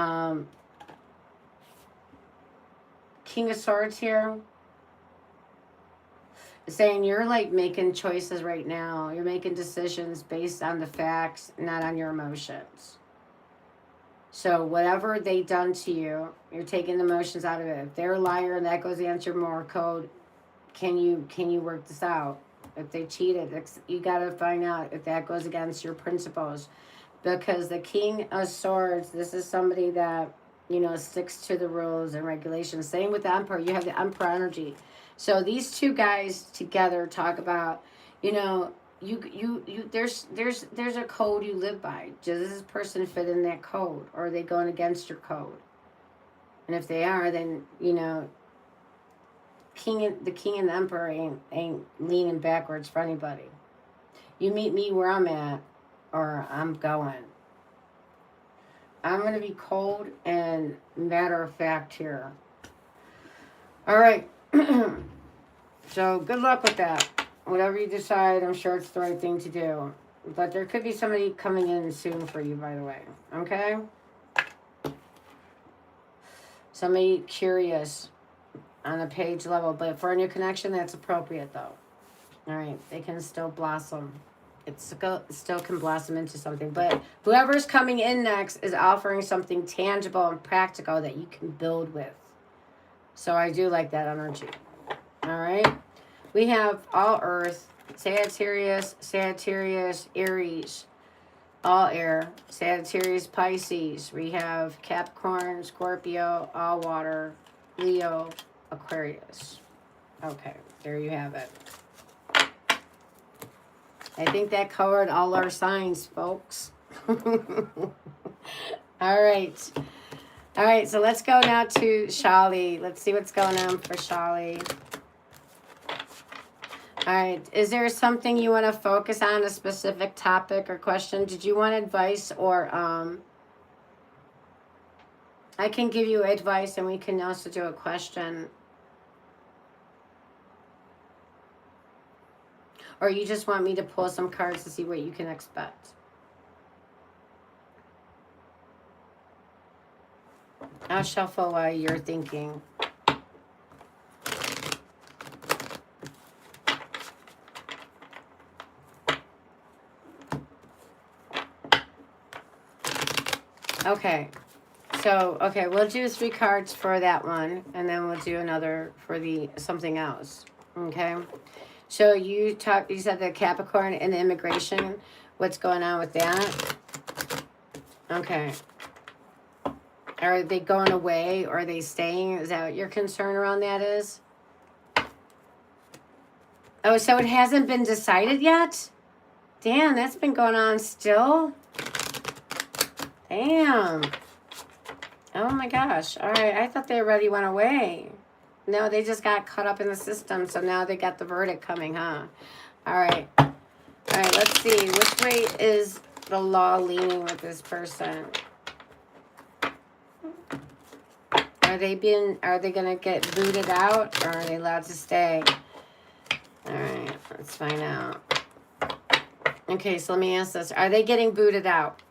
King of Swords here, saying you're like making choices right now. You're making decisions based on the facts, not on your emotions. So whatever they done to you, you're taking the emotions out of it. If they're a liar and that goes against your moral code, can you work this out? If they cheated, you got to find out if that goes against your principles. Because the King of Swords, this is somebody that, you know, sticks to the rules and regulations. Same with the Emperor. You have the Emperor energy. So these two guys together talk about, you know, there's a code you live by. Does this person fit in that code, or are they going against your code? And if they are, then, you know, the king and the emperor ain't leaning backwards for anybody. You meet me where I'm at, or I'm going. I'm going to be cold and matter of fact here. All right. So good luck with that. Whatever you decide, I'm sure it's the right thing to do. But there could be somebody coming in soon for you, by the way. Okay? Somebody curious on a page level. But for a new connection, that's appropriate, though. All right. They can still blossom. It still can blossom into something. But whoever's coming in next is offering something tangible and practical that you can build with. So I do like that energy. All right? We have all earth, Sagittarius, Aries, all air, Sagittarius, Pisces. We have Capricorn, Scorpio, all water, Leo, Aquarius. Okay, there you have it. I think that covered all our signs, folks. All right. All right, so let's go now to Shali. Let's see what's going on for Shali. All right. Is there something you want to focus on, a specific topic or question? Did you want advice, or I can give you advice and we can also do a question. Or you just want me to pull some cards to see what you can expect? I'll shuffle while you're thinking. Okay, so, okay, we'll do 3 cards for that one, and then we'll do another for the something else, okay? So you said the Capricorn and the immigration, what's going on with that? Okay. Are they going away, or are they staying? Is that what your concern around that is? Oh, so it hasn't been decided yet? Damn, that's been going on still? Damn. Oh my gosh. All right, I thought they already went away. No, they just got caught up in the system, so now they got the verdict coming, huh? All right. All right, let's see. Which way is the law leaning with this person? Are they gonna get booted out, or are they allowed to stay? All right, let's find out. Okay, so let me ask this. Are they getting booted out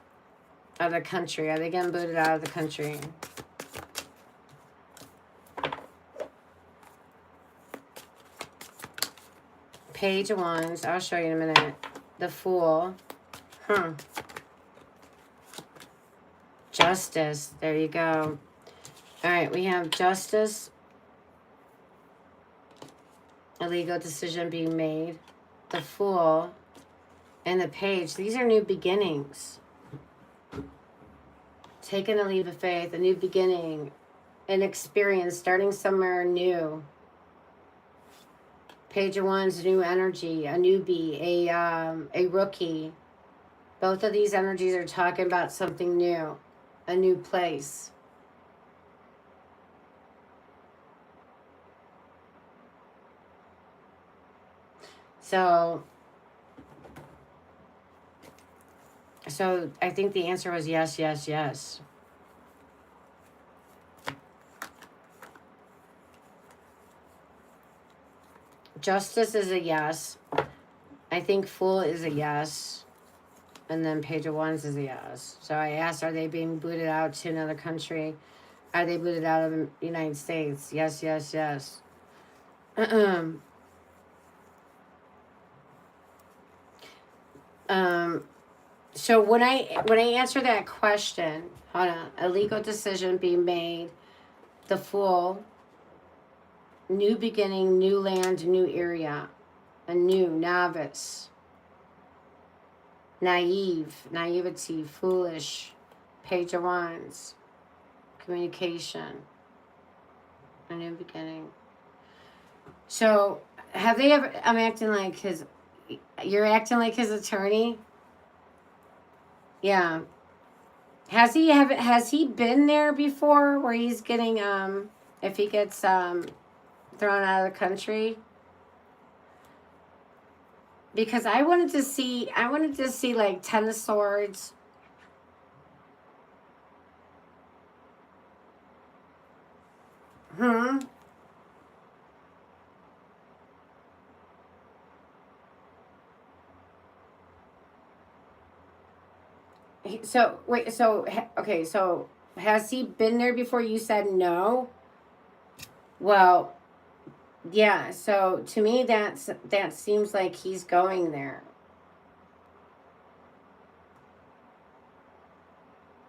of the country? Are they getting booted out of the country? Page of Wands. I'll show you in a minute. The Fool. Justice. There you go. All right, we have Justice. A legal decision being made. The Fool. And the Page. These are new beginnings. Taking a leap of faith, a new beginning, an experience, starting somewhere new. Page of Wands, new energy, a newbie, a rookie. Both of these energies are talking about something new, a new place. So I think the answer was yes, yes, yes. Justice is a yes. I think Fool is a yes. And then Page of Wands is a yes. So I asked, are they being booted out to another country? Are they booted out of the United States? Yes, yes, yes. So when I answer that question, hold on, a legal decision being made, the Fool, new beginning, new land, new area, a new novice, naive, naivety, foolish, Page of Wands, communication, a new beginning. So have they ever, you're acting like his attorney? Yeah. Has he been there before where he's getting if he gets thrown out of the country? Because I wanted to see like 10 of Swords. Okay, so has he been there before? You said no. Well, yeah, so to me that seems like he's going there.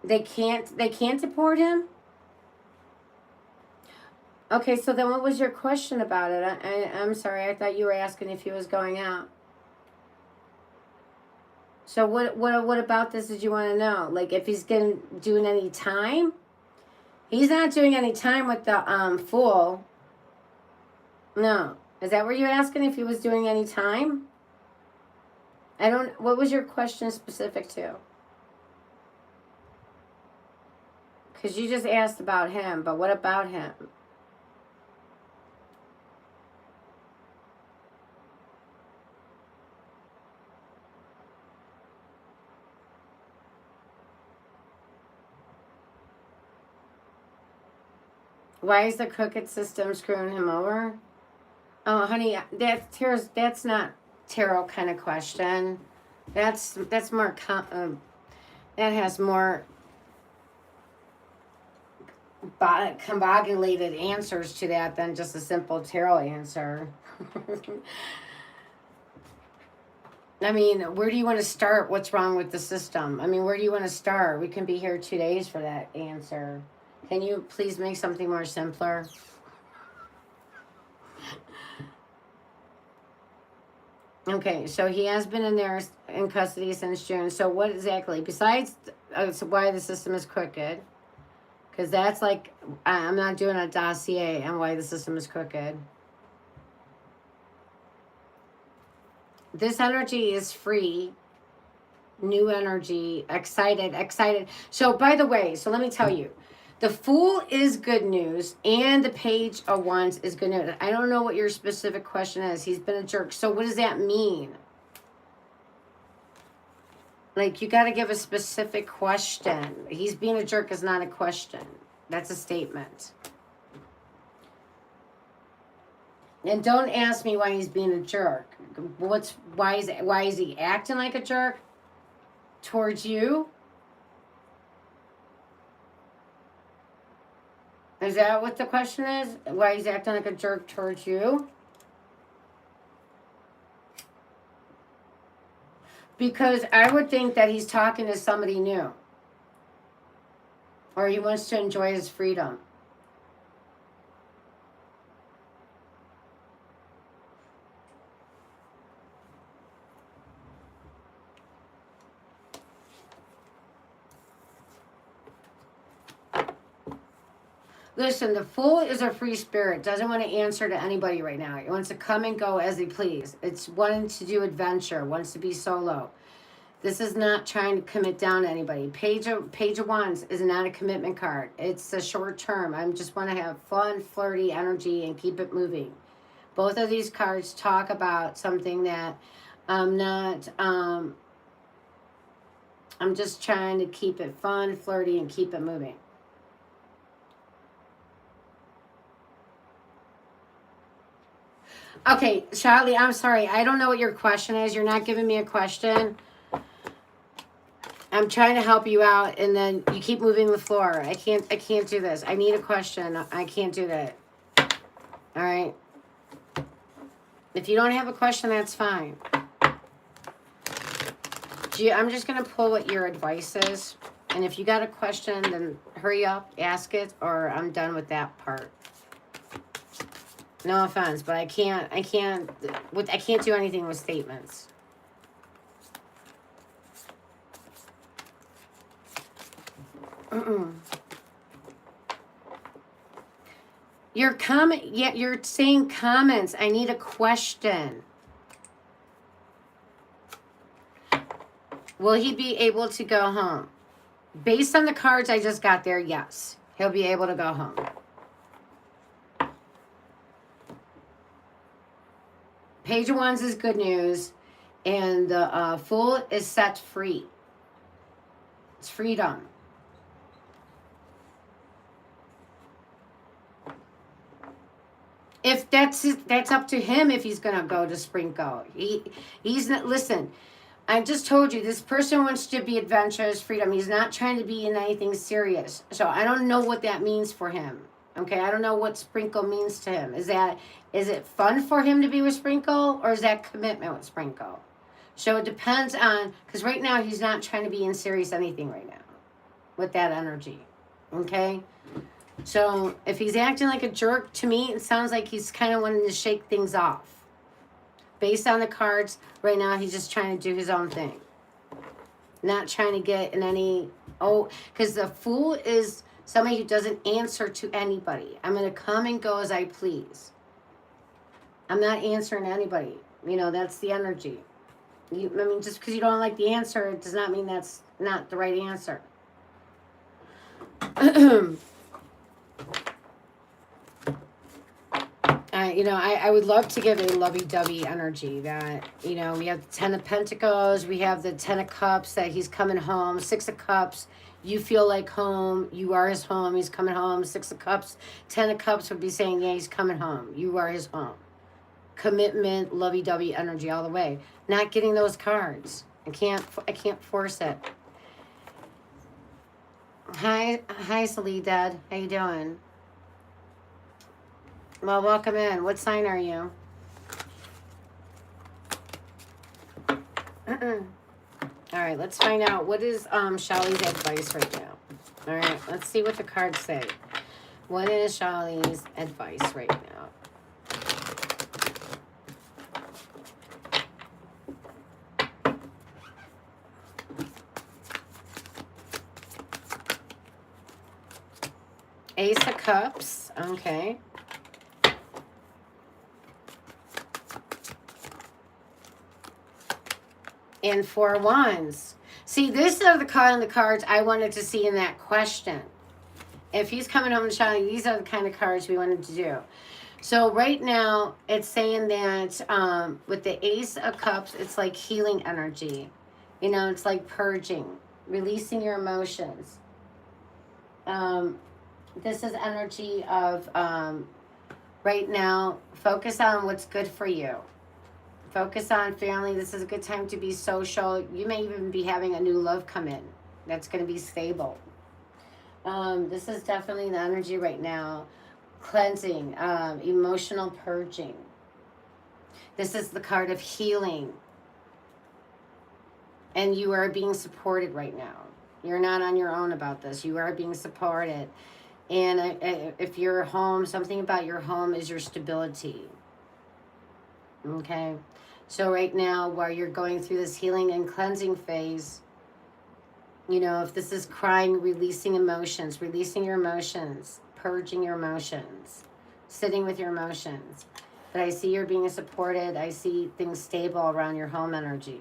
They can't deport him? Okay, so then what was your question about it? I'm sorry, I thought you were asking if he was going out. So what about this did you want to know? Like if he's doing any time? He's not doing any time with the Fool. No. Is that what you're asking, if he was doing any time? What was your question specific to? Because you just asked about him, but what about him? Why is the crooked system screwing him over? Oh, honey, that's not tarot kind of question. That's more that has more combobulated answers to that than just a simple tarot answer. I mean, where do you want to start? What's wrong with the system? I mean, where do you want to start? We can be here 2 days for that answer. Can you please make something more simpler? Okay, so he has been in custody since June. So what exactly, besides why the system is crooked, because that's like, I'm not doing a dossier on why the system is crooked. This energy is free, new energy, excited. So by the way, so let me tell you, the Fool is good news and the Page of Wands is good news. I don't know what your specific question is. He's been a jerk. So what does that mean? Like, you got to give a specific question. He's being a jerk is not a question. That's a statement. And don't ask me why he's being a jerk. Why is he acting like a jerk towards you? Is that what the question is? Why he's acting like a jerk towards you? Because I would think that he's talking to somebody new. Or he wants to enjoy his freedom. Listen, the Fool is a free spirit. Doesn't want to answer to anybody right now. It wants to come and go as they please. It's wanting to do adventure. Wants to be solo. This is not trying to commit down to anybody. Page of Wands is not a commitment card. It's a short term. I just want to have fun, flirty energy and keep it moving. Both of these cards talk about something that I'm not... I'm just trying to keep it fun, flirty, and keep it moving. Okay, Charlie, I'm sorry. I don't know what your question is. You're not giving me a question. I'm trying to help you out, and then you keep moving the floor. I can't do this. I need a question. I can't do that. All right? If you don't have a question, that's fine. I'm just going to pull what your advice is. And if you got a question, then hurry up, ask it, or I'm done with that part. No offense, but I can't do anything with statements. Your comment, yeah, you're saying comments. I need a question. Will he be able to go home? Based on the cards I just got there, yes. He'll be able to go home. Page of Wands is good news. And the Fool is set free. It's freedom. If that's up to him if he's going to go to Sprinkle. He's not, listen, I just told you, this person wants to be adventurous, freedom. He's not trying to be in anything serious. So I don't know what that means for him. Okay, I don't know what Sprinkle means to him. Is it fun for him to be with Sprinkle, or is that commitment with Sprinkle? So it depends on, because right now he's not trying to be in serious anything right now with that energy. Okay? So if he's acting like a jerk, to me, it sounds like he's kind of wanting to shake things off. Based on the cards, right now he's just trying to do his own thing. Not trying to get in any... because the Fool is somebody who doesn't answer to anybody. I'm going to come and go as I please. I'm not answering to anybody. You know, that's the energy. Just because you don't like the answer, it does not mean that's not the right answer. I would love to give a lovey-dovey energy that, we have the 10 of Pentacles, we have the 10 of Cups, that he's coming home, 6 of Cups, you feel like home, you are his home, he's coming home, 6 of Cups, 10 of Cups would be saying, yeah, he's coming home, you are his home. Commitment, lovey-dovey energy all the way. Not getting those cards. I can't force it. Hi, Salidad. How you doing? Well, welcome in. What sign are you? All right, let's find out. What is Shali's advice right now? All right, let's see what the cards say. What is Shali's advice right now? Ace of Cups. Okay. And 4 of Wands. See, this are the cards I wanted to see in that question. If he's coming home to Shani, these are the kind of cards we wanted to do. So right now, it's saying that with the Ace of Cups, it's like healing energy. It's like purging, releasing your emotions. This is energy of, right now, focus on what's good for you. Focus on family. This is a good time to be social. You may even be having a new love come in. That's going to be stable. This is definitely the energy right now. Cleansing, emotional purging. This is the card of healing. And you are being supported right now. You're not on your own about this. You are being supported. And if you're home, something about your home is your stability. Okay? So right now, while you're going through this healing and cleansing phase, You know, if this is crying, releasing emotions, releasing your emotions, purging your emotions, sitting with your emotions. But I see you're being supported. I see things stable around your home energy.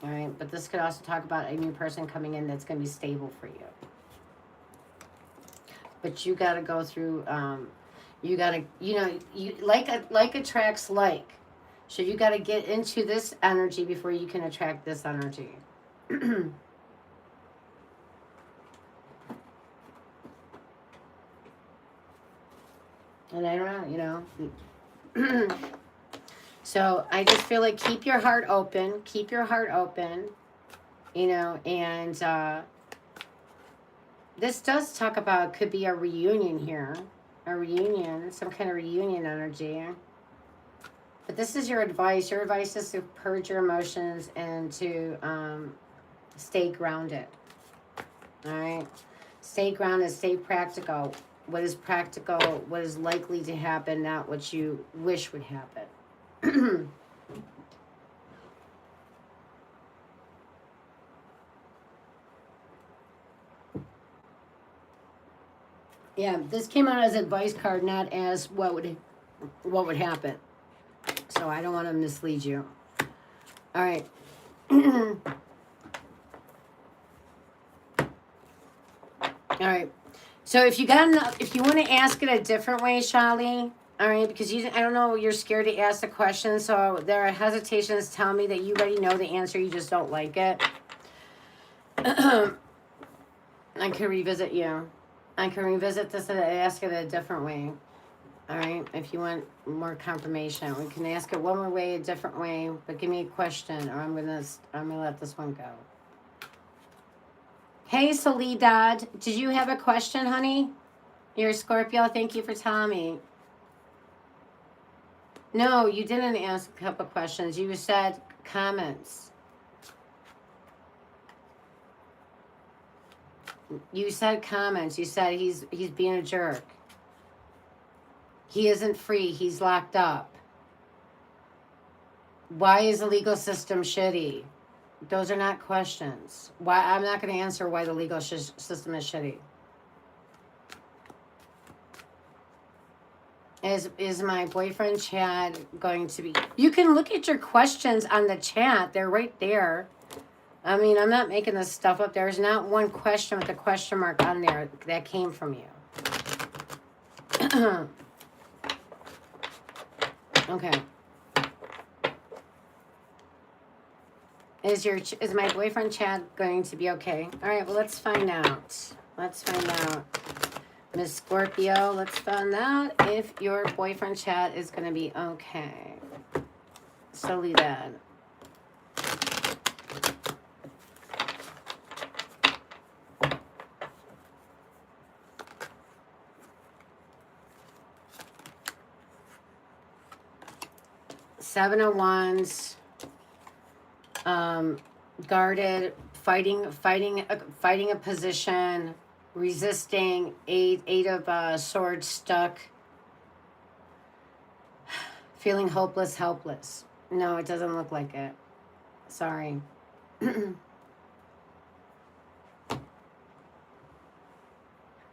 All right, but this could also talk about a new person coming in that's going to be stable for you. But you got to go through. You got to, you know, you like attracts like. So you got to get into this energy before you can attract this energy. And I don't know, you know. So I just feel like keep your heart open. Keep your heart open. You know, and this does talk about, could be a reunion here. A reunion, some kind of reunion energy. But this is your advice. Your advice is to purge your emotions and to stay grounded. All right? Stay grounded, stay practical. What is practical, what is likely to happen, not what you wish would happen. Yeah, this came out as advice card, not as what would happen. So I don't want to mislead you. All right. All right. So if you want to ask it a different way, Shali, all right, because I don't know, you're scared to ask the question, so there are hesitations telling me that you already know the answer, you just don't like it. I can revisit you. I can revisit this and ask it a different way. All right, if you want more confirmation, we can ask it one more way, a different way, but give me a question, or I'm gonna let this one go. Hey, Soledad, did you have a question, honey? You're a Scorpio. Thank you for telling me. No, you didn't ask a couple questions. You said comments. You said comments. You said he's being a jerk. He isn't free. He's locked up. Why is the legal system shitty? Those are not questions. Why? I'm not going to answer why the legal system is shitty. Is my boyfriend Chad going to be... You can look at your questions on the chat. They're right there. I mean, I'm not making this stuff up. There's not one question with a question mark on there that came from you. Okay. Is my boyfriend Chad going to be okay? All right, well, let's find out. Let's find out. Miss Scorpio, let's find out if your boyfriend Chad is going to be okay. Soledad. Seven of Wands. Guarded, fighting a position, resisting. Eight of Swords, stuck, feeling hopeless, helpless. No, it doesn't look like it. Sorry.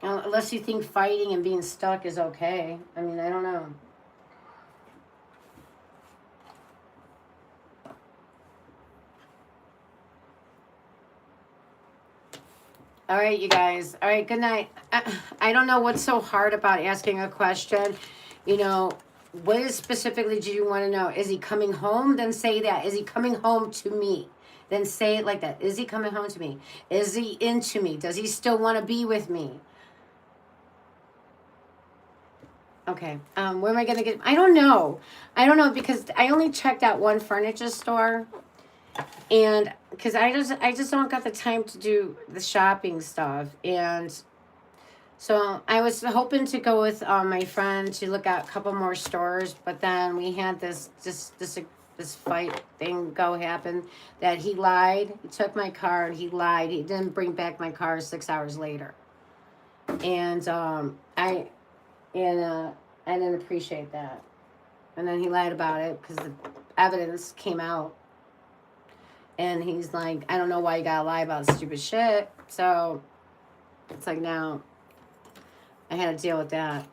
Unless you think fighting and being stuck is okay. I mean, I don't know. All right, you guys. All right, good night. I don't know what's so hard about asking a question. You know, what is specifically do you want to know? Is he coming home? Then say that. Is he coming home to me? Then say it like that. Is he coming home to me? Is he into me? Does he still want to be with me? Okay. Where am I going to get... I don't know. I don't know because I only checked out one furniture store. And because I just don't got the time to do the shopping stuff. And so I was hoping to go with my friend to look at a couple more stores. But then we had this fight thing happen that he lied. He took my car and he lied. He didn't bring back my car 6 hours later. And I didn't appreciate that. And then he lied about it because the evidence came out. And he's like, I don't know why you gotta lie about stupid shit. So it's like, now I had to deal with that.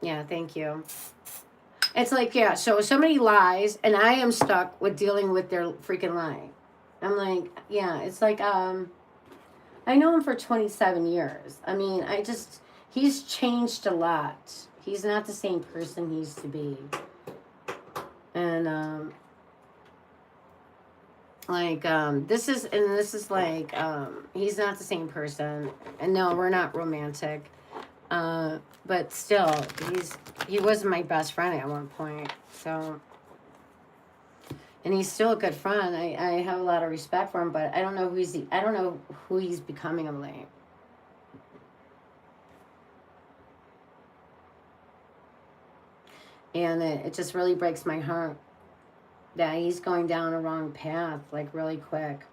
Yeah, thank you. It's like, yeah, so somebody lies and I am stuck with dealing with their freaking lie. I'm like, yeah, it's like, I know him for 27 years. I mean, he's changed a lot. He's not the same person he used to be. And, this is like, he's not the same person. And no, we're not romantic. But still, he was my best friend at one point. So, and he's still a good friend. I have a lot of respect for him, but I don't know who he's becoming of late. And it just really breaks my heart that he's going down a wrong path, like, really quick.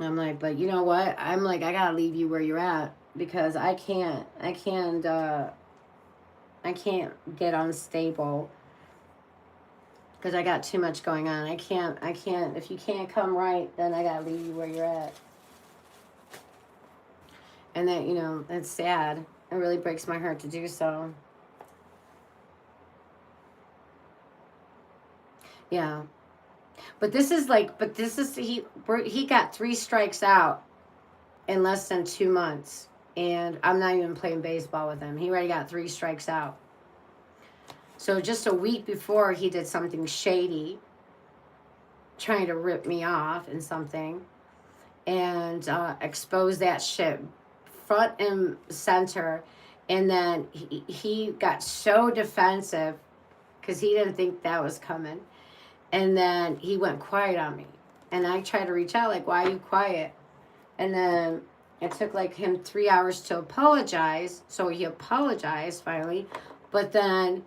I'm like, but you know what? I'm like, I gotta leave you where you're at, because I can't get unstable, because I got too much going on. I can't, if you can't come right, then I gotta leave you where you're at. And that, you know, it's sad. It really breaks my heart to do so. Yeah. But he got 3 strikes out in less than 2 months. And I'm not even playing baseball with him. He already got 3 strikes out. So just a week before, he did something shady, trying to rip me off and something, and expose that shit front and center. And then he got so defensive because he didn't think that was coming. And then he went quiet on me. And I tried to reach out, like, why are you quiet? And then it took like him 3 hours to apologize. So he apologized finally. But then,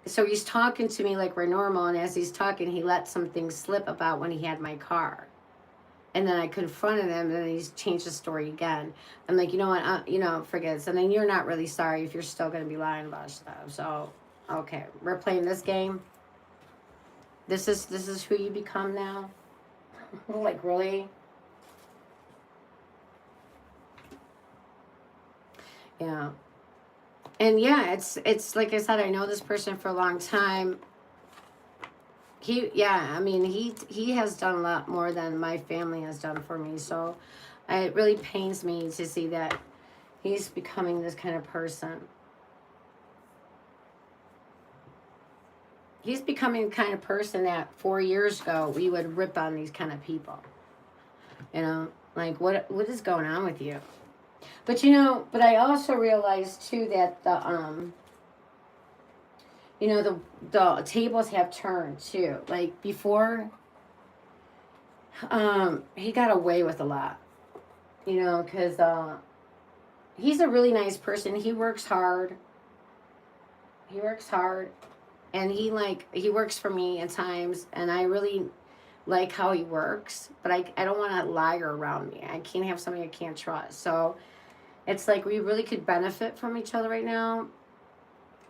so he's talking to me like we're normal. And as he's talking, he let some things slip about when he had my car. And then I confronted him, and then he's changed the story again. I'm like, you know what, forget it. So then you're not really sorry if you're still going to be lying about stuff. So, okay, we're playing this game. This is who you become now? Like, really? Yeah. And yeah, it's like I said, I know this person for a long time. He has done a lot more than my family has done for me. So it really pains me to see that he's becoming this kind of person. He's becoming the kind of person that 4 years ago we would rip on these kind of people. You know, like, what is going on with you? But but I also realized too that the tables have turned too. Like, before, he got away with a lot, because he's a really nice person. He works hard. And he works for me at times, and I really like how he works, but I don't want a liar around me. I can't have somebody I can't trust. So it's like we really could benefit from each other right now,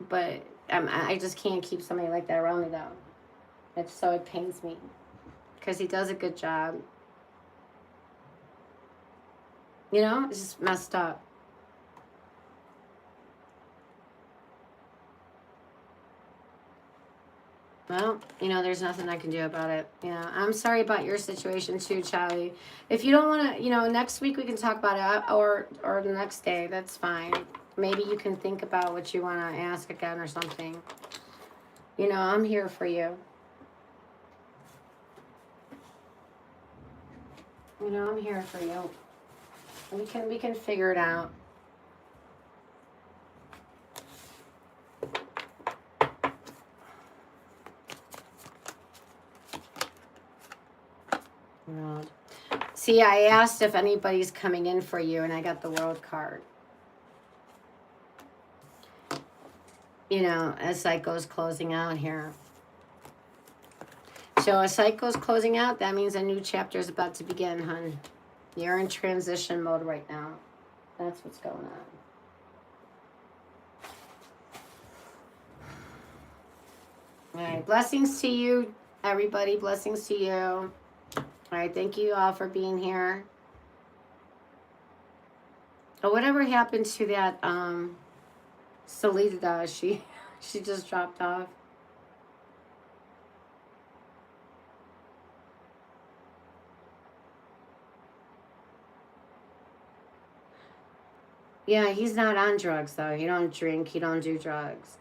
but I just can't keep somebody like that around me, though. It pains me, because he does a good job. It's just messed up. Well, there's nothing I can do about it. Yeah, I'm sorry about your situation too, Charlie. If you don't want to, next week we can talk about it, or the next day. That's fine. Maybe you can think about what you want to ask again or something. I'm here for you. I'm here for you. We can figure it out. World. See, I asked if anybody's coming in for you, and I got the World card. A cycle's closing out here. So a cycle's closing out, that means a new chapter is about to begin, hun. You're in transition mode right now. That's what's going on. All right, blessings to you, everybody. Blessings to you. All right, thank you all for being here. Oh, whatever happened to that Salida? She just dropped off. Yeah, he's not on drugs though. He don't drink, he don't do drugs.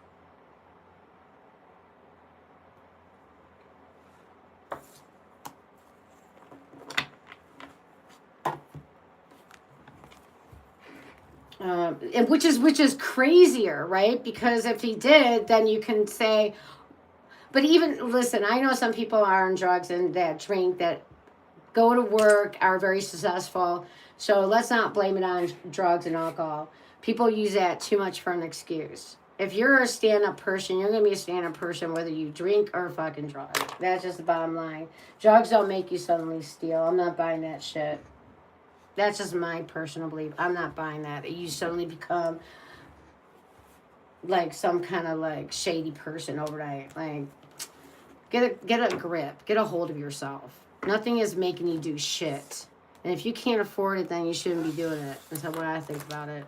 And which is crazier, right? Because if he did, then you can say. But even listen, I know some people are on drugs and that drink, that go to work, are very successful. So let's not blame it on drugs and alcohol. People use that too much for an excuse. If you're a stand-up person, you're gonna be a stand-up person whether you drink or fucking drug. That's just the bottom line. Drugs don't make you suddenly steal. I'm not buying that shit. That's just my personal belief. I'm not buying that. You suddenly become like some kind of like shady person overnight. Like, get a grip. Get a hold of yourself. Nothing is making you do shit. And if you can't afford it, then you shouldn't be doing it. That's what I think about it.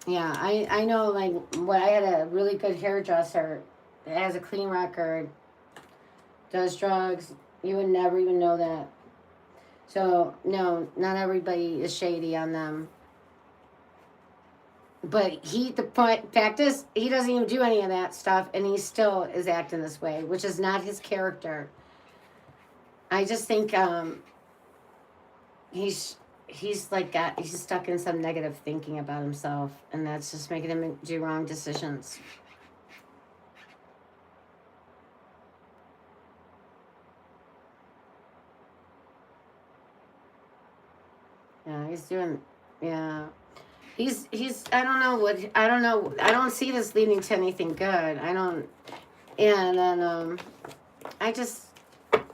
Yeah, I know, like, when I had a really good hairdresser that has a clean record, does drugs, you would never even know that. So, no, not everybody is shady on them. But the fact is, he doesn't even do any of that stuff, and he still is acting this way, which is not his character. I just think he's he's stuck in some negative thinking about himself, and that's just making him do wrong decisions. Yeah, he's doing. Yeah, he's. I don't know what. I don't know. I don't see this leading to anything good. I don't. And then I just.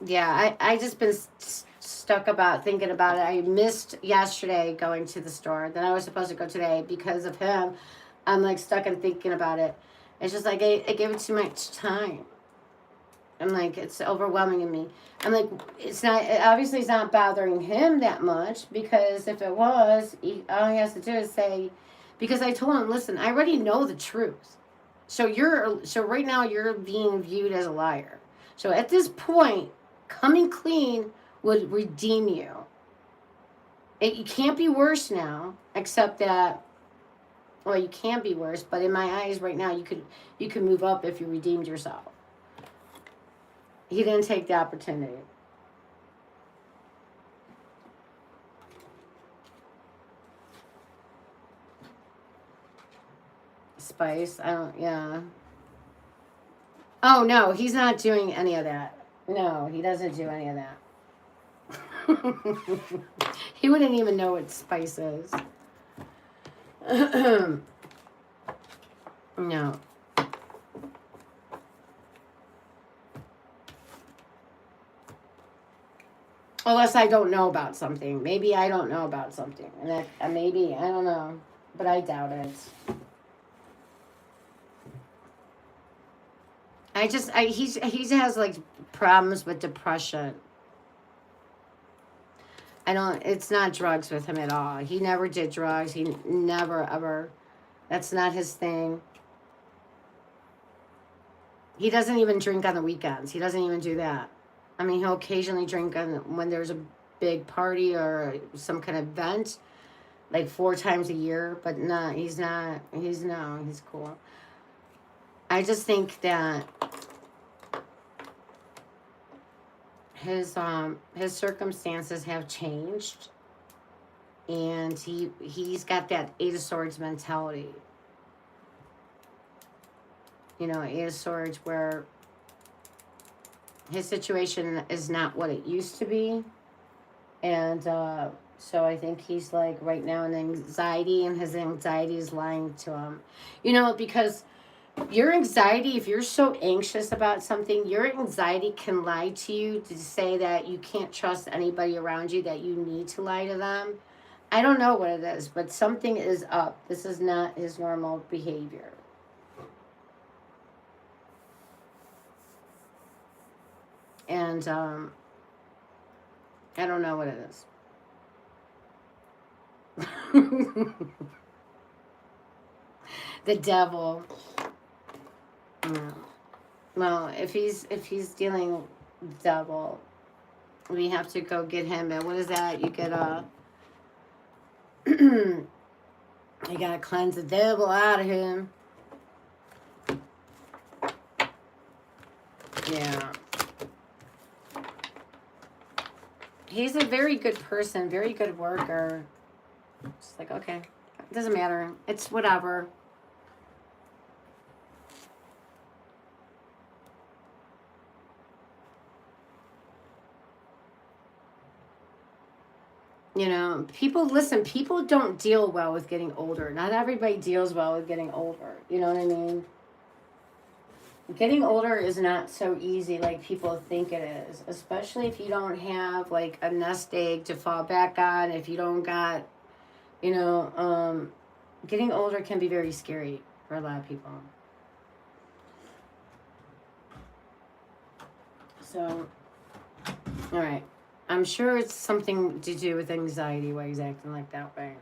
Yeah, I just been stuck about thinking about it. I missed yesterday going to the store. Then I was supposed to go today because of him. I'm like stuck in thinking about it. It's just like I gave it too much time. I'm like, it's overwhelming in me. I'm like, it's not, obviously it's not bothering him that much, because if it was, all he has to do is say, because I told him, listen, I already know the truth. So right now you're being viewed as a liar. So at this point, coming clean would redeem you. You can't be worse now, except that, well, you can be worse, but in my eyes right now, you could move up if you redeemed yourself. He didn't take the opportunity. Spice, I don't, yeah. Oh, no, he's not doing any of that. No, he doesn't do any of that. He wouldn't even know what spice is. No. Unless I don't know about something. Maybe I don't know about something. And that maybe, I don't know. But I doubt it. He has like problems with depression. It's not drugs with him at all. He never did drugs. He never ever, that's not his thing. He doesn't even drink on the weekends. He doesn't even do that. I mean, he'll occasionally drink when there's a big party or some kind of event, like 4 times a year. But no, he's not. He's cool. I just think that his circumstances have changed, and he's got that 8 of Swords mentality. You know, 8 of Swords, where his situation is not what it used to be. And so I think he's like right now in anxiety, and his anxiety is lying to him. You know, because your anxiety, if you're so anxious about something, your anxiety can lie to you to say that you can't trust anybody around you, that you need to lie to them. I don't know what it is, but something is up. This is not his normal behavior. And I don't know what it is. The devil. Mm. Well, if he's dealing with the devil, we have to go get him. And what is that? You get a you gotta cleanse the devil out of him. Yeah. He's a very good person, very good worker. It's like, okay, it doesn't matter. It's whatever. You know, people don't deal well with getting older. Not everybody deals well with getting older. You know what I mean? Getting older is not so easy like people think it is, especially if you don't have like a nest egg to fall back on, if you don't got, you know, getting older can be very scary for a lot of people. So, all right. I'm sure it's something to do with anxiety why he's acting like that way.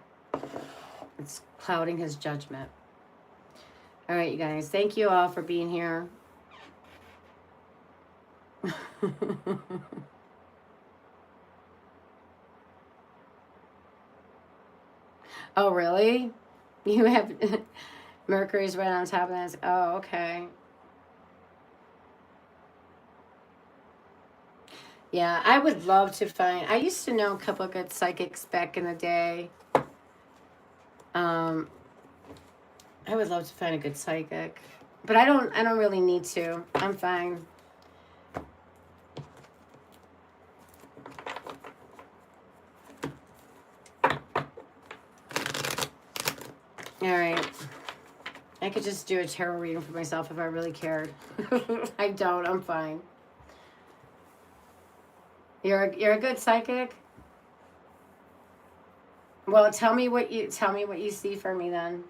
It's clouding his judgment. All right, you guys. Thank you all for being here. Oh, really? You have Mercury's right on top of this. Oh, okay. Yeah, I would love to find. I used to know a couple of good psychics back in the day. Um, I would love to find a good psychic, but I don't. I don't really need to. I'm fine. All right. I could just do a tarot reading for myself if I really cared. I don't. I'm fine. You're a good psychic. Well, tell me what you see for me then.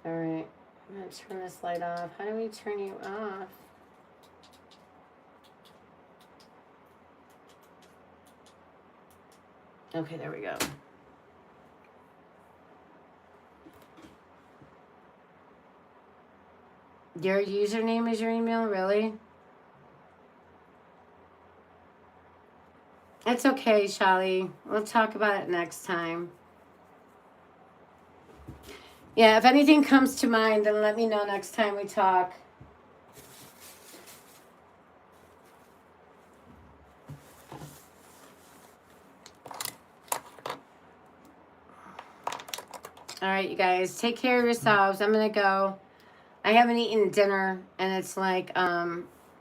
All right. I'm gonna turn this light off. How do we turn you off? Okay, there we go. Your username is your email, really? It's okay, Shali. We'll talk about it next time. Yeah, if anything comes to mind, then let me know next time we talk. All right, you guys, take care of yourselves. I'm gonna go. I haven't eaten dinner, and it's like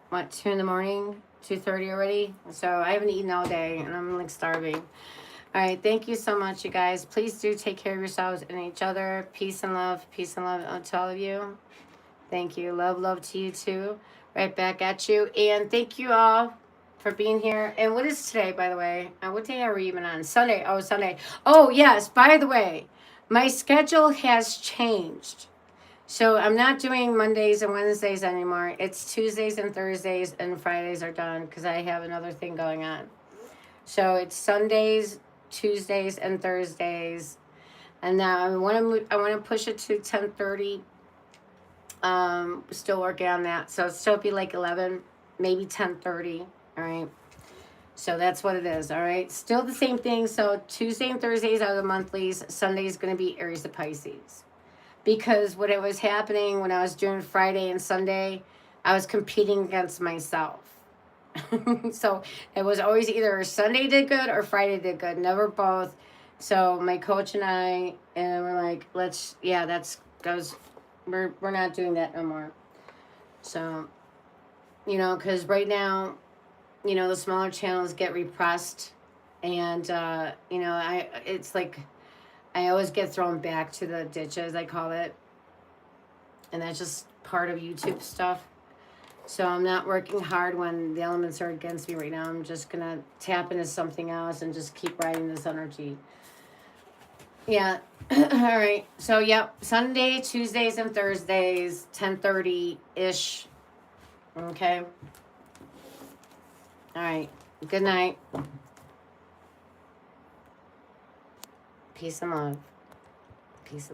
what, 2 in the morning, 2:30 already. So I haven't eaten all day, and I'm like starving. All right, thank you so much, you guys. Please do take care of yourselves and each other. Peace and love to all of you. Thank you. Love to you too. Right back at you. And thank you all for being here. And what is today, by the way? What day are we even on? Sunday. Oh, Sunday. Oh, yes. By the way, my schedule has changed. So I'm not doing Mondays and Wednesdays anymore. It's Tuesdays and Thursdays, and Fridays are done because I have another thing going on. So it's Sundays, Tuesdays, and Thursdays. And now I want to push it to 10:30. Still working on that. So it'll still be like 11, maybe 10:30. All right. So that's what it is. All right. Still the same thing. So Tuesday and Thursdays are the monthlies. Sunday is going to be Aries to Pisces. Because what it was happening when I was doing Friday and Sunday, I was competing against myself. So it was always either Sunday did good or Friday did good, never both. So my coach and I, and we're like, that's goes. We're not doing that no more. So, because right now, the smaller channels get repressed, And, you know, it's like I always get thrown back to the ditches, I call it. And that's just part of YouTube stuff. So I'm not working hard when the elements are against me right now. I'm just going to tap into something else and just keep riding this energy. Yeah. All right. So, yep. Sunday, Tuesdays, and Thursdays, 10:30-ish. Okay. All right. Good night. Peace and love. Peace and